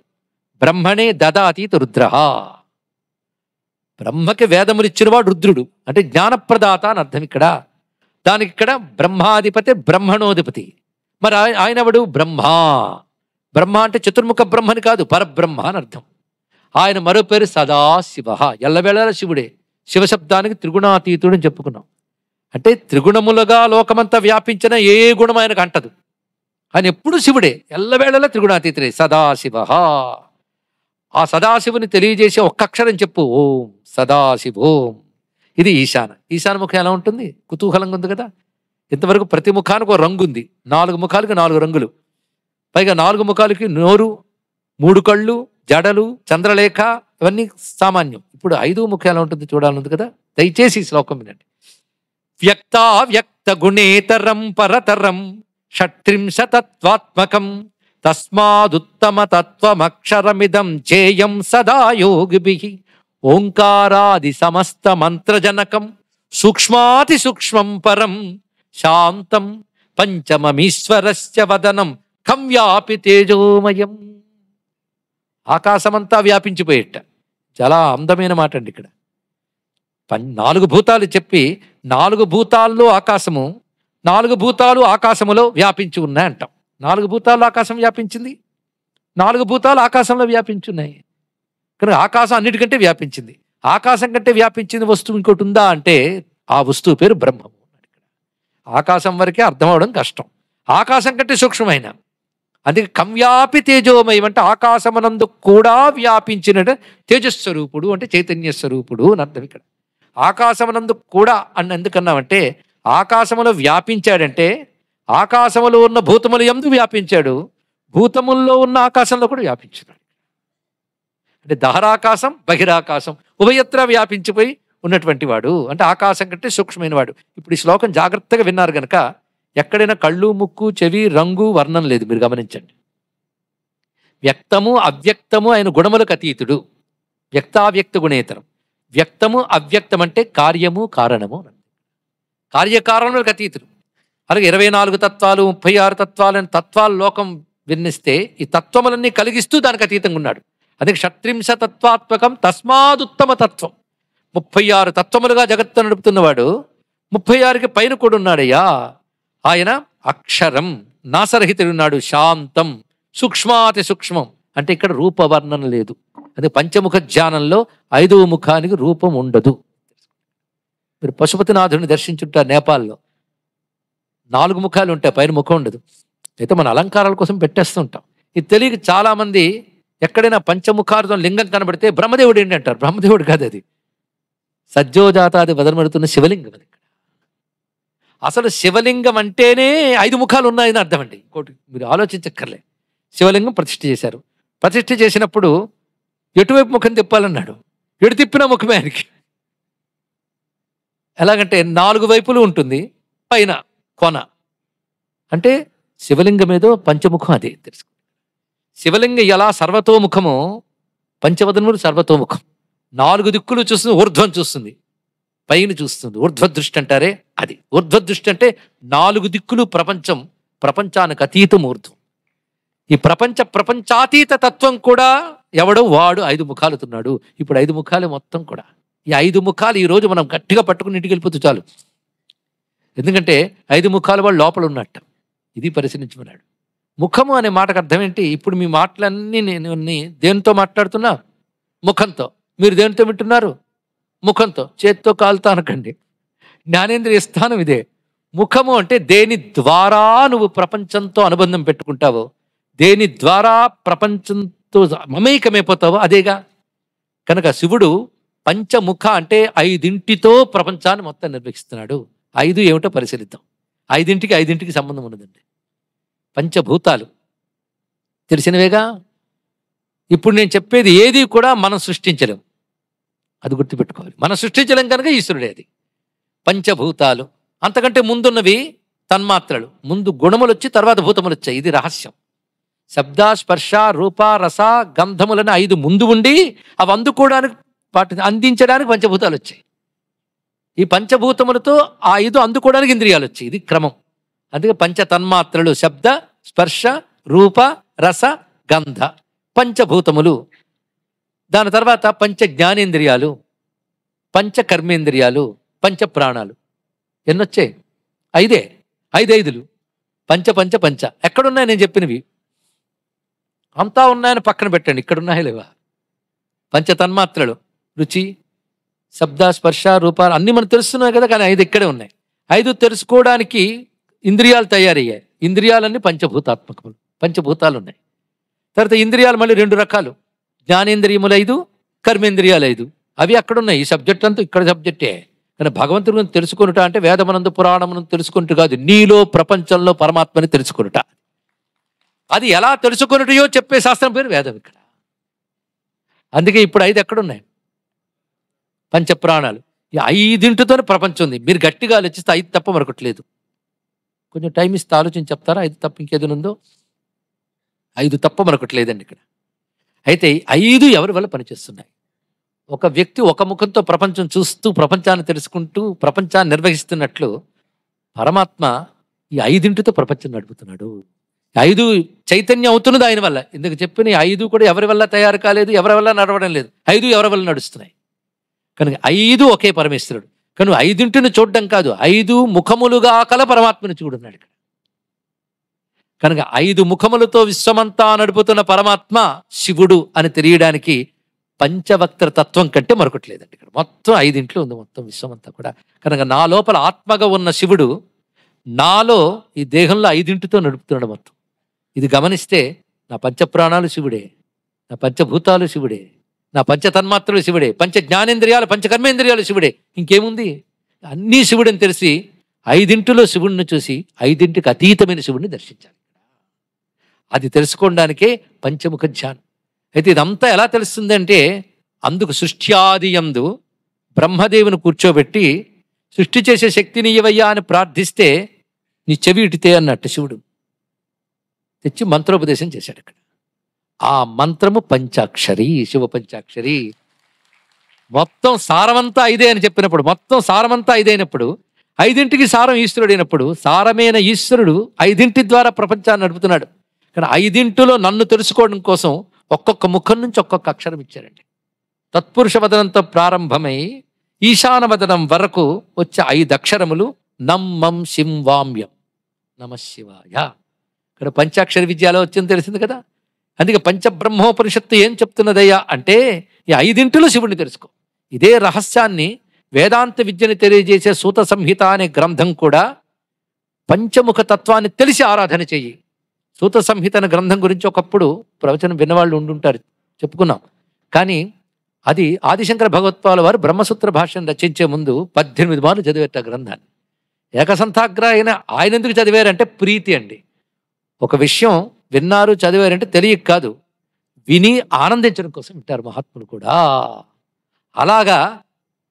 బ్రహ్మణే దదాతీత రుద్ర. బ్రహ్మకి వేదములు ఇచ్చినవాడు రుద్రుడు, అంటే జ్ఞానప్రదాత అని అర్థం ఇక్కడ. దానికి ఇక్కడ బ్రహ్మాధిపతి బ్రహ్మణోధిపతి. మరి ఆయన ఎవడు? బ్రహ్మ. బ్రహ్మ అంటే చతుర్ముఖ బ్రహ్మని కాదు, పరబ్రహ్మ అని అర్థం. ఆయన మరో పేరు సదాశివ. ఎల్లవేళ శివుడే. శివశబ్దానికి త్రిగుణాతీతుడు అని చెప్పుకున్నాం. అంటే త్రిగుణములుగా లోకమంతా వ్యాపించిన ఏ గుణం ఆయనకు అంటదు. ఆయన ఎప్పుడు శివుడే, ఎల్లవేళలా త్రిగుణాతీతుడే. సదాశివ. ఆ సదాశివుని తెలియజేసే ఒక్క అక్షరం చెప్పు, ఓం సదాశివోం. ఇది ఈశాన. ఈశాన ముఖం ఎలా ఉంటుంది? కుతూహలంగా ఉంది కదా. ఇంతవరకు ప్రతి ముఖానికి ఒక రంగు ఉంది. 4 ముఖాలకి 4 రంగులు. పైగా 4 ముఖాలకి నోరు, 3 కళ్ళు, జడలు, చంద్రలేఖ, ఇవన్నీ సామాన్యం. ఇప్పుడు 5వ ముఖం ఎలా ఉంటుంది చూడాలనుంది కదా. దయచేసి ఈ శ్లోకం వినండి. వ్యక్తావ్యక్త గుణేతరం పరతరం షట్త్రింశతత్వాత్మకం తస్మాదుత్తమ తత్వమక్షరమిదం చేయం సదా యోగిభిః ఓంకారాది సమస్త మంత్రజనకం సూక్ష్మాతి సూక్ష్మం పరం శాంతం పంచమమీశ్వరస్య వదనం ఖం వ్యాపి తేజోమయం. ఆకాశమంతా వ్యాపించిపోయేట. చాలా అందమైన మాట అండి ఇక్కడ. 4 భూతాలు చెప్పి 4 భూతాల్లో ఆకాశము, 4 భూతాలు ఆకాశములో వ్యాపించి ఉన్నాయి అంటాం. 4 భూతాల్లో ఆకాశం వ్యాపించింది, 4 భూతాలు ఆకాశంలో వ్యాపించున్నాయి. కనుక ఆకాశం అన్నిటికంటే వ్యాపించింది. ఆకాశం కంటే వ్యాపించింది వస్తువు ఇంకోటి ఉందా అంటే ఆ వస్తువు పేరు బ్రహ్మము. ఆకాశం వరకే అర్థం అవడం కష్టం. ఆకాశం కంటే సూక్ష్మమైన, అందుకే కంవ్యాపి తేజోమయం అంటే ఆకాశమనందు కూడా వ్యాపించిన తేజస్వరూపుడు అంటే చైతన్య స్వరూపుడు అని అర్థం ఇక్కడ. ఆకాశమునందు కూడా అని ఎందుకన్నామంటే ఆకాశములో వ్యాపించాడంటే ఆకాశములో ఉన్న భూతములు యందు వ్యాపించాడు, భూతముల్లో ఉన్న ఆకాశంలో కూడా వ్యాపించాడు. అంటే దహరాకాశం బహిరాకాశం ఉభయత్రా వ్యాపించిపోయి ఉన్నటువంటి వాడు, అంటే ఆకాశం కంటే సూక్ష్మమైన వాడు. ఇప్పుడు ఈ శ్లోకం జాగ్రత్తగా విన్నారు గనక ఎక్కడైనా కళ్ళు ముక్కు చెవి రంగు వర్ణం లేదు, మీరు గమనించండి. వ్యక్తము అవ్యక్తము ఆయన గుణములకు అతీతుడు, వ్యక్తావ్యక్త గుణేతరం. వ్యక్తము అవ్యక్తం అంటే కార్యము కారణము, కార్యకారణములకు అతీతుడు. అలాగే 24 తత్వాలు 36 తత్వాలు అని తత్వాల లోకం విన్నిస్తే ఈ తత్వములన్నీ కలిగిస్తూ దానికి అతీతంగా ఉన్నాడు. అదే షట్త్రింశ తత్వాత్మకం తస్మాదుత్తమ తత్వం. 36 తత్వములుగా జగత్తు నడుపుతున్నవాడు 36కి పైన కూడా ఉన్నాడయ్యా. ఆయన అక్షరం నాసరహితుడున్నాడు, శాంతం సూక్ష్మాతి సూక్ష్మం. అంటే ఇక్కడ రూపవర్ణన లేదు. అదే పంచముఖ ధ్యానంలో 5వ ముఖానికి రూపం ఉండదు. మీరు పశుపతినాథుడిని దర్శించుంటారు నేపాల్లో, 4 ముఖాలు ఉంటాయి, పైన ముఖం ఉండదు. అయితే మన అలంకారాల కోసం పెట్టేస్తూ ఉంటాం. ఇది తెలియక చాలా మంది ఎక్కడైనా పంచముఖార్థం లింగం కనబడితే బ్రహ్మదేవుడు ఏంటి అంటారు. బ్రహ్మదేవుడు కాదు, అది సజ్జోజాతాది వదనబడుతున్న శివలింగం. అది అసలు శివలింగం అంటేనే 5 ముఖాలు ఉన్నాయని అర్థం అండి. ఇంకోటి మీరు ఆలోచించక్కర్లే. శివలింగం ప్రతిష్ఠ చేశారు, ప్రతిష్ఠ చేసినప్పుడు ఎటువైపు ముఖం తిప్పాలన్నాడు, ఎటు తిప్పిన ముఖమే ఆయనకి. ఎలాగంటే 4 వైపులు ఉంటుంది, పైన కొన. అంటే శివలింగం ఏదో పంచముఖం, అదే తెలుసు. శివలింగం ఎలా సర్వతోముఖమో పంచవదనములు సర్వతోముఖం. 4 దిక్కులు చూస్తుంది, ఊర్ధ్వం చూస్తుంది, పైన చూస్తుంది. ఊర్ధ్వదృష్టి అంటారే అది. ఊర్ధ్వదృష్టి అంటే 4 దిక్కులు ప్రపంచం, ప్రపంచానికి అతీతం ఊర్ధ్వం. ఈ ప్రపంచాతీత తత్వం కూడా ఎవడో వాడు 5 ముఖాలుతున్నాడు. ఇప్పుడు 5 ముఖాలు మొత్తం కూడా. ఈ 5 ముఖాలు ఈ రోజు మనం గట్టిగా పట్టుకుని ఇంటికి వెళ్ళిపోతూ చాలు. ఎందుకంటే 5 ముఖాలు వాడు లోపల ఉన్నట్టు. ఇది పరిశీలించమన్నాడు. ముఖము అనే మాటకు అర్థం ఏంటి? ఇప్పుడు మీ మాటలన్నీ నేను దేనితో మాట్లాడుతున్నా? ముఖంతో. మీరు దేనితో వింటున్నారు? ముఖంతో. చేత్తో కాలుతో అనకండి. జ్ఞానేంద్రియ స్థానం ఇదే. ముఖము అంటే దేని ద్వారా నువ్వు ప్రపంచంతో అనుబంధం పెట్టుకుంటావో, దేని ద్వారా ప్రపంచంతో మమేకమైపోతావో అదేగా. కనుక శివుడు పంచముఖ అంటే 5 ప్రపంచాన్ని మొత్తం నిర్వహిస్తున్నాడు. 5 ఏమిటో పరిశీలిద్దాం. 5కి సంబంధం ఉన్నదండి. పంచభూతాలు తెలిసినవేగా. ఇప్పుడు నేను చెప్పేది ఏది కూడా మనం సృష్టించలేం, అది గుర్తుపెట్టుకోవాలి. మనం సృష్టించలేం కనుక ఈశ్వరుడే. అది పంచభూతాలు. అంతకంటే ముందున్నవి తన్మాత్రలు. ముందు గుణములు వచ్చి తర్వాత భూతములు వచ్చాయి. ఇది రహస్యం. శబ్ద స్పర్శ రూప రస గంధములని 5 ముందు ఉండి అవి అందుకోవడానికి వాటిని అందించడానికి పంచభూతాలు వచ్చాయి. ఈ పంచభూతములతో ఆ 5 అందుకోవడానికి ఇంద్రియాలు వచ్చాయి. ఇది క్రమం. అందుకే పంచ తన్మాత్రలు శబ్ద స్పర్శ రూప రస గంధ పంచభూతములు. దాని తర్వాత పంచ జ్ఞానేంద్రియాలు, పంచ కర్మేంద్రియాలు, పంచ ప్రాణాలు. ఎన్నొచ్చాయి? 5. 5 పంచ పంచ పంచ. ఎక్కడున్నాయి నేను చెప్పినవి? అంతా ఉన్నాయని పక్కన పెట్టండి. ఇక్కడున్నాయి లేవా? పంచ తన్మాత్రలు రుచి శబ్ద స్పర్శ రూపాలు అన్నీ మనకు తెలుస్తున్నాయి కదా, కానీ 5 ఇక్కడే ఉన్నాయి. 5 తెలుసుకోవడానికి ఇంద్రియాలు తయారయ్యాయి. ఇంద్రియాలన్నీ పంచభూతాత్మకములు, పంచభూతాలు ఉన్నాయి. తర్వాత ఇంద్రియాలు మళ్ళీ 2 రకాలు. జ్ఞానేంద్రియములు 5, కర్మేంద్రియాలు 5. అవి అక్కడున్నాయి. ఈ సబ్జెక్ట్ అంతా ఇక్కడ సబ్జెక్టే. కానీ భగవంతుడి గురించి తెలుసుకొనుట అంటే వేదమనందు పురాణమునందు తెలుసుకుంటూ కాదు, నీలో ప్రపంచంలో పరమాత్మని తెలుసుకొనుట. అది ఎలా తెలుసుకొనుటయో చెప్పే శాస్త్రం పేరు వేదం ఇక్కడ. అందుకే ఇప్పుడు 5 ఎక్కడున్నాయి? పంచప్రాణాలు. ఈ 5 ప్రపంచం ఉంది. మీరు గట్టిగా ఆలోచిస్తే 5 తప్ప మరొకట్లేదు. కొంచెం టైం ఇస్తే ఆలోచించి చెప్తారా? 5 తప్ప ఇంకేదైనా ఉందో? 5 తప్ప మరొకట్లేదండి ఇక్కడ. అయితే 5 ఎవరి వల్ల పనిచేస్తున్నాయి? ఒక వ్యక్తి ఒక ముఖంతో ప్రపంచం చూస్తూ ప్రపంచాన్ని తెలుసుకుంటూ ప్రపంచాన్ని నిర్వహిస్తున్నట్లు పరమాత్మ ఈ 5 ప్రపంచం నడుపుతున్నాడు. 5 చైతన్యం అవుతున్నది ఆయన వల్ల. ఇందుకు చెప్పిన 5 కూడా ఎవరి వల్ల తయారు కాలేదు, ఎవరి వల్ల నడవడం లేదు. 5 ఎవరి వల్ల నడుస్తున్నాయి. కనుక 5 ఒకే పరమేశ్వరుడు. కనుక 5 చూడడం కాదు, 5 ముఖములుగా కల పరమాత్మని చూడున్నాడు ఇక్కడ. కనుక 5 ముఖములతో విశ్వమంతా నడుపుతున్న పరమాత్మ శివుడు అని తెలియడానికి పంచవక్త్ర తత్వం కంటే మరొకటి లేదండి. ఇక్కడ మొత్తం 5 ఉంది మొత్తం విశ్వమంతా కూడా. కనుక నా లోపల ఆత్మగా ఉన్న శివుడు నాలో ఈ దేహంలో 5 నడుపుతున్నాడు మొత్తం. ఇది గమనిస్తే నా పంచప్రాణాలు శివుడే, నా పంచభూతాలు శివుడే, నా పంచతన్మాత్రలు శివుడే, పంచ జ్ఞానేంద్రియాలు పంచకర్మేంద్రియాలు శివుడే, ఇంకేముంది అన్నీ శివుడని తెలిసి 5 శివుడిని చూసి 5కి అతీతమైన శివుడిని దర్శించాలి. అది తెలుసుకోవడానికే పంచముఖ ధ్యానం. అయితే ఇదంతా ఎలా తెలుస్తుందంటే అందుకు సృష్ట్యాది యందు బ్రహ్మదేవుని కూర్చోబెట్టి సృష్టి చేసే శక్తిని ఇవ్వయ్యా అని ప్రార్థిస్తే నీ చెవి ఇటితే అన్నట్టు శివుడు తెచ్చి మంత్రోపదేశం చేశాడు. ఇక్కడ ఆ మంత్రము పంచాక్షరి, శివ పంచాక్షరి. మొత్తం సారమంతా 5 అని చెప్పినప్పుడు, మొత్తం సారమంతా 5 అయినప్పుడు, 5కి సారం ఈశ్వరుడు అయినప్పుడు, సారమైన ఈశ్వరుడు 5 ద్వారా ప్రపంచాన్ని నడుపుతున్నాడు. కానీ 5లో నన్ను తెలుసుకోవడం కోసం ఒక్కొక్క ముఖం నుంచి ఒక్కొక్క అక్షరం ఇచ్చారండి. తత్పురుష వదనంతో ప్రారంభమై ఈశాన వదనం వరకు వచ్చే 5 అక్షరములు నమ్మం శిం వామ్యం నమ శివాయ. ఇక్కడ పంచాక్షరి విద్యలో వచ్చింది తెలిసింది కదా. అందుకే పంచబ్రహ్మోపనిషత్తు ఏం చెప్తున్నదయ్యా అంటే ఈ 5 శివుడిని తెలుసుకో. ఇదే రహస్యాన్ని వేదాంత విద్యని తెలియజేసే సూత సంహిత అనే గ్రంథం కూడా పంచముఖ తత్వాన్ని తెలిసి ఆరాధన చెయ్యి. సూత సంహిత అనే గ్రంథం గురించి ఒకప్పుడు ప్రవచనం విన్నవాళ్ళు ఉండుంటారు, చెప్పుకున్నాం. కానీ అది ఆదిశంకర భగవత్పాల వారు బ్రహ్మసూత్ర భాష్యం రచించే ముందు 18 మార్లు చదివేట గ్రంథాన్ని. ఏకసంతాగ్ర అయిన ఆయన ఎందుకు చదివారంటే ప్రీతి అండి. ఒక విషయం విన్నారు చదివారంటే తెలియక కాదు, విని ఆనందించడం కోసం వింటారు మహాత్ములు కూడా. అలాగా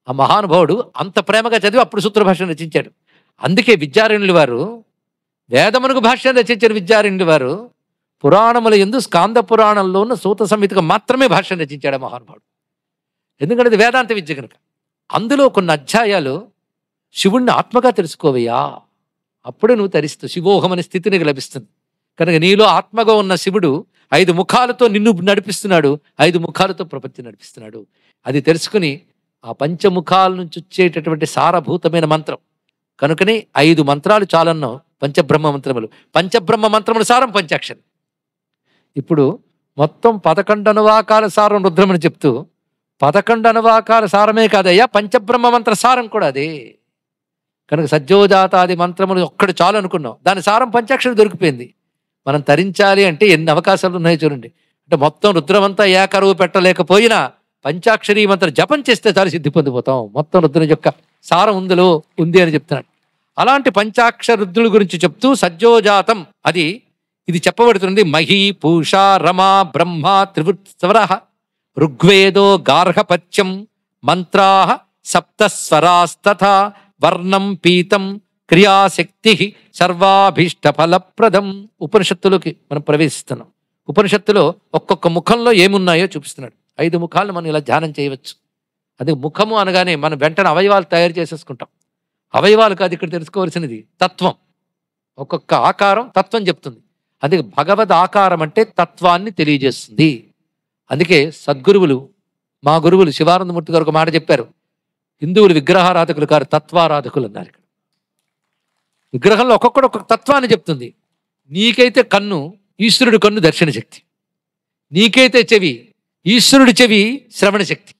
ఆ మహానుభావుడు అంత ప్రేమగా చదివి అప్పుడు సూత్రభాష్యం రచించాడు. అందుకే విద్యారణ్యుల వారు వేదమునకు భాష్యం రచించిన విద్యారణ్యుల వారు పురాణముల యందు స్కాంద పురాణంలో ఉన్న సూత సంహితకు మాత్రమే భాష్యం రచించాడు మహానుభావుడు. ఎందుకంటే అది వేదాంత విద్య కనుక. అందులో కొన్ని అధ్యాయాలు శివుణ్ణి ఆత్మగా తెలుసుకోవయ్యా, అప్పుడే నువ్వు తరిస్తూ శివోహం అనే స్థితి నీకు లభిస్తుంది. కనుక నీలో ఆత్మగా ఉన్న శివుడు 5 ముఖాలతో నిన్ను నడిపిస్తున్నాడు, 5 ముఖాలతో ప్రపంచం నడిపిస్తున్నాడు. అది తెలుసుకుని ఆ పంచముఖాల నుంచి వచ్చేటటువంటి సారభూతమైన మంత్రం కనుకనే 5 మంత్రాలు చాలన్నాం. పంచబ్రహ్మ మంత్రములు, పంచబ్రహ్మ మంత్రముల సారం పంచాక్షరి. ఇప్పుడు మొత్తం 11 అనువాకాల సారం రుద్రమని చెప్తూ 11 అనువాకాల సారమే కాదయ్యా పంచబ్రహ్మ మంత్ర సారం కూడా అదే. కనుక సజ్జోజాతాది మంత్రములు ఒక్కడు చాలు అనుకున్నాం, దాని సారం పంచాక్షరి దొరికిపోయింది. మనం తరించాలి అంటే ఎన్ని అవకాశాలు ఉన్నాయో చూడండి. అంటే మొత్తం రుద్రమంతా ఏకరువు పెట్టలేకపోయినా పంచాక్షరి మంత్ర జపం చేస్తే చాలు సిద్ధి పొందిపోతాం. మొత్తం రుద్రుని యొక్క సారం ఉందిలో ఉంది అని చెప్తున్నాడు. అలాంటి పంచాక్షర రుద్రుల గురించి చెప్తూ సజ్జోజాతం ఇది చెప్పబడుతుంది. మహీ పూష రమా బ్రహ్మ త్రివృత్స్వర ఋగ్వేదో గార్హపత్యం మంత్రా సప్తస్వరాస్తథా వర్ణం పీతం క్రియాశక్తి సర్వాభీష్ట ఫలప్రదం. ఉపనిషత్తులోకి మనం ప్రవేశిస్తున్నాం. ఉపనిషత్తులో ఒక్కొక్క ముఖంలో ఏమున్నాయో చూపిస్తున్నాడు. 5 ముఖాలను మనం ఇలా ధ్యానం చేయవచ్చు. అది ముఖము అనగానే మనం వెంటనే అవయవాలు తయారు చేసేసుకుంటాం. అవయవాలు కాదు ఇక్కడ తెలుసుకోవాల్సినది తత్వం. ఒక్కొక్క ఆకారం తత్వం చెప్తుంది. అందుకే భగవద్ ఆకారం అంటే తత్వాన్ని తెలియజేస్తుంది. అందుకే సద్గురువులు మా గురువులు శివానందమూర్తి గారు ఒక మాట చెప్పారు, హిందువులు విగ్రహారాధకులు కారు తత్వారాధకులు అన్నారు. ఇక్కడ విగ్రహంలో ఒక్కొక్కడు ఒక్కొక్క తత్వాన్ని చెప్తుంది. నీకైతే కన్ను ఈశ్వరుడు కన్ను దర్శన శక్తి, నీకైతే చెవి ఈశ్వరుడి చెవి శ్రవణ శక్తి.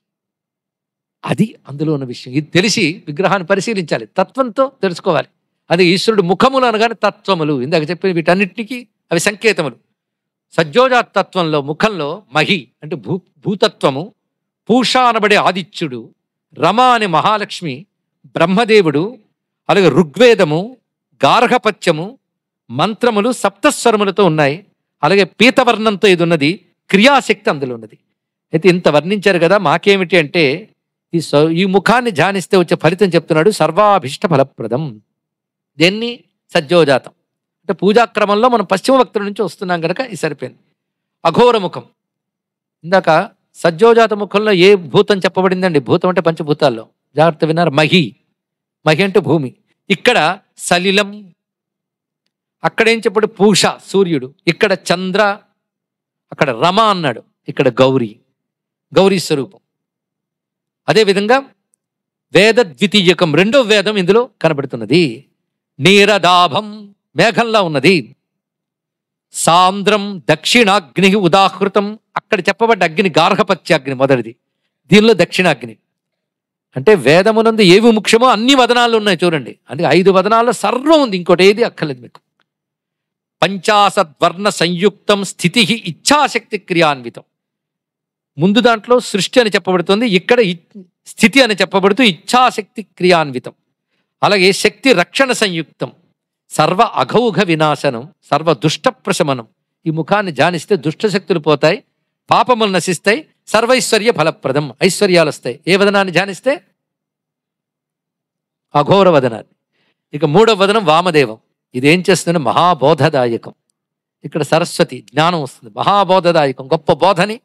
అది అందులో ఉన్న విషయం. ఇది తెలిసి విగ్రహాన్ని పరిశీలించాలి, తత్వంతో తెలుసుకోవాలి. అది ఈశ్వరుడు ముఖములు అనగానే తత్వములు, ఇందాక చెప్పిన వీటన్నిటికీ అవి సంకేతములు. సజ్జోజాత తత్వంలో ముఖంలో మహి అంటే భూతత్వము, పూష అనబడే ఆదిత్యుడు, రమ అనే మహాలక్ష్మి, బ్రహ్మదేవుడు, అలాగే ఋగ్వేదము, గార్హపత్యము, మంత్రములు సప్తస్వరములతో ఉన్నాయి. అలాగే పీతవర్ణంతో ఇది ఉన్నది, క్రియాశక్తి అందులో ఉన్నది. అయితే ఇంత వర్ణించారు కదా, మాకేమిటి అంటే ఈ ముఖాన్ని ధ్యానిస్తే వచ్చే ఫలితం చెప్తున్నాడు, సర్వాభీష్ట ఫలప్రదం. దేన్ని? సజ్జోజాతం. అంటే పూజాక్రమంలో మనం పశ్చిమ భక్తుల నుంచి వస్తున్నాం కనుక ఇది సరిపోయింది. అఘోర ముఖం. ఇందాక సజ్జోజాత ముఖంలో ఏ భూతం చెప్పబడిందండి? భూతం అంటే పంచభూతాల్లో, జాగ్రత్త విన్నారు. మహి, మహి అంటే భూమి. ఇక్కడ సలిలం, అక్కడేం చెప్పాడు? పూష సూర్యుడు, ఇక్కడ చంద్ర, అక్కడ రమ అన్నాడు, ఇక్కడ గౌరీ, గౌరీ స్వరూపం. అదేవిధంగా వేద ద్వితీయకం, 2వ వేదం ఇందులో కనబడుతున్నది. నీరదాభం, మేఘంలా ఉన్నది. సాంద్రం దక్షిణాగ్ని ఉదాహృతం, అక్కడ చెప్పబడ్డ అగ్ని గార్హపత్యాగ్ని మొదటిది, దీనిలో దక్షిణాగ్ని. అంటే వేదమునందు ఏవి ముఖ్యమో అన్ని వదనాలు ఉన్నాయి చూడండి. అందుకే 5 వదనాల్లో సర్వం ఉంది, ఇంకోటి ఏది అక్కర్లేదు మీకు. పంచాశద్వర్ణ సంయుక్తం స్థితి ఇచ్ఛాశక్తి క్రియాన్వితం. ముందు దాంట్లో సృష్టి అని చెప్పబడుతుంది, ఇక్కడ స్థితి అని చెప్పబడుతూ ఇచ్ఛాశక్తి క్రియాన్వితం. అలాగే శక్తి రక్షణ సంయుక్తం, సర్వ అఘౌఘ వినాశనం, సర్వ దుష్ట ప్రశమనం. ఈ ముఖాన్ని ధ్యానిస్తే దుష్టశక్తులు పోతాయి, పాపములు నశిస్తాయి, సర్వైశ్వర్య ఫలప్రదం, ఐశ్వర్యాలు వస్తాయి. ఏ వదనాన్ని ధ్యానిస్తే? అఘోర వదనాన్ని. ఇక మూడవ వదనం వామదేవం. ఇదేం చేస్తుంది? మహాబోధదాయకం. ఇక్కడ సరస్వతి జ్ఞానం వస్తుంది, మహాబోధదాయకం, గొప్ప బోధని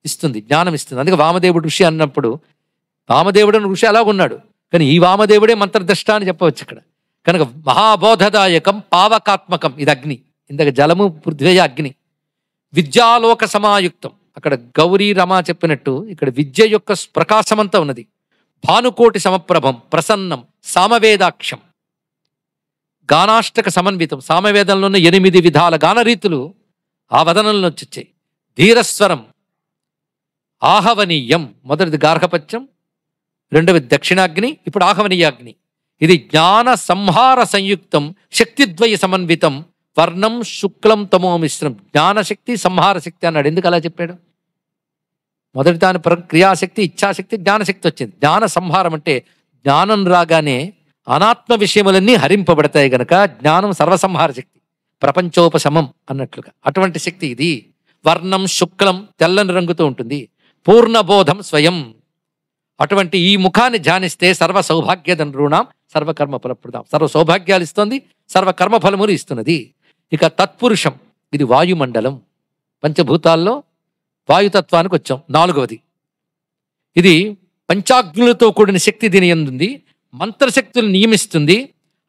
ఇస్తుంది, జ్ఞానం ఇస్తుంది. అందుకే వామదేవుడు ఋషి అన్నప్పుడు వామదేవుడు ఋషి అలాగున్నాడు, కానీ ఈ వామదేవుడే మంత్రద్రష్ట అని చెప్పవచ్చు ఇక్కడ. కనుక మహాబోధదాయకం, పావకాత్మకం. ఇది అగ్ని. ఇందాక జలము, పృథ్వీ, అగ్ని. విద్యాలోక సమాయుక్తం. అక్కడ గౌరీ రమ చెప్పినట్టు ఇక్కడ విద్య యొక్క ప్రకాశమంతా ఉన్నది. భానుకోటి సమప్రభం, ప్రసన్నం, సామవేదాక్షం, గానాష్టక సమన్వితం. సామవేదంలో ఉన్న 8 విధాల గానరీతులు ఆ వదనంలో వచ్చాయి. ధీరస్వరం, ఆహవనీయం. మొదటిది గార్హపత్యం, రెండవది దక్షిణాగ్ని, ఇప్పుడు ఆహవనీయాగ్ని. ఇది జ్ఞాన సంహార సంయుక్తం, శక్తిద్వయ సమన్వితం, వర్ణం శుక్లం తమో మిశ్రం. జ్ఞానశక్తి, సంహార శక్తి అన్నాడు. ఎందుకు అలా చెప్పాడు? మొదటి దాని క్రియాశక్తి, ఇచ్ఛాశక్తి, జ్ఞానశక్తి వచ్చింది. జ్ఞాన సంహారం అంటే జ్ఞానం రాగానే అనాత్మ విషయములన్నీ హరింపబడతాయి గనక జ్ఞానం సర్వసంహార శక్తి, ప్రపంచోపశమం అన్నట్లుగా అటువంటి శక్తి ఇది. వర్ణం శుక్లం, తెల్లని రంగుతో ఉంటుంది. పూర్ణబోధం స్వయం. అటువంటి ఈ ముఖాన్ని ధ్యానిస్తే సర్వ సౌభాగ్యదనృణాం సర్వకర్మ ఫలప్రదాం. సర్వ సౌభాగ్యాలు ఇస్తుంది, సర్వకర్మ ఫలములు ఇస్తున్నది. ఇక తత్పురుషం. ఇది వాయుమండలం. పంచభూతాల్లో వాయుతత్వానికి వచ్చాం. 4వది. ఇది పంచాగ్నులతో కూడిన శక్తి దీని యందుంది. మంత్రశక్తులు నియమిస్తుంది.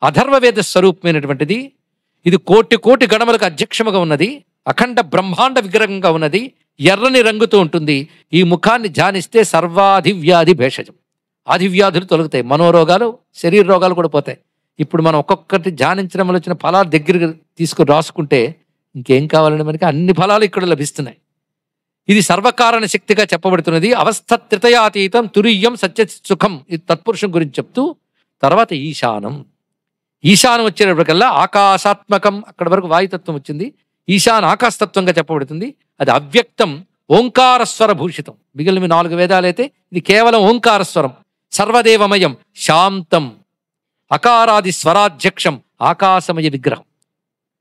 అథర్వవేద స్వరూపమైనటువంటిది. ఇది కోటి కోటి గణములకు అధ్యక్షముగా ఉన్నది. అఖండ బ్రహ్మాండ విగ్రహంగా ఉన్నది. ఎర్రని రంగుతో ఉంటుంది. ఈ ముఖాన్ని ధ్యానిస్తే సర్వాధివ్యాధి భేషజం. ఆదివ్యాధులు తొలగుతాయి. మనోరోగాలు, శరీర రోగాలు కూడా పోతాయి. ఇప్పుడు మనం ఒక్కొక్కటి ధ్యానించడం వల్ల వచ్చిన ఫలాలు దగ్గరికి తీసుకుని రాసుకుంటే ఇంకేం కావాలని మనకి అన్ని ఫలాలు ఇక్కడ లభిస్తున్నాయి. ఇది సర్వకారణ శక్తిగా చెప్పబడుతున్నది. అవస్థ త్రితయాతీతం, తురీయం, సత్య సుఖం. ఇది తత్పురుషం గురించి చెప్తూ తర్వాత ఈశానం. ఈశానం వచ్చేటప్పటికల్లా ఆకాశాత్మకం. అక్కడ వరకు వాయుతత్వం వచ్చింది. ఈశాన ఆకాశతత్వంగా చెప్పబడుతుంది. అది అవ్యక్తం, ఓంకారస్వర భూషితం. మిగిలిన 4 వేదాలైతే ఇది కేవలం ఓంకారస్వరం. సర్వదేవమయం, శాంతం, అకారాది స్వరాధ్యక్షం, ఆకాశమయ విగ్రహం.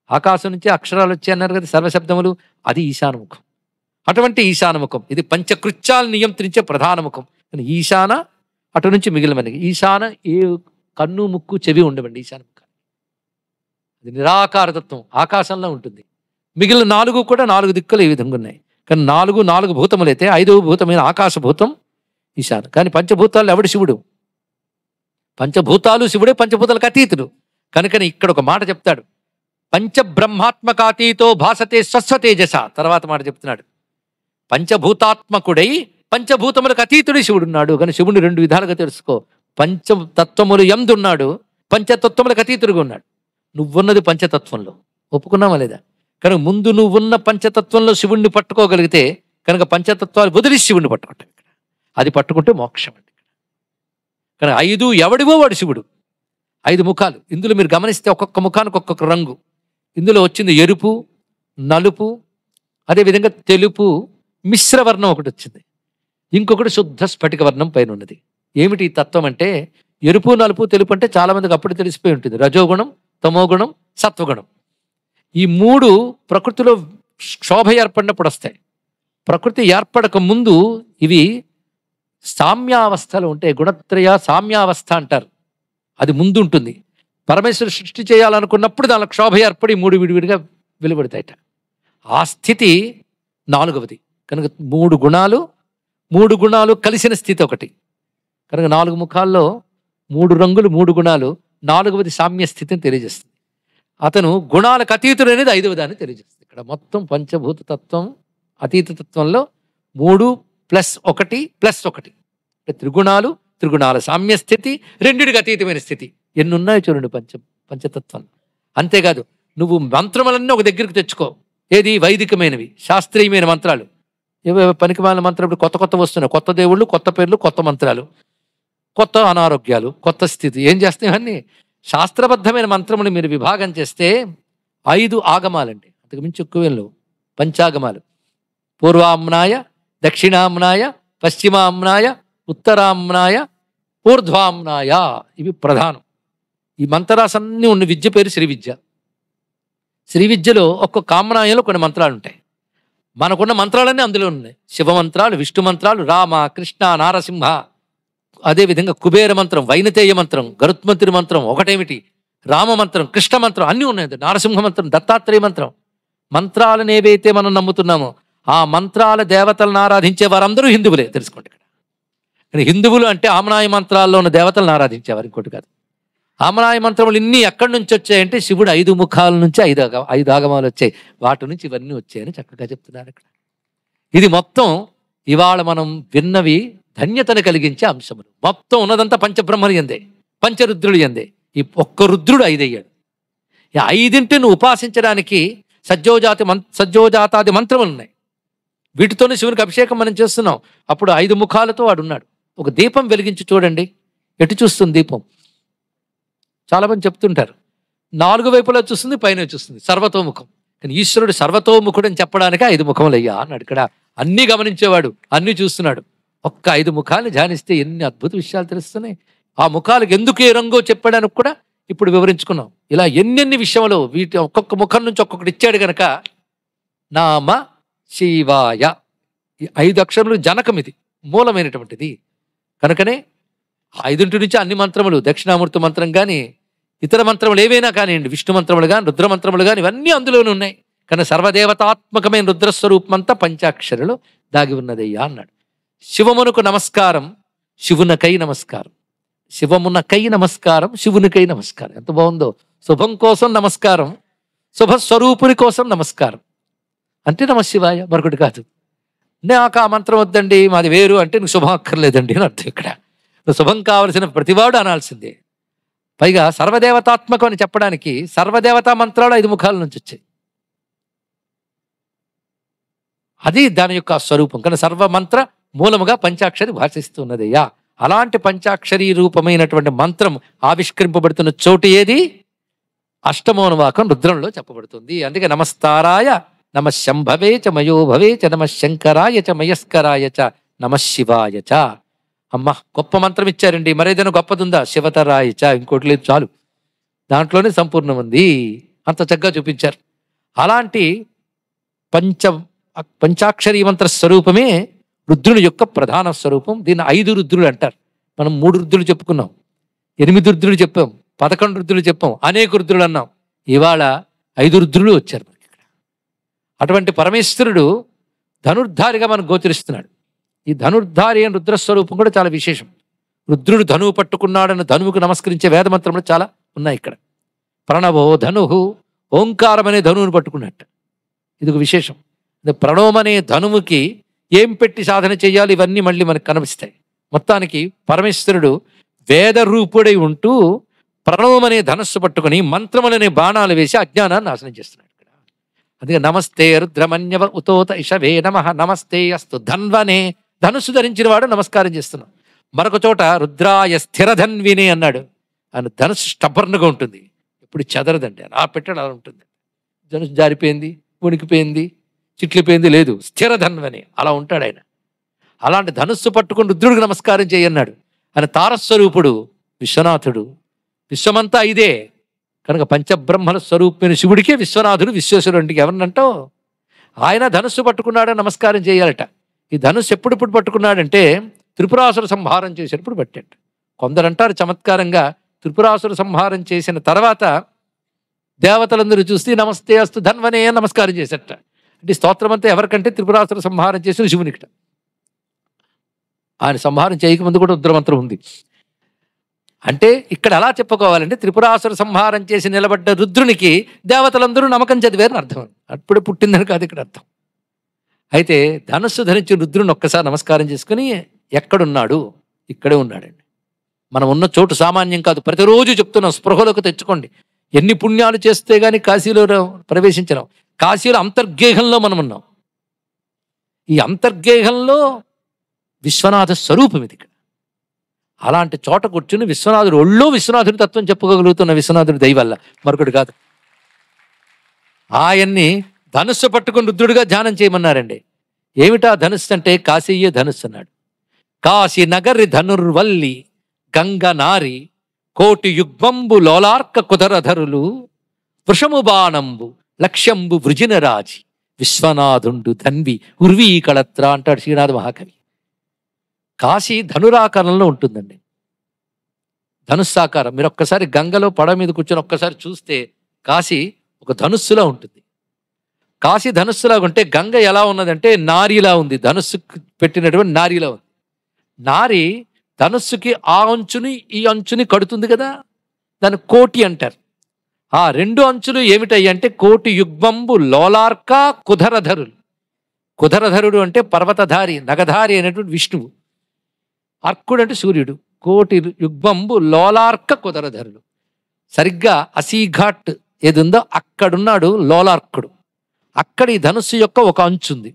ఆకాశం నుంచి అక్షరాలు వచ్చాయి అన్నారు కదా, సర్వశబ్దములు. అది ఈశానముఖం. అటువంటి ఈశానముఖం ఇది పంచకృత్యాలు నియంత్రించే ప్రధాన ముఖం. ఈశాన అటు నుంచి మిగిలిన మనకి ఈశాన ఏ కన్ను, ముక్కు, చెవి ఉండవండి ఈశానముఖం. అది నిరాకారతత్వం, ఆకాశంలో ఉంటుంది. మిగిలిన 4 కూడా 4 దిక్కులు ఈ విధంగా ఉన్నాయి. కానీ 4 భూతములైతే 5వ భూతమైన ఆకాశభూతం ఈశాన. కానీ పంచభూతాలు ఎవడు? శివుడు. పంచభూతాలు శివుడే, పంచభూతాలకు అతీతుడు. కనుకని ఇక్కడ ఒక మాట చెప్తాడు, పంచబ్రహ్మాత్మకాతీతో భాసతే స్వస్వతేజస. తర్వాత మాట చెప్తున్నాడు, పంచభూతాత్మకుడై పంచభూతములకు అతీతుడి శివుడున్నాడు. కానీ శివుడిని 2 విధాలుగా తెలుసుకో. పంచతత్వములు యందున్నాడు, పంచతత్వములకు అతీతుడిగా ఉన్నాడు. నువ్వున్నది పంచతత్వంలో, ఒప్పుకున్నావా లేదా? కనుక ముందు నువ్వున్న పంచతత్వంలో శివుణ్ణి పట్టుకోగలిగితే కనుక పంచతత్వాలు వదిలి శివుణ్ణి పట్టుకుంటాం. ఇక్కడ అది పట్టుకుంటే మోక్షం అండి. కనుక 5 ఎవడివో వాడు శివుడు. 5 ముఖాలు. ఇందులో మీరు గమనిస్తే ఒక్కొక్క ముఖానికి ఒక్కొక్క రంగు. ఇందులో వచ్చింది ఎరుపు, నలుపు, అదేవిధంగా తెలుపు, మిశ్రవర్ణం ఒకటి వచ్చింది. ఇంకొకటి శుద్ధ స్ఫటిక వర్ణం పైన ఉన్నది. ఏమిటి ఈ తత్వం అంటే? ఎరుపు, నలుపు, తెలుపు అంటే చాలా మందికి అప్పుడు తెలిసిపోయి ఉంటుంది. రజోగుణం, తమోగుణం, సత్వగుణం. ఈ 3 ప్రకృతిలో శోభ ఏర్పడినప్పుడు వస్తాయి. ప్రకృతి ఏర్పడక ముందు ఇవి సామ్యావస్థలో ఉంటాయి. గుణత్రయ సామ్యావస్థ అంటారు. అది ముందు ఉంటుంది. పరమేశ్వరుడు సృష్టి చేయాలనుకున్నప్పుడు దానిలో క్షోభ ఏర్పడి 3 విడివిడిగా వెలువడతాయట. ఆ స్థితి 4వది. కనుక 3 గుణాలు కలిసిన స్థితి ఒకటి. కనుక 4 ముఖాల్లో 3 రంగులు, 3 గుణాలు. 4వది సామ్య స్థితిని తెలియజేస్తుంది. అతను గుణాలకు అతీతుడు అనేది 5వ దాన్ని తెలియజేస్తుంది. ఇక్కడ మొత్తం పంచభూత తత్వం, అతీత తత్వంలో 3+1+1 త్రిగుణాలు, త్రిగుణాల సామ్య స్థితి, 2కి అతీతమైన స్థితి. ఎన్ని ఉన్నాయో చూడండి పంచతత్వం. అంతేకాదు నువ్వు మంత్రములన్నీ ఒక దగ్గరికి తెచ్చుకో. ఏది? వైదికమైనవి, శాస్త్రీయమైన మంత్రాలు. ఏవో పనికిమాలిన మంత్రాలు ఇప్పుడు కొత్త వస్తున్నాయి. కొత్త దేవుళ్ళు, కొత్త పేర్లు, కొత్త మంత్రాలు, కొత్త అనారోగ్యాలు, కొత్త స్థితి. ఏం చేస్తాయన్నీ శాస్త్రబద్ధమైన మంత్రములు మీరు విభాగం చేస్తే 5 ఆగమాలండి. అంతకు మించి ఎక్కువ లేవు. పంచాగమాలు. పూర్వామ్నాయ దక్షిణామ్నాయ, పశ్చిమామ్నాయ, ఉత్తరామ్నాయ, ఊర్ధ్వామ్నాయ. ఇవి ప్రధానం. ఈ మంత్రాసన్నీ ఉన్న విద్య పేరు శ్రీ విద్య. శ్రీ విద్యలో ఒక్కొక్క ఆమ్నాయంలో కొన్ని మంత్రాలు ఉంటాయి. మనకున్న మంత్రాలన్నీ అందులో ఉన్నాయి. శివ మంత్రాలు, విష్ణు మంత్రాలు, రామ, కృష్ణ, నారసింహ, అదేవిధంగా కుబేర మంత్రం, వైనతేయ మంత్రం, గరుత్మంతుని మంత్రం, ఒకటేమిటి రామ మంత్రం, కృష్ణ మంత్రం అన్నీ ఉన్నాయి. నారసింహ మంత్రం, దత్తాత్రేయ మంత్రం. మంత్రాలను ఏవైతే మనం నమ్ముతున్నామో ఆ మంత్రాల దేవతలను ఆరాధించే వారందరూ హిందువులే, తెలుసుకోండి. ఇక్కడ హిందువులు అంటే ఆమ్నాయ మంత్రాల్లో ఉన్న దేవతలను ఆరాధించేవారు, ఇంకోటి కాదు. ఆమ్నాయ మంత్రములు ఇన్ని ఎక్కడి నుంచి వచ్చాయంటే శివుడు 5 ముఖాల నుంచి 5 ఆగమాలు వచ్చాయి, వాటి నుంచి ఇవన్నీ వచ్చాయని చక్కగా చెప్తున్నారు ఇక్కడ. ఇది మొత్తం ఇవాళ మనం విన్నవి ధన్యతను కలిగించే అంశములు. మొత్తం ఉన్నదంతా పంచబ్రహ్మలు ఎందే, పంచరుద్రుడు ఎందే. ఈ ఒక్క రుద్రుడు 5 అయ్యాడు. ఈ 5ంటిని ఉపాసించడానికి సజ్జోజాతాది మంత్రములు ఉన్నాయి. వీటితోనే శివునికి అభిషేకం మనం చేస్తున్నాం. అప్పుడు 5 ముఖాలతో వాడు ఉన్నాడు. ఒక దీపం వెలిగించి చూడండి, ఎటు చూస్తుంది దీపం? చాలా మంది చెప్తుంటారు 4 వైపులా చూస్తుంది, పైన చూస్తుంది, సర్వతోముఖం. కానీ ఈశ్వరుడు సర్వతోముఖుడు అని చెప్పడానికి 5 ముఖములు అయ్యా అన్నాడు. ఇక్కడ అన్నీ గమనించేవాడు, అన్నీ చూస్తున్నాడు. ఒక్క 5 ముఖాలు ధ్యానిస్తే ఎన్ని అద్భుత విషయాలు తెలుస్తున్నాయి. ఆ ముఖాలకు ఎందుకు ఏ రంగో చెప్పడానికి కూడా ఇప్పుడు వివరించుకున్నాం. ఇలా ఎన్నెన్ని విషయంలో వీటి ఒక్కొక్క ముఖం నుంచి ఒక్కొక్కటి ఇచ్చాడు గనక నామ శివాయ, ఈ 5 అక్షరములు జనకం, ఇది మూలమైనటువంటిది. కనుకనే 5 నుంచి అన్ని మంత్రములు, దక్షిణామూర్తి మంత్రం కానీ ఇతర మంత్రములు ఏవైనా కానివ్వండి, విష్ణు మంత్రములు కానీ రుద్ర మంత్రములు కానీ ఇవన్నీ అందులోనే ఉన్నాయి. కానీ సర్వదేవతాత్మకమైన రుద్రస్వరూపమంతా పంచాక్షరలో దాగి ఉన్నదయ్యా అన్నాడు. శివమునకు నమస్కారం, శివునకై నమస్కారం. శివమునకై నమస్కారం, శివునికై నమస్కారం. ఎంత బాగుందో! శుభం కోసం నమస్కారం, శుభస్వరూపుని కోసం నమస్కారం. అంటే నమశివాయ, మరొకటి కాదు. నాకు ఆ మంత్రం వద్దండి, మాది వేరు అంటే నీకు శుభం అక్కర్లేదండి అని అర్థం. ఇక్కడ శుభం కావలసిన ప్రతివాడు అనాల్సిందే. పైగా సర్వదేవతాత్మకం అని చెప్పడానికి సర్వదేవతా మంత్రాలు 5 ముఖాల నుంచి వచ్చాయి. అది దాని యొక్క స్వరూపం. కానీ సర్వమంత్ర మూలముగా పంచాక్షరి భాషిస్తున్నదయ్యా. అలాంటి పంచాక్షరీ రూపమైనటువంటి మంత్రం ఆవిష్కరింపబడుతున్న చోటు ఏది? అష్టమోనువాకం రుద్రంలో చెప్పబడుతుంది. అందుకే నమస్తారాయ, నమ శంభవే చ మయోభవే చ, నమ శంకరాయ చ మయస్కరాయ చ, నమ శివాయ చ. అమ్మ గొప్ప మంత్రం ఇచ్చారండి, మరేదైనా గొప్పదుందా? శివతరాయ చ, ఇంకోటి లేదు, చాలు, దాంట్లోనే సంపూర్ణం ఉంది. అంత చక్కగా చూపించారు. అలాంటి పంచాక్షరీ మంత్ర స్వరూపమే రుద్రుని యొక్క ప్రధాన స్వరూపం. దీన్ని 5 రుద్రులు అంటారు. మనం 3 రుద్రులు చెప్పుకున్నాం, 8 రుద్రులు చెప్పాం, 11 రుద్రులు చెప్పాం, అనేక రుద్రులు అన్నాం. ఇవాళ 5 రుద్రులు వచ్చారు మనకి ఇక్కడ. అటువంటి పరమేశ్వరుడు ధనుర్ధారిగా మనకు గోచరిస్తున్నాడు. ఈ ధనుర్ధారి అని రుద్రస్వరూపం కూడా చాలా విశేషం. రుద్రుడు ధనువు పట్టుకున్నాడని ధనువుకు నమస్కరించే వేదమంత్రంలో చాలా ఉన్నాయి ఇక్కడ. ప్రణవో ధనుహు, ఓంకారం అనే ధనువుని పట్టుకున్నట్టు. ఇది ఒక విశేషం. ప్రణవం అనే ధనువుకి ఏం పెట్టి సాధన చేయాలి, ఇవన్నీ మళ్ళీ మనకు కనిపిస్తాయి. మొత్తానికి పరమేశ్వరుడు వేద రూపుడై ఉంటూ ప్రణవం అనే ధనస్సు పట్టుకుని మంత్రములనే బాణాలు వేసి అజ్ఞానాన్ని నాశనం చేస్తున్నాడు ఇక్కడ. అందుకే నమస్తే రుద్రమన్యవ ఉతోత ఇషవే నమః, నమస్తే అస్తు ధన్వనే, ధనుస్సు ధరించిన వాడు నమస్కారం చేస్తున్నాం. మరొక చోట రుద్రాయ స్థిరధన్వినే అన్నాడు. ఆయన ధనుస్సు స్టబ్బర్న్గా ఉంటుంది, ఎప్పుడు చెదరదండి, అలా పెట్టాడు, అలా ఉంటుంది. ధనుస్సు జారిపోయింది, ఉనికిపోయింది, చిట్లిపోయింది లేదు, స్థిరధన్వని అలా ఉంటాడు ఆయన. అలాంటి ధనుస్సు పట్టుకుని రుద్రుడికి నమస్కారం చేయన్నాడు. ఆయన తారస్వరూపుడు విశ్వనాథుడు. విశ్వమంతా ఇదే కనుక పంచబ్రహ్మల స్వరూపమైన శివుడికే విశ్వనాథుడు, విశ్వేశ్వరుడికి ఎవరినంటో ఆయన ధనుస్సు పట్టుకున్నాడని నమస్కారం చేయాలట. ఈ ధనుస్సు ఎప్పుడెప్పుడు పట్టుకున్నాడంటే త్రిపురాసుర సంహారం చేసేటప్పుడు పట్టాడు. కొందరంటారు చమత్కారంగా త్రిపురాసుర సంహారం చేసిన తర్వాత దేవతలందరూ చూస్తే నమస్తే అస్తు ధన్వనే నమస్కారం చేసేట. అంటే స్తోత్రం అంతా ఎవరికంటే త్రిపురాసుర సంహారం చేసిన శివునికిట. ఆయన సంహారం చేయకముందు కూడా రుద్రమంత్రం ఉంది. అంటే ఇక్కడ ఎలా చెప్పుకోవాలంటే త్రిపురాసుర సంహారం చేసి నిలబడ్డ రుద్రునికి దేవతలందరూ నమ్మకం చదివారని అర్థం. అప్పుడే పుట్టిందని కాదు ఇక్కడ అర్థం. అయితే ధనుస్సు ధరించి రుద్రుని ఒక్కసారి నమస్కారం చేసుకుని ఎక్కడున్నాడు? ఇక్కడే ఉన్నాడండి. మనం ఉన్న చోటు సామాన్యం కాదు. ప్రతిరోజు చెప్తున్నాం, స్పృహలోకి తెచ్చుకోండి. ఎన్ని పుణ్యాలు చేస్తే గానీ కాశీలో ప్రవేశించడం. కాశీలో అంతర్గేహంలో మనం ఉన్నాం. ఈ అంతర్గేహంలో విశ్వనాథ స్వరూపం ఇది ఇక్కడ. అలాంటి చోట కూర్చుని విశ్వనాథుడు ఒళ్ళో విశ్వనాథుడి తత్వం చెప్పుకోగలుగుతున్న విశ్వనాథుడి దయ వల్ల, మరొకటి కాదు. ఆయన్ని ధనుస్సు పట్టుకుని రుద్రుడిగా ధ్యానం చేయమన్నారండి. ఏమిటా ధనుస్సు అంటే కాశీయే ధనుస్సు అన్నాడు. కాశీ నగరి ధనుర్వల్లి గంగ నారి కోటి యుగ్మంబు లోలార్క కుదరధరులు వృషము బాణంబు లక్ష్యంబు వృజినరాజి విశ్వనాథుండు ధన్వి ఉర్వీ కళత్ర అంటాడు శ్రీనాథ మహాకవి. కాశీ ధనురాకారంలో ఉంటుందండి, ధనుస్సాకారం. మీరు ఒక్కసారి గంగలో పడవ మీద కూర్చొని ఒక్కసారి చూస్తే కాశీ ఒక ధనుస్సులా ఉంటుంది. కాశీ ధనుస్సులాగా ఉంటే గంగ ఎలా ఉన్నదంటే నారిలా ఉంది, ధనుస్సు పెట్టినటువంటి నారిలా ఉంది. నారి ధనుస్సుకి ఆ అంచుని ఈ అంచుని కడుతుంది కదా, దాన్ని కోటి అంటారు. ఆ రెండు అంచులు ఏమిటయ్యి అంటే కోటి యుగ్మంబు లోలార్క కుధరధరులు. కుధరధరుడు అంటే పర్వతధారి నగధారి అయినటువంటి విష్ణువు. అర్కుడు అంటే సూర్యుడు. కోటి యుగ్మంబు లోలార్క కుదరధరులు. సరిగ్గా అసీఘాట్ ఏది ఉందో అక్కడున్నాడు లోలార్కుడు. అక్కడ ఈ ధనుస్సు యొక్క ఒక అంచు ఉంది.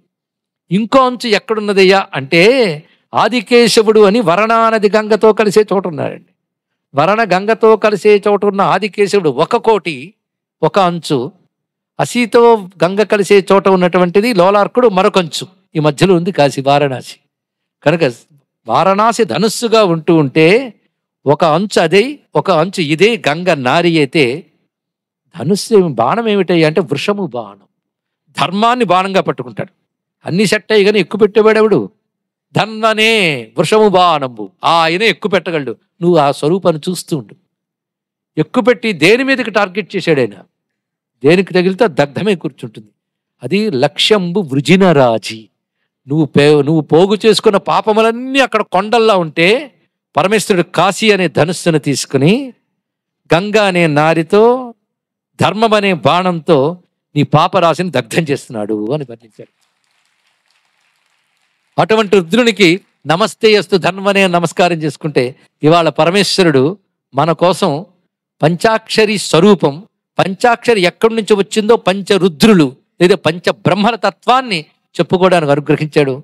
ఇంకో అంచు ఎక్కడున్నదయ్యా అంటే ఆదికేశవుడు అని వరణానది గంగతో కలిసే చోటు ఉన్నాడండి. వరణ గంగతో కలిసే చోటు ఉన్న ఆదికేశవుడు ఒక కోటి ఒక అంచు, అసీతో గంగ కలిసే చోట ఉన్నటువంటిది లోలార్కుడు మరొక అంచు. ఈ మధ్యలో ఉంది కాశీ వారణాసి. కనుక వారణాసి ధనుస్సుగా ఉంటూ ఉంటే ఒక అంచు అదే ఒక అంచు ఇదే గంగ నారి అయితే ధనుస్సు బాణం ఏమిటయ్యా అంటే వృషము బాణం. ధర్మాన్ని బాణంగా పట్టుకుంటాడు. అన్ని సెట్ అయ్యి కానీ ఎక్కువ పెట్టేవాడెవడు? ధన్వనే వృషము బాణంబు, ఆయన ఎక్కువ పెట్టగలడు. నువ్వు ఆ స్వరూపాన్ని చూస్తూ ఉండు. ఎక్కువ పెట్టి దేని మీదకి టార్గెట్ చేశాడు ఆయన, దేనికి తగిలితే దగ్ధమే కూర్చుంటుంది. అది లక్ష్యంబు వృజినరాజి. నువ్వు పోగు చేసుకున్న పాపములన్నీ అక్కడ కొండల్లా ఉంటే పరమేశ్వరుడు కాశీ అనే ధనుస్సును తీసుకుని గంగా అనే నారితో ధర్మం అనే బాణంతో నీ పాపరాశిని దగ్ధం చేస్తున్నాడు అని వర్ణించాడు. అటువంటి రుద్రునికి నమస్తే అస్తు ధర్మనే నమస్కారం చేసుకుంటే ఇవాళ పరమేశ్వరుడు మన కోసం పంచాక్షరి స్వరూపం, పంచాక్షరి ఎక్కడి నుంచి వచ్చిందో పంచరుద్రులు లేదా పంచబ్రహ్మల తత్వాన్ని చెప్పుకోవడానికి అనుగ్రహించాడు.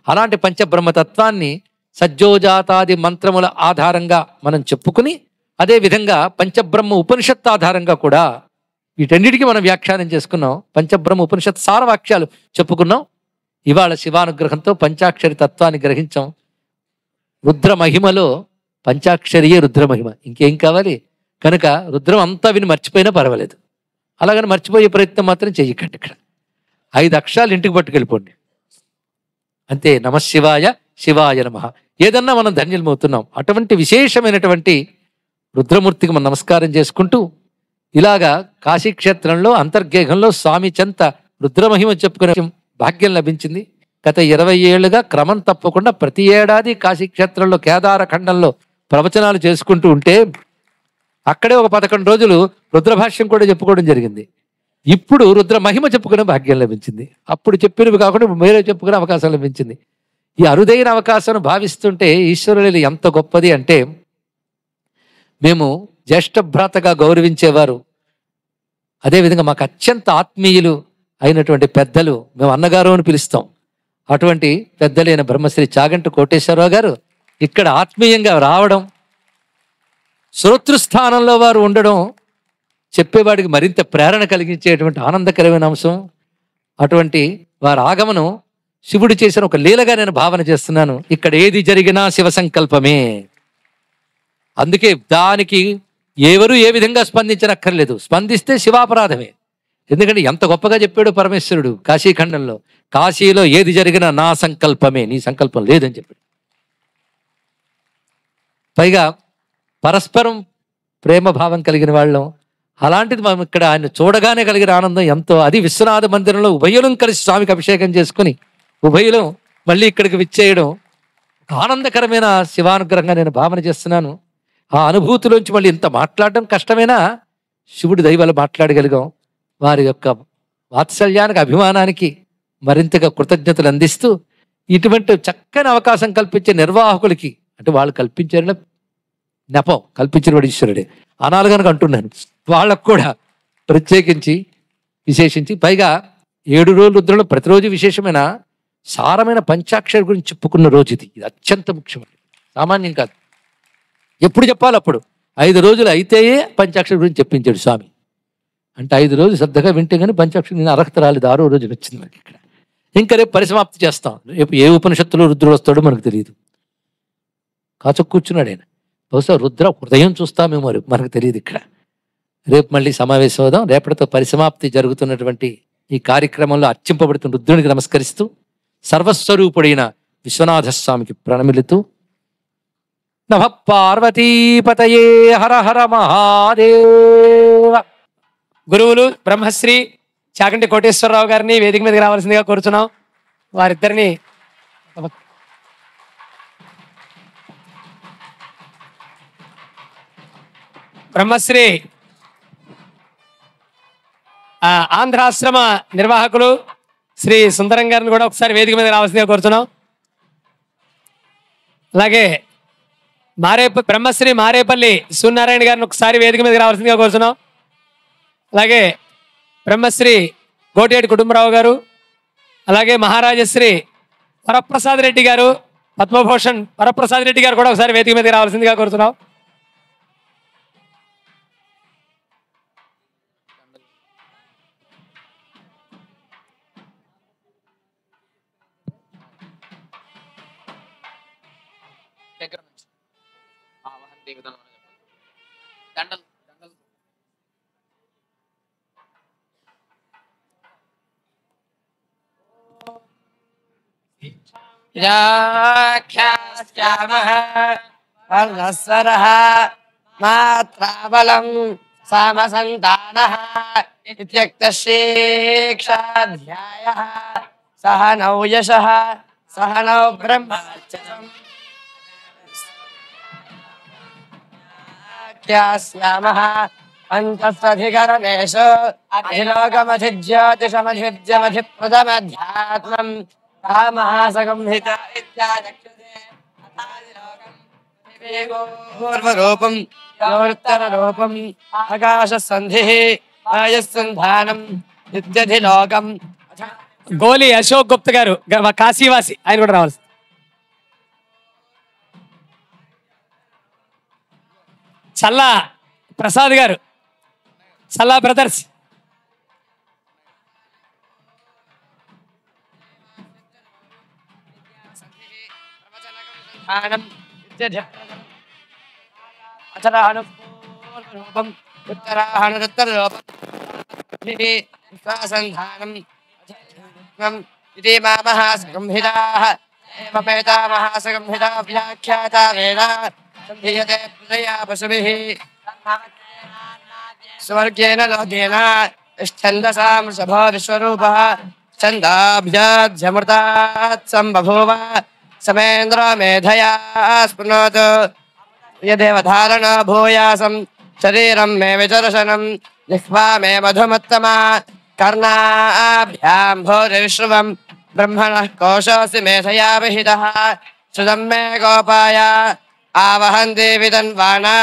అలాంటి పంచబ్రహ్మతత్వాన్ని సజ్జోజాతాది మంత్రముల ఆధారంగా మనం చెప్పుకుని అదేవిధంగా పంచబ్రహ్మ ఉపనిషత్ ఆధారంగా కూడా వీటన్నిటికీ మనం వ్యాఖ్యానం చేసుకున్నాం. పంచబ్రహ్మ ఉపనిషత్ సార వాక్యాలు చెప్పుకున్నాం. ఇవాళ శివానుగ్రహంతో పంచాక్షరి తత్వాన్ని గ్రహించాం. రుద్ర మహిమలో పంచాక్షరియే రుద్రమహిమ, ఇంకేం కావాలి? కనుక రుద్రం అంతా విని మర్చిపోయినా పర్వాలేదు, అలాగని మర్చిపోయే ప్రయత్నం మాత్రం చెయ్యకండి. ఇక్కడ 5 అక్షరాలు ఇంటికి పట్టుకెళ్ళిపోండి అంతే. నమశివాయ శివాయ నమః. ఏదన్నా మనం ధన్యులమవుతున్నాం. అటువంటి విశేషమైనటువంటి రుద్రమూర్తికి మనం నమస్కారం చేసుకుంటూ ఇలాగా కాశీక్షేత్రంలో అంతర్గేహంలో స్వామి చెంత రుద్రమహిమ చెప్పుకునే భాగ్యం లభించింది. గత 20 ఏళ్లుగా క్రమం తప్పకుండా ప్రతి ఏడాది కాశీక్షేత్రంలో కేదారఖండంలో ప్రవచనాలు చేసుకుంటూ ఉంటే అక్కడే ఒక 11 రోజులు రుద్రభాష్యం కూడా చెప్పుకోవడం జరిగింది. ఇప్పుడు రుద్ర మహిమ చెప్పుకునే భాగ్యం లభించింది. అప్పుడు చెప్పినవి కాకుండా మీరే చెప్పుకునే అవకాశం లభించింది. ఈ అరుదైన అవకాశం భావిస్తుంటే ఈశ్వరులు ఎంత గొప్పది అంటే, మేము జ్యేష్ఠ భ్రాతగా గౌరవించేవారు, అదేవిధంగా మాకు అత్యంత ఆత్మీయులు అయినటువంటి పెద్దలు, మేము అన్నగారు అని పిలుస్తాం, అటువంటి పెద్దలైన బ్రహ్మశ్రీ చాగంటి కోటేశ్వరరావు గారు ఇక్కడ ఆత్మీయంగా రావడం, శ్రోతృస్థానంలో వారు ఉండడం చెప్పేవాడికి మరింత ప్రేరణ కలిగించేటువంటి ఆనందకరమైన అంశం. అటువంటి వారి ఆగమనం శివుడు చేసిన ఒక లీలగా నేను భావన చేస్తున్నాను. ఇక్కడ ఏది జరిగినా శివ సంకల్పమే. అందుకే దానికి ఎవరు ఏ విధంగా స్పందించనక్కర్లేదు, స్పందిస్తే శివాపరాధమే. ఎందుకంటే ఎంత గొప్పగా చెప్పాడు పరమేశ్వరుడు కాశీఖండంలో, కాశీలో ఏది జరిగినా నా సంకల్పమే, నీ సంకల్పం లేదని చెప్పాడు. పైగా పరస్పరం ప్రేమ భావం కలిగిన వాళ్ళం. అలాంటిది మనం ఇక్కడ ఆయన చూడగానే కలిగిన ఆనందం ఎంతో. అది విశ్వనాథ మందిరంలో ఉభయులం కలిసి స్వామికి అభిషేకం చేసుకుని ఉభయులం మళ్ళీ ఇక్కడికి విచ్చేయడం ఆనందకరమైన శివానుగ్రహంగా నేను భావన చేస్తున్నాను. ఆ అనుభూతిలోంచి మళ్ళీ ఇంత మాట్లాడడం కష్టమైనా శివుడి దైవాలు మాట్లాడగలిగాం. వారి యొక్క వాత్సల్యానికి అభిమానానికి మరింతగా కృతజ్ఞతలు అందిస్తూ ఇటువంటి చక్కని అవకాశం కల్పించే నిర్వాహకులకి, అంటే వాళ్ళు కల్పించారని నెపం కల్పించిన వాడు ఈశ్వరుడే అనాలి కనుక అంటున్నాను, వాళ్ళకు కూడా ప్రత్యేకించి విశేషించి, పైగా 7 రోజుల రుద్రంలో ప్రతిరోజు విశేషమైన సారమైన పంచాక్షరి గురించి చెప్పుకున్న రోజు ఇది. ఇది అత్యంత ముఖ్యమైనది, సామాన్యం కాదు. ఎప్పుడు చెప్పాలి అప్పుడు. 5 రోజులు అయితేయే పంచాక్షరి గురించి చెప్పించాడు స్వామి. అంటే 5 రోజులు శ్రద్ధగా వింటే కానీ పంచాక్షరి నేను అర్హత రాలేదు, 6వ రోజున వచ్చింది మనకి ఇక్కడ. ఇంకా రేపు పరిసమాప్తి చేస్తాం. రేపు ఏ ఉపనిషత్తులో రుద్రుడు వస్తాడో మనకు తెలియదు. కాచకు కూర్చున్నాడు ఆయన. బహుశా రుద్ర హృదయం చూస్తామేమో రేపు, మనకు తెలియదు. ఇక్కడ రేపు మళ్ళీ సమావేశం అవుదాం. రేపటితో పరిసమాప్తి జరుగుతున్నటువంటి ఈ కార్యక్రమంలో అర్చింపబడుతున్న రుద్రునికి నమస్కరిస్తూ సర్వస్వరూపుడైన విశ్వనాథ స్వామికి ప్రణమిలుతూ నమః పార్వతీపతయే హర హర మహాదేవ. గురువులు బ్రహ్మశ్రీ చాగంటి కోటేశ్వరరావు గారిని వేదిక మీదకి రావాల్సిందిగా కోరుచున్నాం. వారిద్దరిని బ్రహ్మశ్రీ ఆంధ్రాశ్రమ నిర్వాహకులు శ్రీ సుందరం గారిని కూడా ఒకసారి వేదిక మీద రావాల్సిందిగా కోరుచున్నాం. అలాగే బ్రహ్మశ్రీ మారేపల్లి సూర్యనారాయణ గారిని ఒకసారి వేదిక మీదకి రావాల్సిందిగా కోరుచున్నాం. అలాగే బ్రహ్మశ్రీ గోటేటి కుటుంబరావు గారు, అలాగే మహారాజశ్రీ వరప్రసాద్ రెడ్డి గారు, పద్మభూషణ్ వరప్రసాద్ రెడ్డి గారు కూడా ఒకసారి వేదిక మీదకి రావాల్సిందిగా కోరుతున్నాం. మాత్రాబలం సామసంతానః ఇత్యక్తశీక్షాధ్యాయః సహ నౌ యశః సహ నౌ బ్రహ్మచర్యం ఖ్యాస్యామః పంచస్వధికరణేషు అధిలోకమధిజ్యోతిషమధివిద్యమధిప్రదమధ్యాత్మం మహాసంహిత ఇత్యాచక్షుషే పూర్వరూపం ఉత్తరరూపం ఆకాశసంధిః ఆయస్సంధానం నిత్యధిలోకం. గోలి అశోక్ గుప్తా గారు కాశీవాసి, ఆయన కూడా రావాలి. చల్లా ప్రసాద్ గారు, చల్లా బ్రదర్స్. అచరాహనుపూర్వరూపం ఉత్తరాహనురుత్తరరూపం ఇది మహాసంహితాః ఏమపేతామహాసంహితా వ్యాఖ్యాతా వేద సంధీయతే ప్రజయా పశుభిః స్వర్గేన లోకేన ఛందసాం వృషభో విశ్వరూపः ఛందాభ్యాధ్యమృతాత్ సంబభూవ సಮೇంద్ర మేధయా స్పృణోతు యదేవ ధారణ భూయాసం శరీరం మే విచర్శనం జిహ్వా మే మధుమత్తమా కర్ణాభ్యాం భూరివిశ్రువం బ్రహ్మణః కోశోऽसि మేధయా విహితः శృతం మే గోపాయ ఆవహంతి విదన్వానా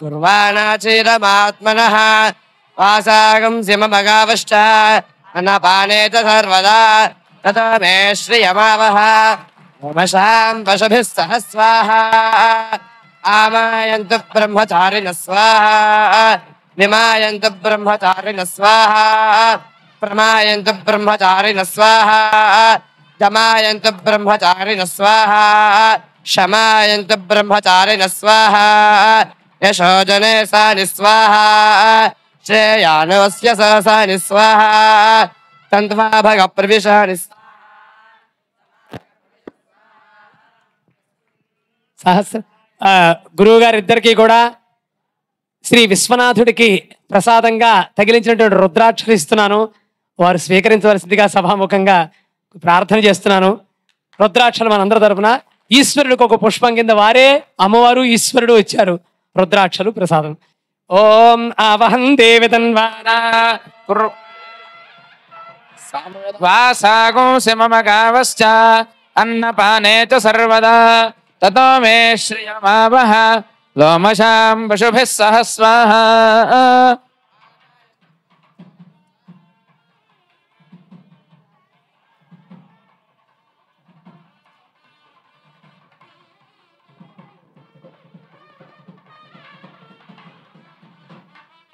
కుర్వాణా చీరమాత్మనః వాసాగం సిమమగావశ్చ అనపానేత సర్వదా తతో మే శ్రియమావహ ఓమశాం పశుభిः సహ స్వాహా ఆమాయంతు బ్రహ్మచారిణ స్వాహా విమాయంతు బ్రహ్మచారిణ స్వాహా ప్రమాయంతు బ్రహ్మచారిణ స్వాహా దమాయంతు బ్రహ్మచారిణ స్వాహా శమాయంతు బ్రహ్మచారిణ స్వాహా యశోజనే సాని స్వాహా శ్రేయానవస్య సాని స్వాహా తంత్వా భగ ప్రవిశాని సహస్ర. గురువు గారు ఇద్దరికి కూడా శ్రీ విశ్వనాథుడికి ప్రసాదంగా తగిలించినటువంటి రుద్రాక్షలు ఇస్తున్నాను. వారు స్వీకరించవలసిందిగా సభాముఖంగా ప్రార్థన చేస్తున్నాను. రుద్రాక్షలు మనందరి తరపున ఈశ్వరుడికి ఒక పుష్పం కింద వారే అమ్మవారు ఈశ్వరుడు ఇచ్చారు రుద్రాక్షలు ప్రసాదం. ఓం ఆవహం దేవితన్వానా వాసాగం సిమమగావశ్చ అన్నపానే చ సర్వదా తతో మే శ్రియమావహ లోమశాం పశుభిः సహ స్వాహా.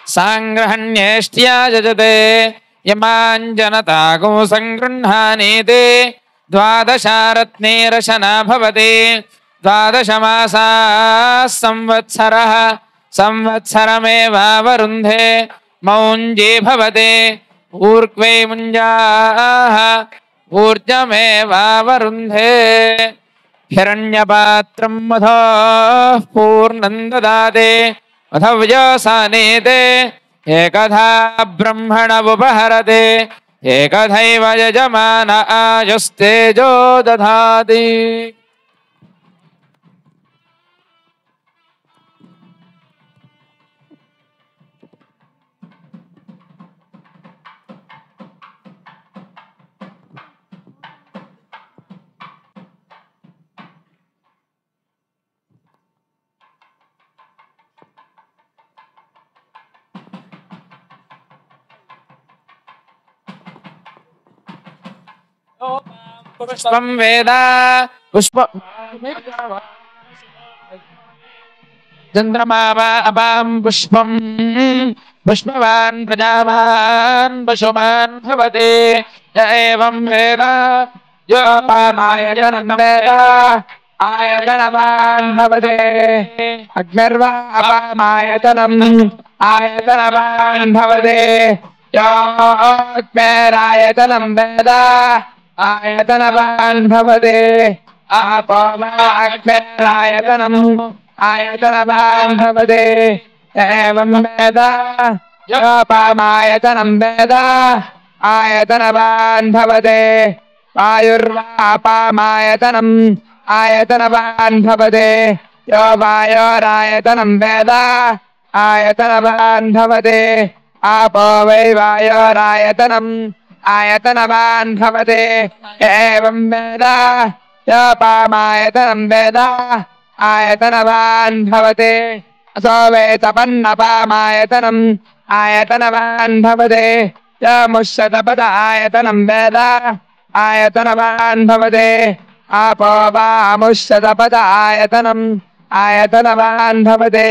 సాంగ్రహణ్యేష్ట్యా యజతే యమాంజనతాగో సంగృహ్ణానేతే ద్వాదశారత్నేరశనా భవతి ద్వాదశ మాసా సంవత్సరః సంవత్సరమేవావరుంధే మౌంజే భవతే ఊర్క్వే ముంజాః ఊర్జమేవావరుంధే హిరణ్యపాత్రం మధోః పూర్ణం దదాతే మధవ్యాసానేతే ఏకధా బ్రహ్మణ ఉపహరతే ఏకధైవ యజమాన ఆయుస్తేజో దధాతి. పుష్పం వేద పుష్ప చంద్రమావా అపాం పుష్పం పుష్పవాన్ ప్రజావాన్ పశుమాన్ భవతే య ఏవం వేద యోపామాయజనం వేద ఆయతనవాన్ భవతే అగ్నిర్వా అపామాయతనం ఆయతనవాన్ భవతే యోగ్నిరాయతనం వేద ఆయతనవాన్ భవతే आपो वा अग्निरायतनम् आयतनवान् भवते एवं वेद योपामायतनं वेद आयतनवान् भवते वायुर्वापामायतनम् आयतनवान् भवते यो वायोरायतनं वेद आयतनवान् भवते आपो वै वायोरायतनम् आयतनवान् भवते एवं वेद योपामायतनं वेद आयतनवान् भवते असो वै तपन्नपामायतनम् आयतनवान् भवते यमुष्यतपद आयतनं वेद आयतनवान् भवते आपो वामुष्यतपद आयतनम् आयतनवान् भवते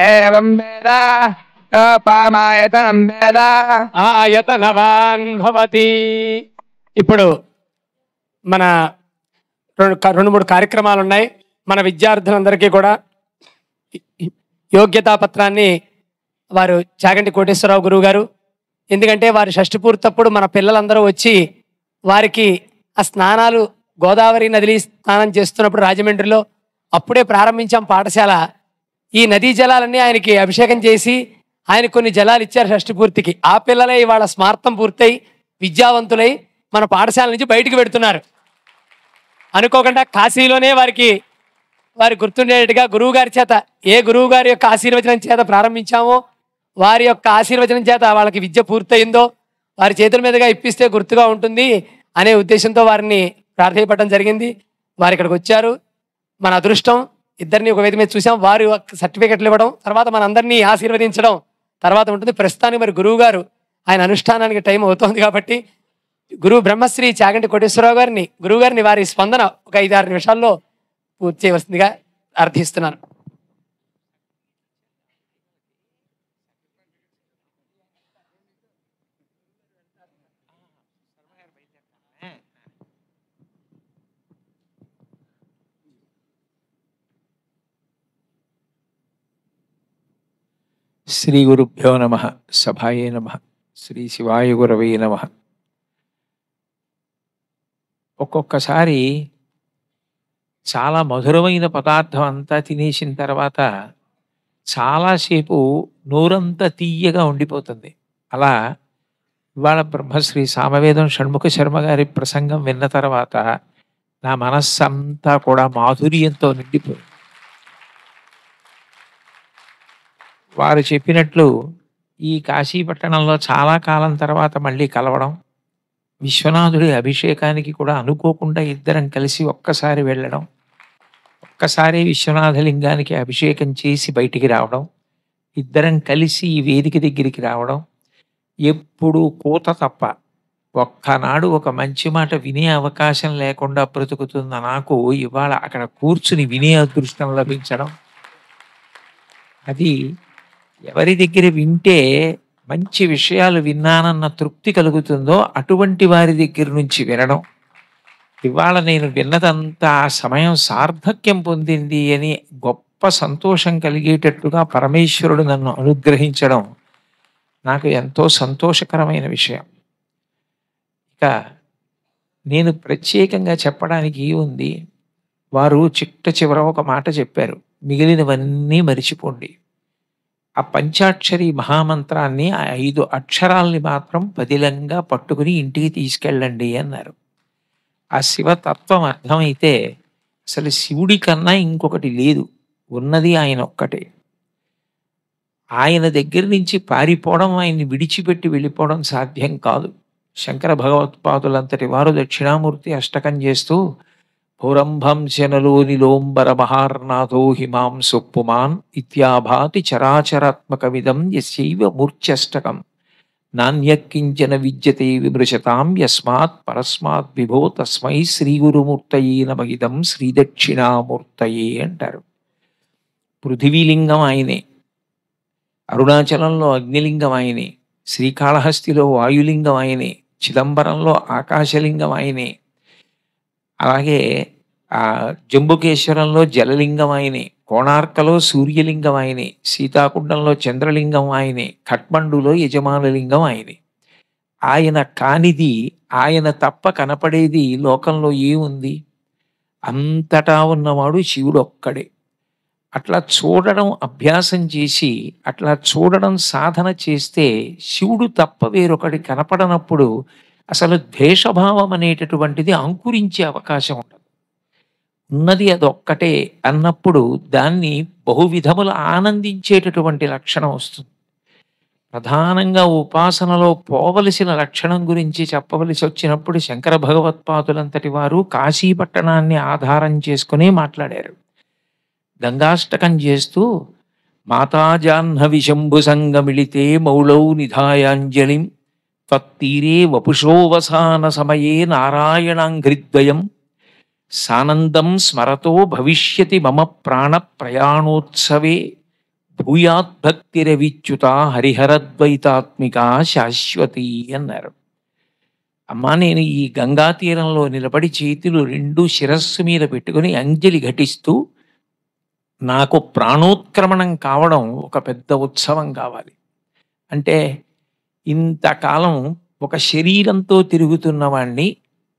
एवं वेद योपामायतनं वेद ఆయతనవాన్ భవతి. ఇప్పుడు మన రెండు మూడు కార్యక్రమాలు ఉన్నాయి. మన విద్యార్థులందరికీ కూడా యోగ్యతా పత్రాన్ని వారు చాగంటి కోటేశ్వరరావు గురువు గారు, ఎందుకంటే వారి షష్ఠి పూర్తప్పుడు మన పిల్లలందరూ వచ్చి వారికి ఆ స్నానాలు గోదావరి నదిలి స్నానం చేస్తున్నప్పుడు రాజమండ్రిలో అప్పుడే ప్రారంభించాం పాఠశాల. ఈ నదీ జలాలన్నీ ఆయనకి అభిషేకం చేసి ఆయన కొన్ని జలాలు ఇచ్చారు షష్ఠి పూర్తికి. ఆ పిల్లలే ఇవాళ స్మార్తం పూర్తయి విద్యావంతులై మన పాఠశాల నుంచి బయటికి పెడుతున్నారు. అనుకోకుండా కాశీలోనే వారి గుర్తుండేట్టుగా గురువు గారి చేత, ఏ గురువు గారి యొక్క ఆశీర్వచనం చేత ప్రారంభించామో వారి యొక్క ఆశీర్వచనం చేత వాళ్ళకి విద్య పూర్తయిందో వారి చేతుల మీదుగా ఇప్పిస్తే గుర్తుగా ఉంటుంది అనే ఉద్దేశంతో వారిని ప్రార్థించడం జరిగింది. వారు ఇక్కడికి వచ్చారు. మన అదృష్టం, ఇద్దరిని ఒక వేదిక మీద చూసాం. వారు సర్టిఫికెట్లు ఇవ్వడం, తర్వాత మన అందరినీ ఆశీర్వదించడం తర్వాత ఉంటుంది. ప్రస్తుతానికి మరి గురువు గారు ఆయన అనుష్ఠానానికి టైం అవుతోంది కాబట్టి గురువు బ్రహ్మశ్రీ చాగంటి కోటేశ్వరరావు గారిని, గురువు గారిని వారి స్పందన ఒక 5-6 నిమిషాల్లో పూర్తి చేయవలసిందిగా అర్థిస్తున్నాను. శ్రీ గురుభ్యో నమః. సభాయే నమః. శ్రీ శివాయ గురవే నమః. ఒక్కొక్కసారి చాలా మధురమైన పదార్థం అంతా తినేసిన తర్వాత చాలాసేపు నోరంతా తీయగా ఉండిపోతుంది. అలా ఇవాళ బ్రహ్మశ్రీ సామవేదం షణ్ముఖ శర్మ గారి ప్రసంగం విన్న తర్వాత నా మనస్సంతా కూడా మాధుర్యంతో నిండిపోయింది. వారు చెప్పినట్లు ఈ కాశీపట్టణంలో చాలా కాలం తర్వాత మళ్ళీ కలవడం, విశ్వనాథుడి అభిషేకానికి కూడా అనుకోకుండా ఇద్దరం కలిసి ఒక్కసారి వెళ్ళడం, ఒక్కసారి విశ్వనాథలింగానికి అభిషేకం చేసి బయటికి రావడం, ఇద్దరం కలిసి ఈ వేదిక దగ్గరికి రావడం, ఎప్పుడు కూత తప్ప ఒక్కనాడు ఒక మంచి మాట వినే అవకాశం లేకుండా బ్రతుకుతున్న నాకు ఇవాళ అక్కడ కూర్చుని వినే అదృష్టం లభించడం, అది ఎవరి దగ్గర వింటే మంచి విషయాలు విన్నానన్న తృప్తి కలుగుతుందో అటువంటి వారి దగ్గర నుంచి వినడం, ఇవాళ నేను విన్నదంతా ఆ సమయం సార్థక్యం పొందింది అని గొప్ప సంతోషం కలిగేటట్టుగా పరమేశ్వరుడు నన్ను అనుగ్రహించడం నాకు ఎంతో సంతోషకరమైన విషయం. ఇక నేను ప్రత్యేకంగా చెప్పడానికి ఉంది, వారు చిట్ట చివర ఒక మాట చెప్పారు, మిగిలినవన్నీ మరిచిపోండి, ఆ పంచాక్షరి మహామంత్రాన్ని ఆ 5 అక్షరాల్ని మాత్రం పదిలంగా పట్టుకుని ఇంటికి తీసుకెళ్ళండి అన్నారు. ఆ శివతత్వం అర్థమైతే అసలు శివుడి కన్నా ఇంకొకటి లేదు, ఉన్నది ఆయన ఒక్కటే. ఆయన దగ్గర నుంచి పారిపోవడం, ఆయన్ని విడిచిపెట్టి వెళ్ళిపోవడం సాధ్యం కాదు. శంకర భగవత్పాదులంతటి వారు దక్షిణామూర్తి అష్టకం చేస్తూ పౌరంభంశనలోని లోంబర మహార్నాథో హిమాం సొప్పుమాన్ ఇత్యాభాతి చరాచరాత్మకమిదం యస్యైవ మూర్ఛష్టకం నాణ్యకించన విద్యతే విమృశతాం యస్మాత్ పరస్మాత్ విభో తస్మై శ్రీ గురుమూర్తయే నమః శ్రీ దక్షిణామూర్తయే అంటారు. పృథివీలింగం ఆయనే, అరుణాచలంలో అగ్నిలింగం ఆయనే, శ్రీకాళహస్తిలో వాయులింగం ఆయనే, చిదంబరంలో ఆకాశలింగం ఆయనే, అలాగే ఆ జంబుకేశ్వరంలో జలలింగం ఆయనే, కోణార్కలో సూర్యలింగం ఆయనే, సీతాకుండంలో చంద్రలింగం ఆయనే, ఖట్మండులో యజమానలింగం ఆయనే. ఆయన కానిది, ఆయన తప్ప కనపడేది లోకంలో ఏముంది? అంతటా ఉన్నవాడు శివుడు ఒక్కడే. అట్లా చూడడం అభ్యాసం చేసి, అట్లా చూడడం సాధన చేస్తే శివుడు తప్ప వేరొకటి కనపడనప్పుడు అసలు ద్వేషభావం అనేటటువంటిది అంకురించే అవకాశం ఉండదు. ఉన్నది అదొక్కటే అన్నప్పుడు దాన్ని బహువిధములు ఆనందించేటటువంటి లక్షణం వస్తుంది. ప్రధానంగా ఉపాసనలో పోవలసిన లక్షణం గురించి చెప్పవలసి వచ్చినప్పుడు శంకర భగవత్పాదులంతటి వారు కాశీపట్టణాన్ని ఆధారం చేసుకుని మాట్లాడారు. గంగాష్టకం చేస్తూ మాతాజాహ్నవి శంభు సంగమిళితే మౌళౌ నిధాయాంజలిం త్వత్తీరే వపుషోవసాన సమయే నారాయణాంఘ్రిద్వయం సానందం స్మరతో భవిష్యతి మమ ప్రాణ ప్రయాణోత్సవే భూయాద్భక్తిరవిచ్యుత హరిహరద్వైతాత్మిక శాశ్వతి అన్నారు. అమ్మా, నేను ఈ గంగా తీరంలో నిలబడి చేతులు 2 శిరస్సు మీద పెట్టుకుని అంజలి ఘటిస్తూ నాకు ప్రాణోత్క్రమణం కావడం ఒక పెద్ద ఉత్సవం కావాలి. అంటే ఇంతకాలం ఒక శరీరంతో తిరుగుతున్న వాణ్ణి,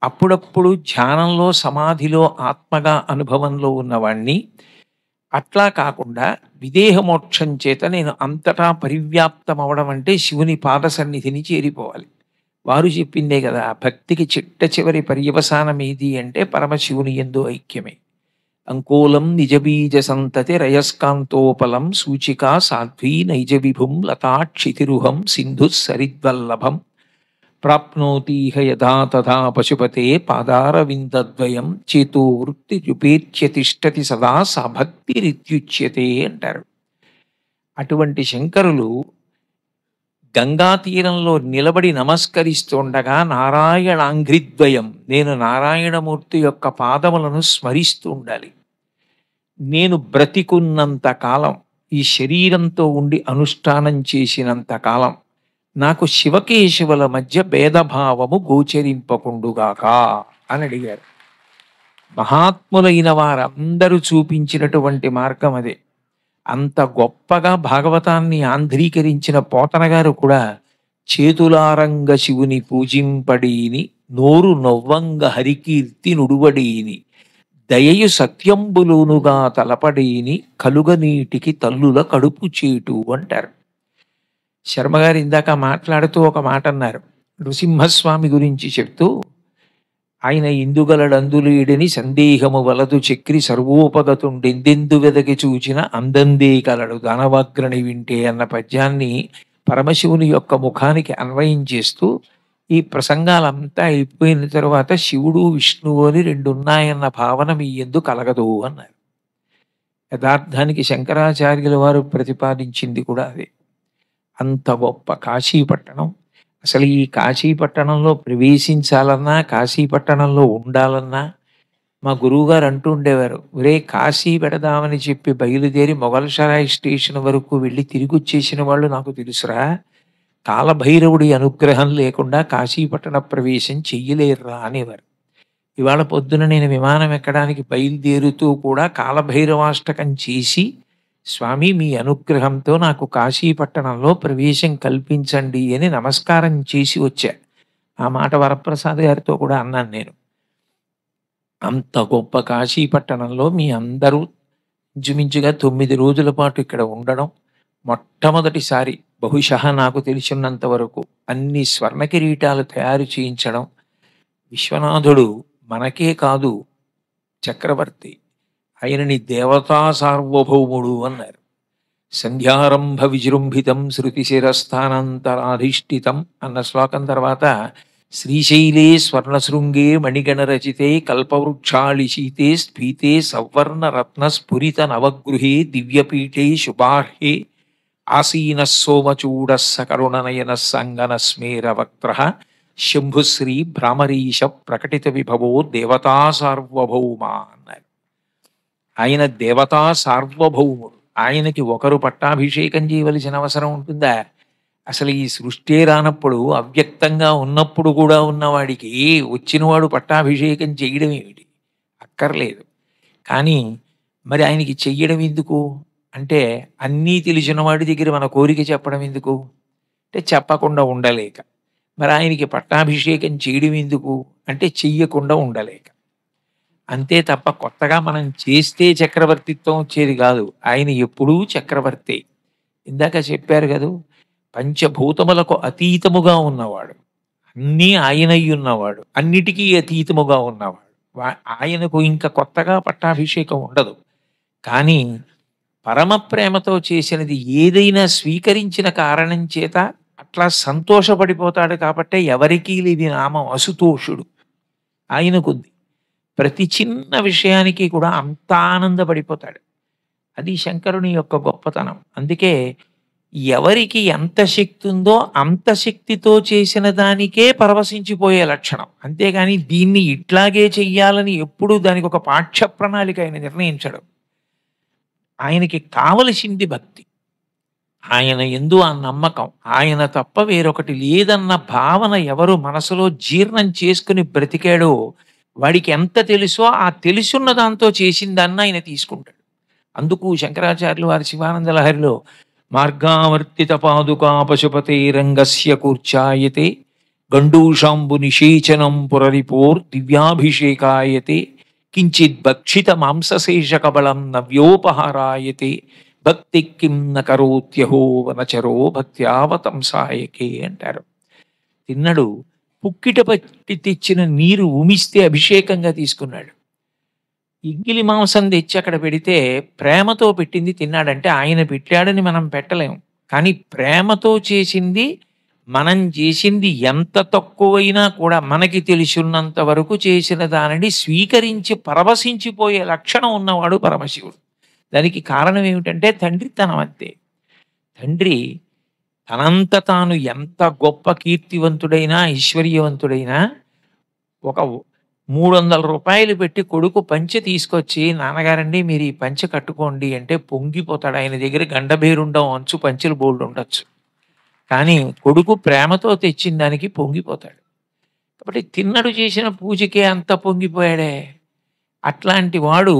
అప్పుడప్పుడు ధ్యానంలో సమాధిలో ఆత్మగా అనుభవంలో ఉన్నవాణ్ణి, అట్లా కాకుండా విదేహమోక్షం చేత నేను అంతటా పరివ్యాప్తం అవడం అంటే శివుని పాద సన్నిధిని చేరిపోవాలి. వారు చెప్పిందే కదా, భక్తికి చిట్ట చివరి పర్యవసానం ఏది అంటే పరమశివుని యందు ఐక్యమే. అంకోలం నిజబీజ సంతతి రయస్కాంతోపలం సూచికా సాధ్వీ నైజ విభుం లతాక్షితిరుహం సింధు సరిద్వల్లభం ప్రాప్నోతీహ యథా తథా పశుపతే పాదారవిందద్వయం చేతో వృత్తి రుపేత్య తిష్టతి సదా సా భక్తిరిత్యుచ్యతే అంటారు. అటువంటి శంకరులు గంగా తీరంలో నిలబడి నమస్కరిస్తుండగా నారాయణాంఘ్రిద్వయం, నేను నారాయణమూర్తి యొక్క పాదములను స్మరిస్తూ ఉండాలి. నేను బ్రతికున్నంత కాలం, ఈ శరీరంతో ఉండి అనుష్ఠానం చేసినంత కాలం నాకు శివకేశవుల మధ్య భేదభావము గోచరింపకుండుగాక అని అడిగారు. మహాత్ములైన వారందరూ చూపించినటువంటి మార్గం అదే. అంత గొప్పగా భాగవతాన్ని ఆంధ్రీకరించిన పోతన గారు కూడా చేతులారంగ శివుని పూజింపడీని నోరు నొవ్వంగ హరికీర్తి నుడువడీని దయయు సత్యంబులునుగా తలపడీని కలుగ నీటికి తల్లుల కడుపు చేటు అంటారు. శర్మగారు ఇందాక మాట్లాడుతూ ఒక మాట అన్నారు, నృసింహస్వామి గురించి చెప్తూ, ఆయన ఇందుగలడందులేడని సందేహము వలదు చక్రి సర్వోపగతుండెందెందు వెదకి చూచిన అందందే కలడు దానవాగ్రని వింటే అన్న పద్యాన్ని పరమశివుని యొక్క ముఖానికి అన్వయం చేస్తూ, ఈ ప్రసంగాలంతా అయిపోయిన తరువాత శివుడు విష్ణువు అని 2 ఉన్నాయన్న భావన మీ యందు కలగదు అన్నారు. యథార్థానికి శంకరాచార్యుల వారు ప్రతిపాదించింది కూడా అదే. అంత గొప్ప కాశీపట్టణం. అసలు ఈ కాశీపట్టణంలో ప్రవేశించాలన్నా, కాశీపట్టణంలో ఉండాలన్నా మా గురువుగారు అంటూ ఉండేవారు, ఒరే కాశీ పెడదామని చెప్పి బయలుదేరి మొఘల్ సరాయ్ స్టేషన్ వరకు వెళ్ళి తిరిగి వచ్చేసిన వాళ్ళు నాకు తెలుసురా, కాలభైరవుడి అనుగ్రహం లేకుండా కాశీపట్టణ ప్రవేశం చెయ్యలేరురా అనేవారు. ఇవాళ పొద్దున నేను విమానం ఎక్కడానికి బయలుదేరుతూ కూడా కాలభైరవాష్టకం చేసి, స్వామి మీ అనుగ్రహంతో నాకు కాశీపట్టణంలో ప్రవేశం కల్పించండి అని నమస్కారం చేసి వచ్చా. ఆ మాట వరప్రసాద్ గారితో కూడా అన్నాను నేను. అంత గొప్ప కాశీపట్టణంలో మీ అందరూ ఇంచుమించుగా 9 రోజుల పాటు ఇక్కడ ఉండడం మొట్టమొదటిసారి, బహుశः నాకు తెలిసినంత వరకు అన్ని స్వర్ణ కిరీటాలు తయారు చేయించడం. విశ్వనాథుడు మనకే కాదు, చక్రవర్తి, ఆయనని దేవతా సార్వభౌముడు అన్నారు. సంధ్యారంభ విజృంభితం శృతిశిరస్థానంతరాధిష్ఠితం అన్న శ్లోకం తర్వాత శ్రీశైలే స్వర్ణశృంగే మణిగణరచితే కల్పవృక్షాళిశీతే స్ఫీతే సవర్ణ రత్న స్ఫురిత నవగృహే దివ్యపీఠే శుభార్హే ఆసీన సోమచూడ సకరుణనయన సంగన స్మేర వక్త్ర శంభుశ్రీ భ్రామరీశ ప్రకటిత విభవో దేవతా సార్వభౌమ అన్నారు. ఆయన దేవతా సార్వభౌముడు. ఆయనకి ఒకరు పట్టాభిషేకం చేయవలసిన అవసరం ఉంటుందా? అసలు ఈ సృష్టి రానప్పుడు, అవ్యక్తంగా ఉన్నప్పుడు కూడా ఉన్నవాడికి వచ్చినవాడు పట్టాభిషేకం చేయడం ఏమిటి? అక్కర్లేదు. కానీ మరి ఆయనకి చెయ్యడం ఎందుకు అంటే, అన్నీ తెలిసిన వాడి దగ్గర మన కోరిక చెప్పడం ఎందుకు అంటే, చెప్పకుండా ఉండలేక. మరి ఆయనకి పట్టాభిషేకం చేయడం ఎందుకు అంటే, చెయ్యకుండా ఉండలేక. అంతే తప్ప కొత్తగా మనం చేస్తే చక్రవర్తిత్వం వచ్చేది కాదు. ఆయన ఎప్పుడూ చక్రవర్తి. ఇందాక చెప్పారు కదా, పంచభూతములకు అతీతముగా ఉన్నవాడు, అన్నీ ఆయనై ఉన్నవాడు, అన్నిటికీ అతీతముగా ఉన్నవాడు. ఆయనకు ఇంకా కొత్తగా పట్టాభిషేకం ఉండదు. కానీ పరమ ప్రేమతో చేసినది ఏదైనా స్వీకరించిన కారణం చేత అట్లా సంతోషపడిపోతాడు. కాబట్టే ఎవరికీ లేని నామం అసుతోషుడు ఆయనకుంది. ప్రతి చిన్న విషయానికి కూడా అంత ఆనందపడిపోతాడు. అది శంకరుని యొక్క గొప్పతనం. అందుకే ఎవరికి ఎంత శక్తి ఉందో అంత శక్తితో చేసిన దానికే పరవశించిపోయే లక్షణం. అంతేగాని దీన్ని ఇట్లాగే చెయ్యాలని ఎప్పుడూ దానికి ఒక పాఠ్య ప్రణాళిక ఆయన నిర్ణయించడం. ఆయనకి కావలసింది భక్తి, ఆయన యందు ఆ నమ్మకం, ఆయన తప్ప వేరొకటి లేదన్న భావన ఎవరు మనసులో జీర్ణం చేసుకుని బ్రతికాడో వాడికి ఎంత తెలుసో ఆ తెలుసున్న దాంతో చేసిందన్న ఆయన తీసుకుంటాడు. అందుకు శంకరాచార్యులు వారి శివానంద లహరిలో మార్గావర్తిత పాదుకా పశుపతే రంగస్య కూర్చాయతే గండూషాంబు నిషేచనం పురరిపోర్ దివ్యాభిషేకాయతే కించిత్ భక్షిత మాంసశేష కబళం నవ్యోపహారాయతే భక్తి కిం న కరోత్యహో వనచరో భక్త్యావతంసాయకే అంటారు. తిన్నడు పుక్కిట పట్టి తెచ్చిన నీరు ఉమిస్తే అభిషేకంగా తీసుకున్నాడు. ఇంగిలి మాంసం తెచ్చి అక్కడ పెడితే ప్రేమతో పెట్టింది తిన్నాడంటే ఆయన పెట్టాడని మనం పెట్టలేము. కానీ ప్రేమతో చేసింది, మనం చేసింది ఎంత తక్కువైనా కూడా మనకి తెలిసినంత వరకు చేసిన దానిని స్వీకరించి పరవశించిపోయే లక్షణం ఉన్నవాడు పరమశివుడు. దానికి కారణం ఏమిటంటే తండ్రితనం. అంతే. తండ్రి తనంత తాను ఎంత గొప్ప కీర్తివంతుడైనా ఐశ్వర్యవంతుడైనా ఒక 300 రూపాయలు పెట్టి కొడుకు పంచె తీసుకొచ్చి, నాన్నగారండి మీరు ఈ పంచె కట్టుకోండి అంటే పొంగిపోతాడు. ఆయన దగ్గర గండబేరుండం అంచు పంచెలు బోల్డ్ ఉండొచ్చు, కానీ కొడుకు ప్రేమతో తెచ్చిన దానికి పొంగిపోతాడు. కాబట్టి తిన్నడు చేసిన పూజకే అంత పొంగిపోయాడే. అట్లాంటి వాడు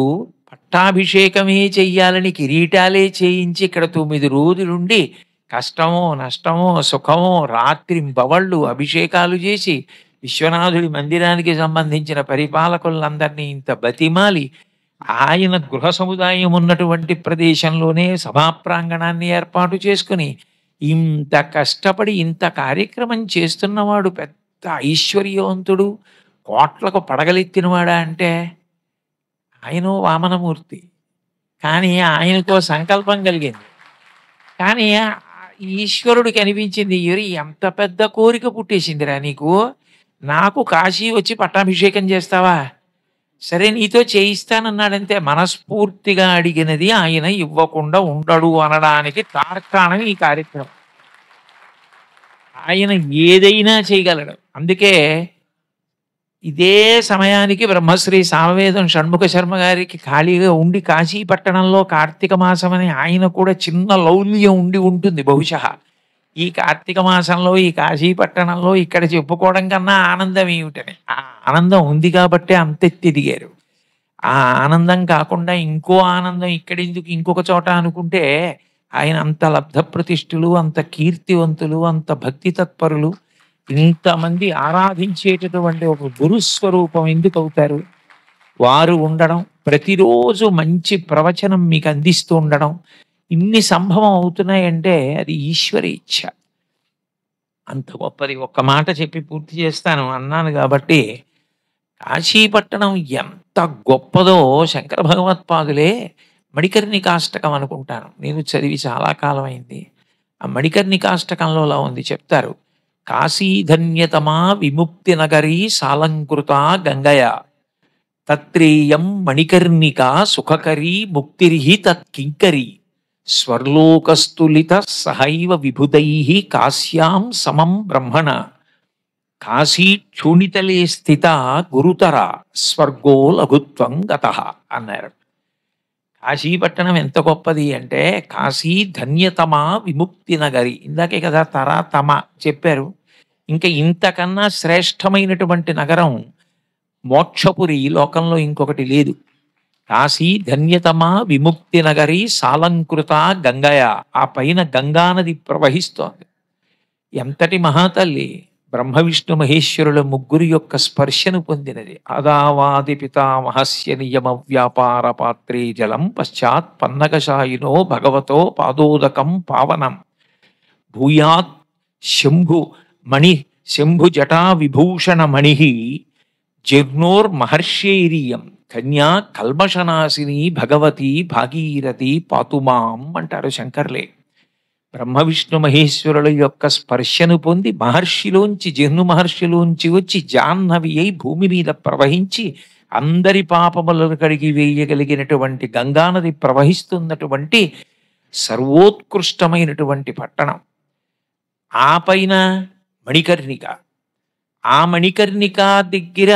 పట్టాభిషేకమే చెయ్యాలని కిరీటాలే చేయించి ఇక్కడ 9 రోజులుండి కష్టమో నష్టమో సుఖమో రాత్రింబవళ్ళు అభిషేకాలు చేసి విశ్వనాథుడి మందిరానికి సంబంధించిన పరిపాలకులందరినీ ఇంత బతిమాలి ఆయన గృహ సముదాయం ఉన్నటువంటి ప్రదేశంలోనే సభా ప్రాంగణాన్ని ఏర్పాటు చేసుకుని ఇంత కష్టపడి ఇంత కార్యక్రమం చేస్తున్నవాడు పెద్ద ఐశ్వర్యవంతుడు, కోట్లకు పడగలెత్తినవాడా అంటే ఆయన వామనమూర్తి. కానీ ఆయనకో సంకల్పం కలిగింది. కానీ ఈశ్వరుడికి అనిపించింది, ఎంత పెద్ద కోరిక పుట్టేసిందిరా నీకు, నాకు కాశీ వచ్చి పట్టాభిషేకం చేస్తావా, సరే నీతో చేయిస్తానన్నాడంతే. మనస్ఫూర్తిగా అడిగినది ఆయన ఇవ్వకుండా ఉండడు అనడానికి తార్కాణం ఈ కార్యక్రమం. ఆయన ఏదైనా చేయగలడు. అందుకే ఇదే సమయానికి బ్రహ్మశ్రీ సామవేదం షణ్ముఖ శర్మ గారికి ఖాళీగా ఉండి కాశీపట్టణంలో కార్తీక మాసం అని ఆయన కూడా చిన్న లౌల్యం ఉండి ఉంటుంది బహుశः. ఈ కార్తీక మాసంలో ఈ కాశీపట్టణంలో ఇక్కడ చెప్పుకోవడం కన్నా ఆనందం ఏమిటని, ఆ ఆనందం ఉంది కాబట్టి అంతెత్తి దిగారు. ఆ ఆనందం కాకుండా ఇంకో ఆనందం ఇక్కడెందుకు ఇంకొక చోట అనుకుంటే ఆయన అంత లబ్ధ ప్రతిష్ఠులు, అంత కీర్తివంతులు, అంత భక్తి తత్పరులు, ఇంతమంది ఆరాధించేటటువంటి ఒక గురుస్వరూపం ఎందుకు అవుతారు? వారు ఉండడం, ప్రతిరోజు మంచి ప్రవచనం మీకు అందిస్తూ ఉండడం, ఇన్ని సంభవం అవుతున్నాయంటే అది ఈశ్వర ఇచ్ఛ. అంత గొప్పది. ఒక్క మాట చెప్పి పూర్తి చేస్తాను అన్నాను కాబట్టి, కాశీపట్టణం ఎంత గొప్పదో శంకర భగవత్పాదులే మణికర్ణికాష్టకం అనుకుంటాను, నేను చదివి చాలా కాలం అయింది. ఆ మణికర్ణికాష్టకంలో అలా ఉంది, చెప్తారు. కాశీధన్యతమా విముక్తి నగరీ సాలంకృత గంగయ తత్రేయం మణికర్ణికా సుఖకరీ ముక్తిర్హి తత్కింకరీ స్వర్లోకస్తులిత సహైవ విభుదై కాశ్యాం సమం బ్రహ్మణ కాశీ క్షూణితలే స్థిత గురుతర స్వర్గో లఘుత్వం గతః అన్నారు. కాశీపట్టణం ఎంత గొప్పది అంటే, కాశీ ధన్యతమా విముక్తి నగరి, ఇందాకే కదా తర తమ చెప్పారు. ఇంకా ఇంతకన్నా శ్రేష్టమైనటువంటి నగరం మోక్షపురి లోకంలో ఇంకొకటి లేదు. కాశీ ధన్యతమా విముక్తి నగరి సాలంకృత గంగయ, ఆ పైన గంగానది ప్రవహిస్తోంది. ఎంతటి మహాతల్లి! బ్రహ్మ విష్ణు మహేశ్వరుల ముగ్గురు యొక్క స్పర్శను పొందినది. అదావాది పితామహస్య నియమ వ్యాపార పాత్రే జలం పశ్చాత్ పన్నకశాయినో భగవతో పాదోదకం పావనం భూయాత్ శంభు మణి శంభు జటా విభూషణ మణి జీర్ణోర్ మహర్షేరియం కన్యా కల్మషనాశిని భగవతి భాగీరథి పాతుమాం అంటారు శంకర్లే. బ్రహ్మ విష్ణు మహేశ్వరుల యొక్క స్పర్శను పొంది మహర్షిలోంచి, జహ్ను మహర్షిలోంచి వచ్చి జాహ్నవి అయి భూమి మీద ప్రవహించి అందరి పాపములను కడిగి వేయగలిగినటువంటి గంగానది ప్రవహిస్తున్నటువంటి సర్వోత్కృష్టమైనటువంటి పట్టణం. ఆ పైన మణికర్ణిక, ఆ మణికర్ణిక దగ్గర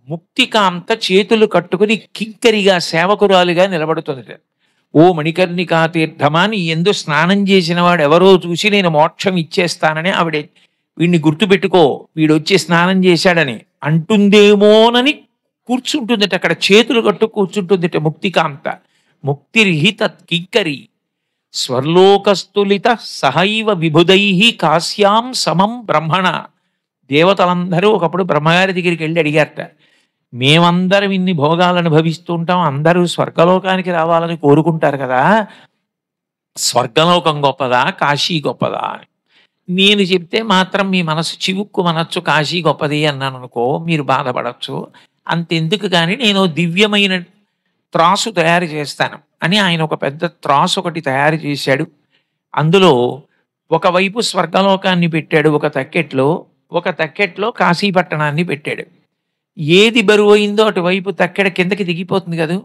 ముక్తికాంత చేతులు కట్టుకుని కింకరిగా సేవకురాలుగా నిలబడుతుంది. ఓ మణికర్ణికా తీర్థమా, నీ ఎందు స్నానం చేసిన వాడు ఎవరో చూసి నేను మోక్షం ఇచ్చేస్తానని ఆవిడ వీడిని గుర్తుపెట్టుకో, వీడు వచ్చి స్నానం చేశాడని అంటుందేమోనని కూర్చుంటుందట. అక్కడ చేతులు కట్టు కూర్చుంటుందట ముక్తికాంత. ముక్తిర్హిత కింకరి స్వర్లోకస్తులిత సహైవ విభుదై కాశ్యాం సమం బ్రహ్మణ. దేవతలందరూ ఒకప్పుడు బ్రహ్మగారి దగ్గరికి వెళ్ళి అడిగారట, మేమందరం ఇన్ని భోగాలను అనుభవిస్తూ ఉంటాం, అందరూ స్వర్గలోకానికి రావాలని కోరుకుంటారు కదా, స్వర్గలోకం గొప్పదా కాశీ గొప్పదా అని. నేను చెప్తే మాత్రం మీ మనసు చివుక్కు మనచ్చు, కాశీ గొప్పది అన్నాను అనుకో, మీరు బాధపడచ్చు. అంతెందుకు కానీ నేను దివ్యమైన త్రాసు తయారు చేస్తాను అని ఆయన ఒక పెద్ద త్రాసు ఒకటి తయారు చేశాడు. అందులో ఒకవైపు స్వర్గలోకాన్ని పెట్టాడు ఒక తక్కెట్లో, ఒక తక్కెట్లో కాశీపట్టణాన్ని పెట్టాడు. ఏది బరువు అయిందో అటువైపు తక్కెడ కిందకి దిగిపోతుంది కదా,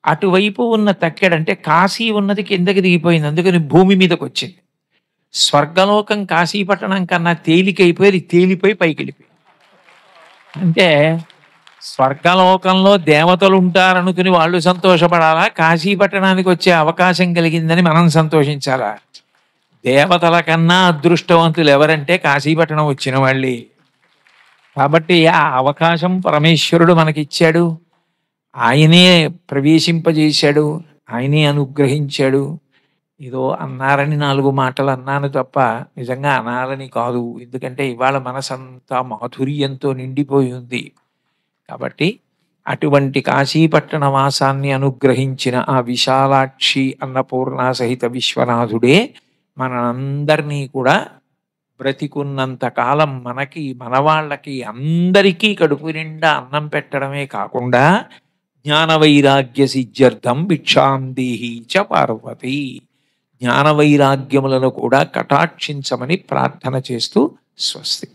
అటువైపు ఉన్న తక్కెడంటే కాశీ ఉన్నది కిందకి దిగిపోయింది, అందుకని భూమి మీదకి వచ్చింది. స్వర్గలోకం కాశీపట్టణం కన్నా తేలికైపోయి తేలిపోయి పైకి వెళ్ళిపోయింది. అంటే స్వర్గలోకంలో దేవతలు ఉంటారనుకుని వాళ్ళు సంతోషపడాలా, కాశీపట్టణానికి వచ్చే అవకాశం కలిగిందని మనం సంతోషించాలా? దేవతల కన్నా అదృష్టవంతులు ఎవరంటే కాశీపట్టణం వచ్చిన వాళ్ళే. కాబట్టి ఆ అవకాశం పరమేశ్వరుడు మనకిచ్చాడు, ఆయనే ప్రవేశింపజేశాడు, ఆయనే అనుగ్రహించాడు. ఏదో అన్నారని 4 మాటలు అన్నాను తప్ప నిజంగా అనాలని కాదు. ఎందుకంటే ఇవాళ మనసంతా మాధుర్యంతో నిండిపోయి ఉంది. కాబట్టి అటువంటి కాశీపట్టణ వాసాన్ని అనుగ్రహించిన ఆ విశాలాక్షి అన్నపూర్ణ సహిత విశ్వనాథుడే మనందరినీ కూడా బ్రతికున్నంత కాలం మనకి, మనవాళ్ళకి, అందరికీ కడుపు నిండా అన్నం పెట్టడమే కాకుండా జ్ఞాన వైరాగ్య సిద్ధ్యర్థం భిక్షాం దేహి చ పార్వతి, జ్ఞాన వైరాగ్యములను కూడా కటాక్షించమని ప్రార్థన చేస్తూ స్వస్తి.